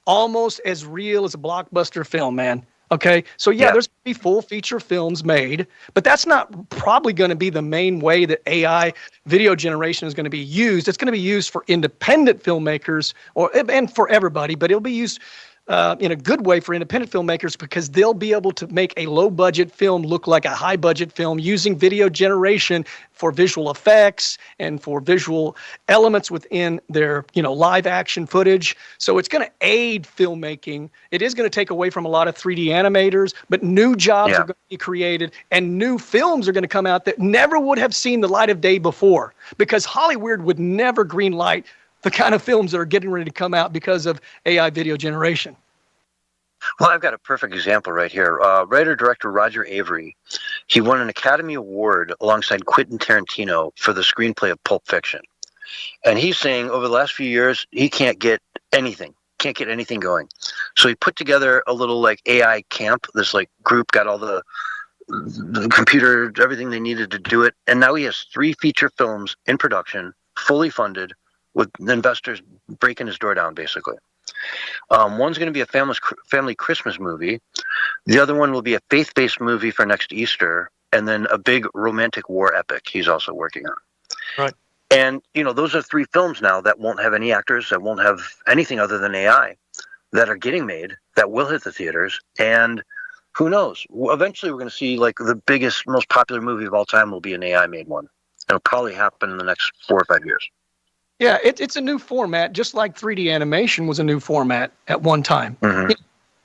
almost as real as a blockbuster film, man. Okay, so yeah, there's going to be full feature films made, but that's not probably going to be the main way that AI video generation is going to be used. It's going to be used for independent filmmakers and for everybody, but it'll be used in a good way for independent filmmakers because they'll be able to make a low-budget film look like a high-budget film using video generation for visual effects and for visual elements within their, live-action footage. So it's going to aid filmmaking. It is going to take away from a lot of 3D animators, but new jobs are going to be created and new films are going to come out that never would have seen the light of day before because Hollywood would never greenlight the kind of films that are getting ready to come out because of AI video generation. Well, I've got a perfect example right here. Writer-director Roger Avery, he won an Academy Award alongside Quentin Tarantino for the screenplay of Pulp Fiction. And he's saying over the last few years, he can't get anything going. So he put together a little AI camp, this group, got all the computer, everything they needed to do it. And now he has 3 feature films in production, fully funded, with investors breaking his door down, basically. One's going to be a family Christmas movie. The other one will be a faith-based movie for next Easter, and then a big romantic war epic he's also working on. Right. And, those are 3 films now that won't have any actors, that won't have anything other than AI, that are getting made, that will hit the theaters. And who knows? Eventually we're going to see, the biggest, most popular movie of all time will be an AI-made one. It'll probably happen in the next 4 or 5 years. Yeah, it's a new format, just like 3D animation was a new format at one time.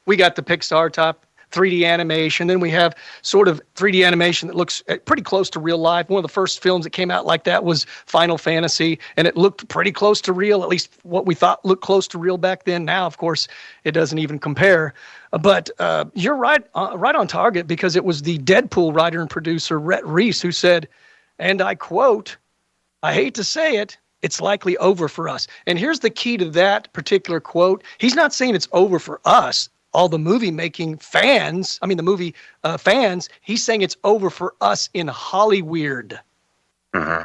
We got the Pixar top 3D animation, then we have sort of 3D animation that looks pretty close to real life. One of the first films that came out like that was Final Fantasy, and it looked pretty close to real, at least what we thought looked close to real back then. Now, of course, it doesn't even compare. But you're right on target because it was the Deadpool writer and producer, Rhett Reese, who said, and I quote, "I hate to say it, it's likely over for us." And here's the key to that particular quote. He's not saying it's over for us, all the movie-making fans. I mean, the movie fans. He's saying it's over for us in Hollywood.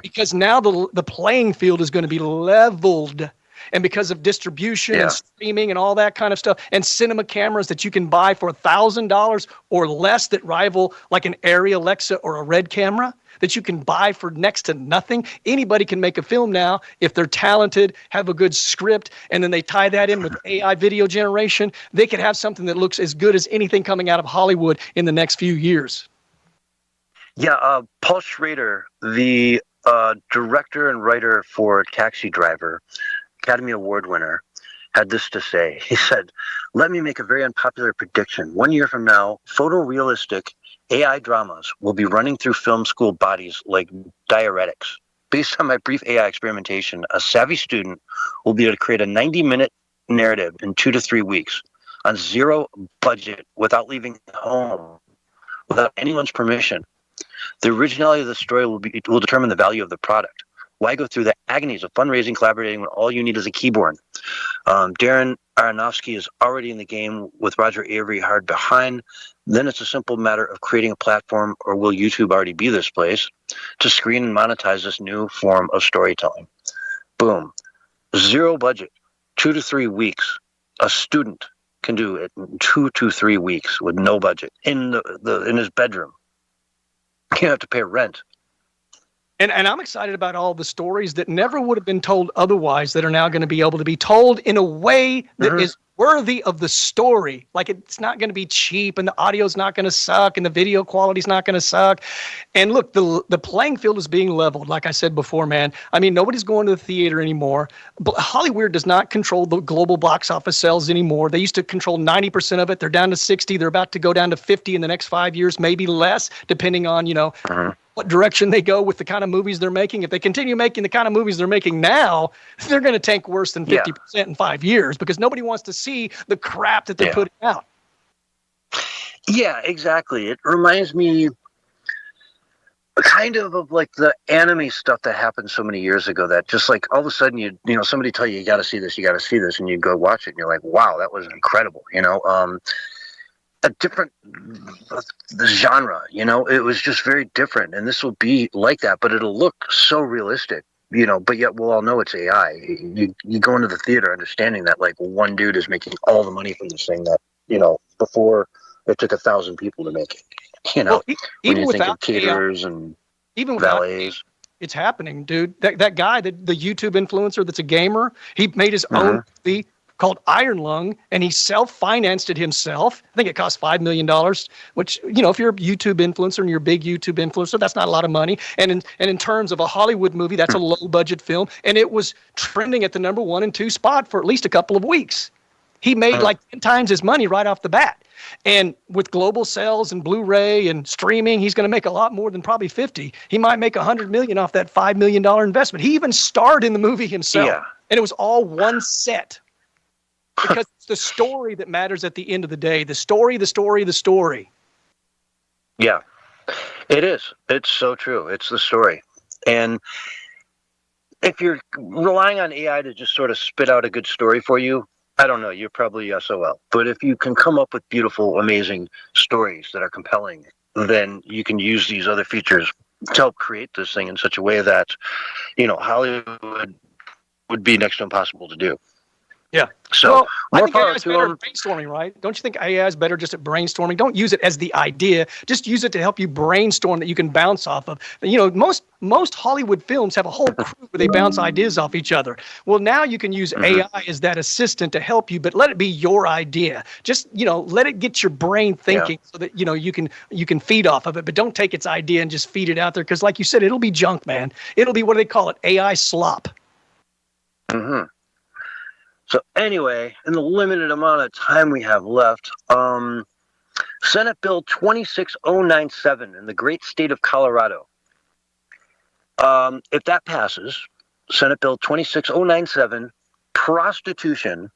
Because now the playing field is going to be leveled. And because of distribution and streaming and all that kind of stuff, and cinema cameras that you can buy for $1,000 or less that rival like an Arri Alexa or a Red camera, that you can buy for next to nothing. Anybody can make a film now if they're talented, have a good script, and then they tie that in with AI video generation. They could have something that looks as good as anything coming out of Hollywood in the next few years. Yeah, Paul Schrader, the director and writer for Taxi Driver, Academy Award winner, had this to say. He said, "Let me make a very unpopular prediction. 1 year from now, photorealistic AI dramas will be running through film school bodies like diuretics. Based on my brief AI experimentation, a savvy student will be able to create a 90-minute narrative in 2 to 3 weeks on zero budget without leaving home, without anyone's permission. The originality of the story will determine the value of the product. Why go through the agonies of fundraising, collaborating when all you need is a keyboard? Darren Aronofsky is already in the game with Roger Avery hard behind. Then it's a simple matter of creating a platform, or will YouTube already be this place, to screen and monetize this new form of storytelling." Boom. Zero budget, 2 to 3 weeks. A student can do it in 2 to 3 weeks with no budget in in his bedroom. You don't have to pay rent. And I'm excited about all the stories that never would have been told otherwise that are now going to be able to be told in a way that is worthy of the story. Like, it's not going to be cheap, and the audio's not going to suck, and the video quality's not going to suck. And look, the playing field is being leveled. Like I said before, man, I mean, nobody's going to the theater anymore. Hollywood does not control the global box office sales anymore. They used to control 90% of it. They're down to 60. They're about to go down to 50 in the next 5 years, maybe less, depending on, what direction they go with the kind of movies they're making. If they continue making the kind of movies they're making now, they're going to tank worse than 50% in 5 years, because nobody wants to see the crap that they're putting out. Yeah, exactly. It reminds me kind of like the anime stuff that happened so many years ago, that just like all of a sudden somebody tell you, you got to see this, and you go watch it, and you're like, wow, that was incredible. A different genre, it was just very different. And this will be like that, but it'll look so realistic, but yet we'll all know it's AI. You go into the theater understanding that like one dude is making all the money from this thing that, before it took 1,000 people to make it, Well, when even you think of without caterers and even without valets. it's happening, dude. That guy, the YouTube influencer that's a gamer, he made his own movie called Iron Lung, and he self-financed it himself. I think it cost $5 million, which, if you're a YouTube influencer and you're a big YouTube influencer, that's not a lot of money. And in terms of a Hollywood movie, that's a low-budget film, and it was trending at the number 1 and 2 spot for at least a couple of weeks. He made like 10 times his money right off the bat. And with global sales and Blu-ray and streaming, he's going to make a lot more than probably 50. He might make $100 million off that $5 million investment. He even starred in the movie himself, and it was all one set. Because it's the story that matters at the end of the day. The story. Yeah, it is. It's so true. It's the story. And if you're relying on AI to just sort of spit out a good story for you, I don't know, you're probably SOL. But if you can come up with beautiful, amazing stories that are compelling, then you can use these other features to help create this thing in such a way that, Hollywood would be next to impossible to do. Yeah. So I think AI is better at brainstorming, right? Don't you think AI is better just at brainstorming? Don't use it as the idea. Just use it to help you brainstorm that you can bounce off of. Most Hollywood films have a whole crew where they bounce ideas off each other. Well, now you can use AI as that assistant to help you, but let it be your idea. Just, let it get your brain thinking so that, you can feed off of it, but don't take its idea and just feed it out there. Because like you said, it'll be junk, man. It'll be, what do they call it? AI slop. Mm-hmm. So anyway, in the limited amount of time we have left, Senate Bill 26097 in the great state of Colorado. If that passes, Senate Bill 26097, prostitution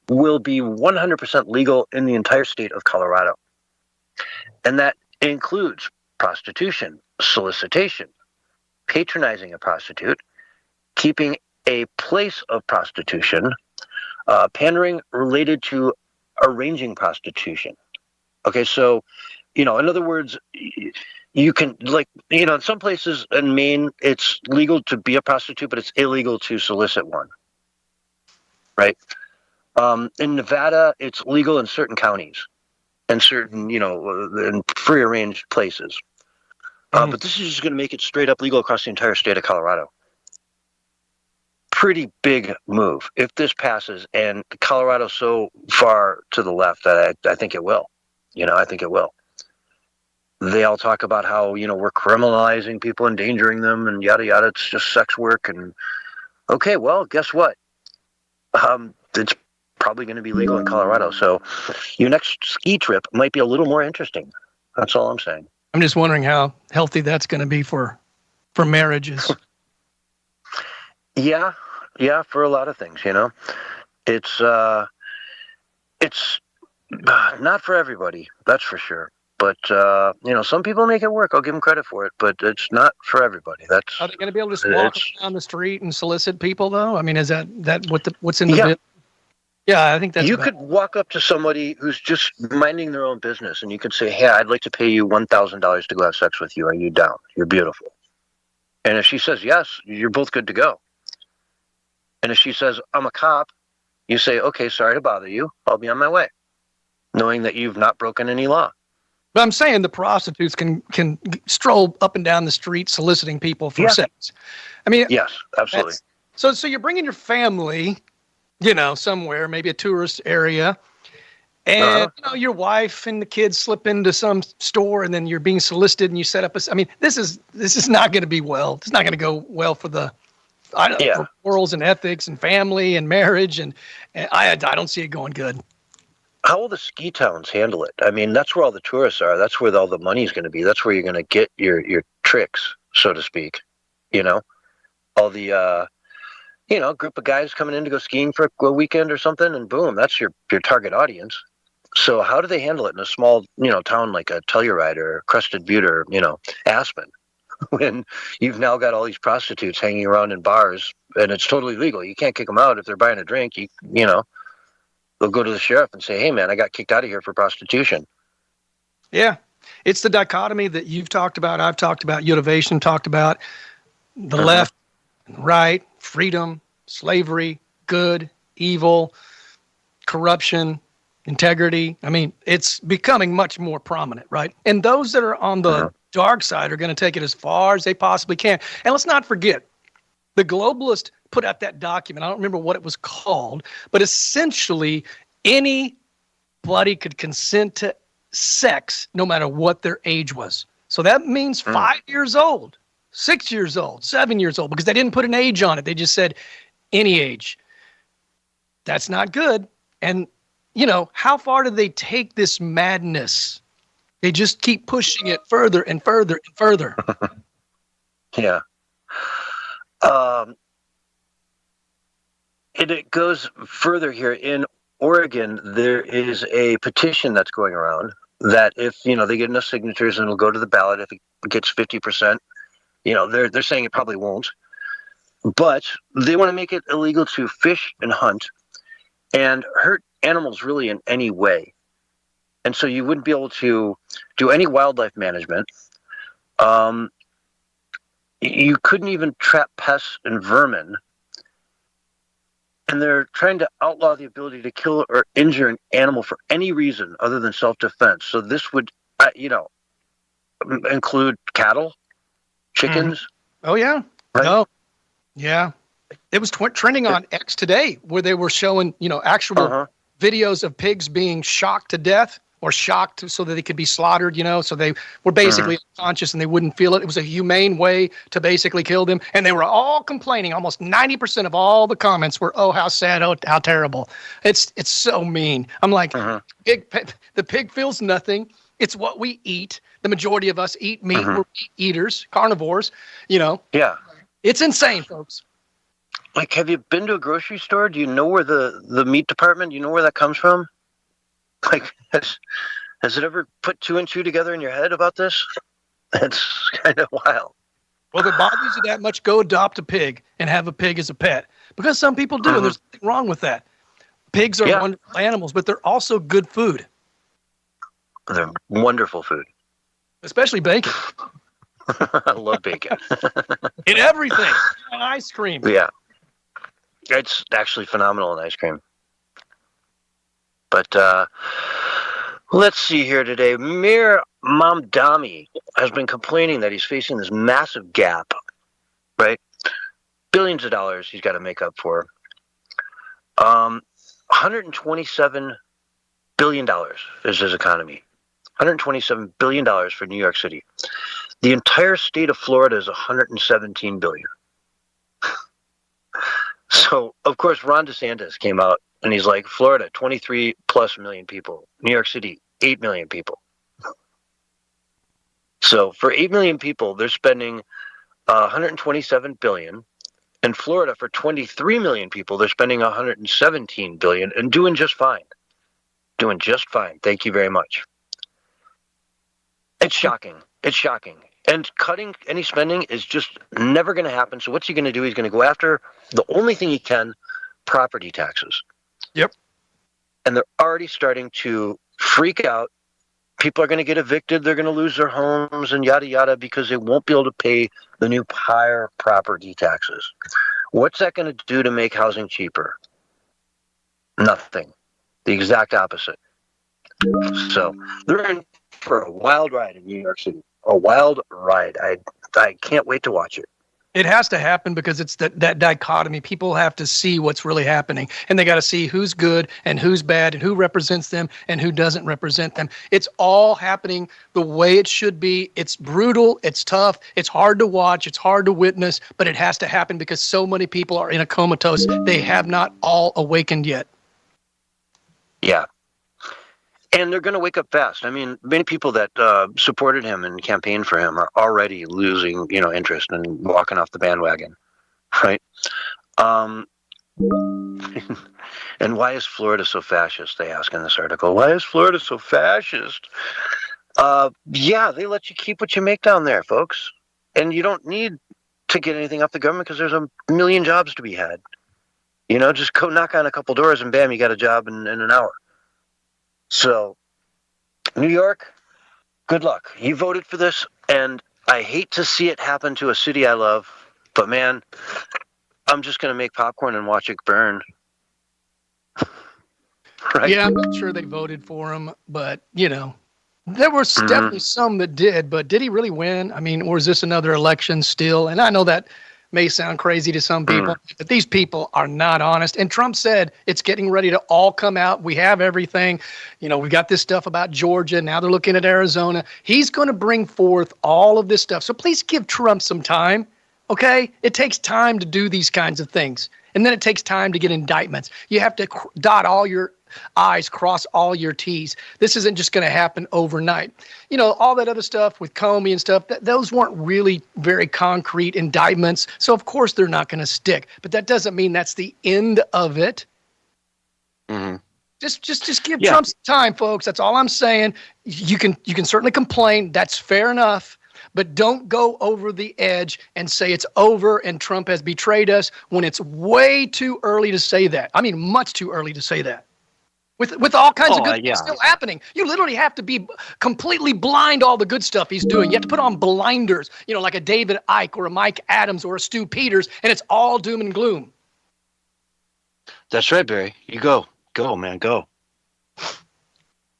will be 100% legal in the entire state of Colorado. And that includes prostitution, solicitation, patronizing a prostitute, keeping a place of prostitution, pandering related to arranging prostitution. Okay, so, in other words, you can, in some places in Maine, it's legal to be a prostitute, but it's illegal to solicit one, right? In Nevada, it's legal in certain counties and certain, in free-arranged places. But this is just going to make it straight up legal across the entire state of Colorado. Pretty big move if this passes, and Colorado's so far to the left that I think it will. I think it will. they all talk about how, we're criminalizing people, endangering them, and yada yada. It's just sex work. And okay, well, guess what? It's probably going to be legal in Colorado. So your next ski trip might be a little more interesting. That's all I'm saying. I'm just wondering how healthy that's going to be for marriages. Yeah, for a lot of things, it's not for everybody, that's for sure. But some people make it work. I'll give them credit for it, but it's not for everybody. Are they going to be able to just walk down the street and solicit people, though? I mean, is that what's in the bill? Yeah, I think that's. You could walk up to somebody who's just minding their own business, and you could say, "Hey, I'd like to pay you $1,000 to go have sex with you. Are you down? You're beautiful." And if she says yes, you're both good to go. And if she says, "I'm a cop," you say, "Okay, sorry to bother you. I'll be on my way," knowing that you've not broken any law. But I'm saying the prostitutes can stroll up and down the street soliciting people for sex. I mean, yes, absolutely. So you're bringing your family, somewhere, maybe a tourist area, and your wife and the kids slip into some store, and then you're being solicited, and you set up this is not going to be well. It's not going to go well for the for morals and ethics and family and marriage, and I don't see it going good. How will the ski towns handle it? I mean, that's where all the tourists are. That's where all the money is going to be. That's where you're going to get your tricks, so to speak. All the group of guys coming in to go skiing for a weekend or something, and boom, that's your target audience. So how do they handle it in a small, town like a Telluride or Crested Butte or, Aspen, when you've now got all these prostitutes hanging around in bars and it's totally legal? You can't kick them out if they're buying a drink. They'll go to the sheriff and say, "Hey, man, I got kicked out of here for prostitution." Yeah. It's the dichotomy that you've talked about, I've talked about, Yotivation talked about, the left, right, freedom, slavery, good, evil, corruption, integrity. I mean, it's becoming much more prominent, right? And those that are on the dark side are going to take it as far as they possibly can. And let's not forget, the globalist put out that document. I don't remember what it was called, but essentially anybody could consent to sex no matter what their age was. So that means 5 years old, 6 years old, 7 years old, because they didn't put an age on it. They just said any age. That's not good. And, how far do they take this madness? They just keep pushing it further and further and further. Yeah. It goes further here. In Oregon, there is a petition that's going around that if, they get enough signatures and it'll go to the ballot, if it gets 50%, they're saying it probably won't. But they want to make it illegal to fish and hunt and hurt animals really in any way. And so you wouldn't be able to do any wildlife management. You couldn't even trap pests and vermin. And they're trying to outlaw the ability to kill or injure an animal for any reason other than self-defense. So this would, include cattle, chickens. Oh, yeah. Right? Oh, yeah. It was trending on X today where they were showing, actual videos of pigs being shocked to death or shocked so that they could be slaughtered, so they were basically unconscious and they wouldn't feel it. It was a humane way to basically kill them. And they were all complaining. Almost 90% of all the comments were, "Oh, how sad, oh, how terrible." It's so mean. I'm like, the pig feels nothing. It's what we eat. The majority of us eat meat. We're meat eaters, carnivores, Yeah. It's insane, folks. Like, have you been to a grocery store? Do you know where the meat department, do you know where that comes from? Like, has it ever put two and two together in your head about this? It's kind of wild. Well, if it bothers you that much, go adopt a pig and have a pig as a pet. Because some people do, and there's nothing wrong with that. Pigs are wonderful animals, but they're also good food. They're wonderful food. Especially bacon. I love bacon. In everything. And ice cream. Yeah. It's actually phenomenal in ice cream. But let's see here today. Mir Mamdani has been complaining that he's facing this massive gap, right? Billions of dollars he's got to make up for. $127 billion is his economy. $127 billion for New York City. The entire state of Florida is $117 billion. So, of course, Ron DeSantis came out and he's like, Florida, 23 plus million people. New York City, 8 million people. So for 8 million people, they're spending 127 billion. In Florida, for 23 million people, they're spending 117 billion and doing just fine. Doing just fine. Thank you very much. It's shocking. It's shocking. And cutting any spending is just never going to happen. So what's he going to do? He's going to go after the only thing he can, property taxes. Yep. And they're already starting to freak out. People are going to get evicted. They're going to lose their homes and yada, yada, because they won't be able to pay the new higher property taxes. What's that going to do to make housing cheaper? Nothing. The exact opposite. So they're in for a wild ride in New York City. A wild ride. I can't wait to watch it. It has to happen because it's that dichotomy. People have to see what's really happening, and they got to see who's good and who's bad and who represents them and who doesn't represent them. It's all happening the way it should be. It's brutal. It's tough. It's hard to watch. It's hard to witness, but it has to happen because so many people are in a comatose. They have not all awakened yet. Yeah. And they're going to wake up fast. I mean, many people that supported him and campaigned for him are already losing, interest and walking off the bandwagon, right? And why is Florida so fascist? They ask in this article. Why is Florida so fascist? Yeah, they let you keep what you make down there, folks, and you don't need to get anything off the government because there's a million jobs to be had. Just go knock on a couple doors and bam, you got a job in an hour. So, New York, good luck. You voted for this, and I hate to see it happen to a city I love, but man, I'm just going to make popcorn and watch it burn. Right? Yeah, I'm not sure they voted for him, but, there were definitely some that did, but did he really win? I mean, or is this another election still? And I know that may sound crazy to some people, but these people are not honest. And Trump said it's getting ready to all come out. We have everything. We got this stuff about Georgia. Now they're looking at Arizona. He's going to bring forth all of this stuff. So please give Trump some time, okay? It takes time to do these kinds of things. And then it takes time to get indictments. You have to dot all your I's, cross all your T's. This isn't just going to happen overnight. All that other stuff with Comey and stuff, those weren't really very concrete indictments. So, of course, they're not going to stick. But that doesn't mean that's the end of it. Mm-hmm. Just give Trump some time, folks. That's all I'm saying. You can certainly complain. That's fair enough. But don't go over the edge and say it's over and Trump has betrayed us when it's way too early to say that. I mean, much too early to say that. With all kinds of good things still happening. You literally have to be completely blind to all the good stuff he's doing. You have to put on blinders, like a David Icke or a Mike Adams or a Stu Peters, and it's all doom and gloom. That's right, Barry. You go. Go, man, go.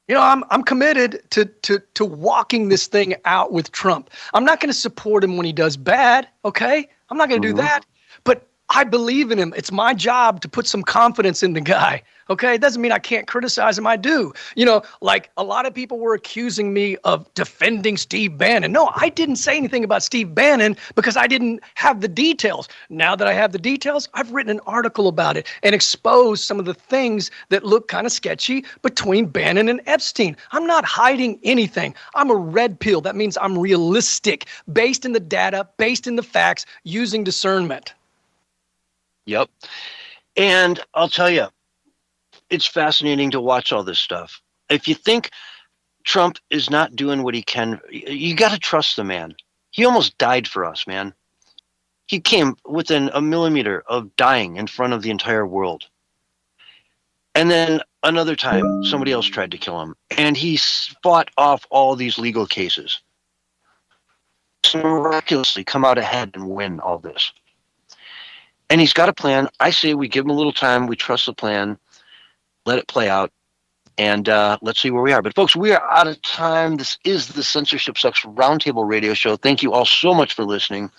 I'm committed to walking this thing out with Trump. I'm not going to support him when he does bad, okay? I'm not going to do that. But I believe in him. It's my job to put some confidence in the guy. Okay, it doesn't mean I can't criticize him. I do. Like a lot of people were accusing me of defending Steve Bannon. No, I didn't say anything about Steve Bannon because I didn't have the details. Now that I have the details, I've written an article about it and exposed some of the things that look kind of sketchy between Bannon and Epstein. I'm not hiding anything. I'm a red pill. That means I'm realistic, based in the data, based in the facts, using discernment. Yep. And I'll tell you, it's fascinating to watch all this stuff. If you think Trump is not doing what he can, you got to trust the man. He almost died for us, man. He came within a millimeter of dying in front of the entire world. And then another time, somebody else tried to kill him. And he fought off all these legal cases to miraculously come out ahead and win all this. And he's got a plan. I say we give him a little time. We trust the plan. Let it play out, and let's see where we are. But, folks, we are out of time. This is the Censorship Sucks Roundtable radio show. Thank you all so much for listening.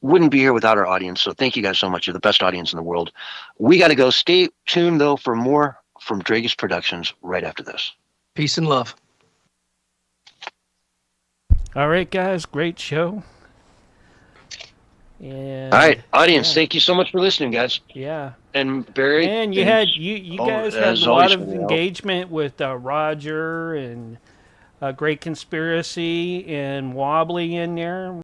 Wouldn't be here without our audience, so thank you guys so much. You're the best audience in the world. We got to go. Stay tuned, though, for more from Dragus Productions right after this. Peace and love. All right, guys, great show. And All right, audience, thank you so much for listening, guys. Yeah. And Barry, And you guys had as a lot always, of engagement with Roger and Great Conspiracy and Wobbly in there.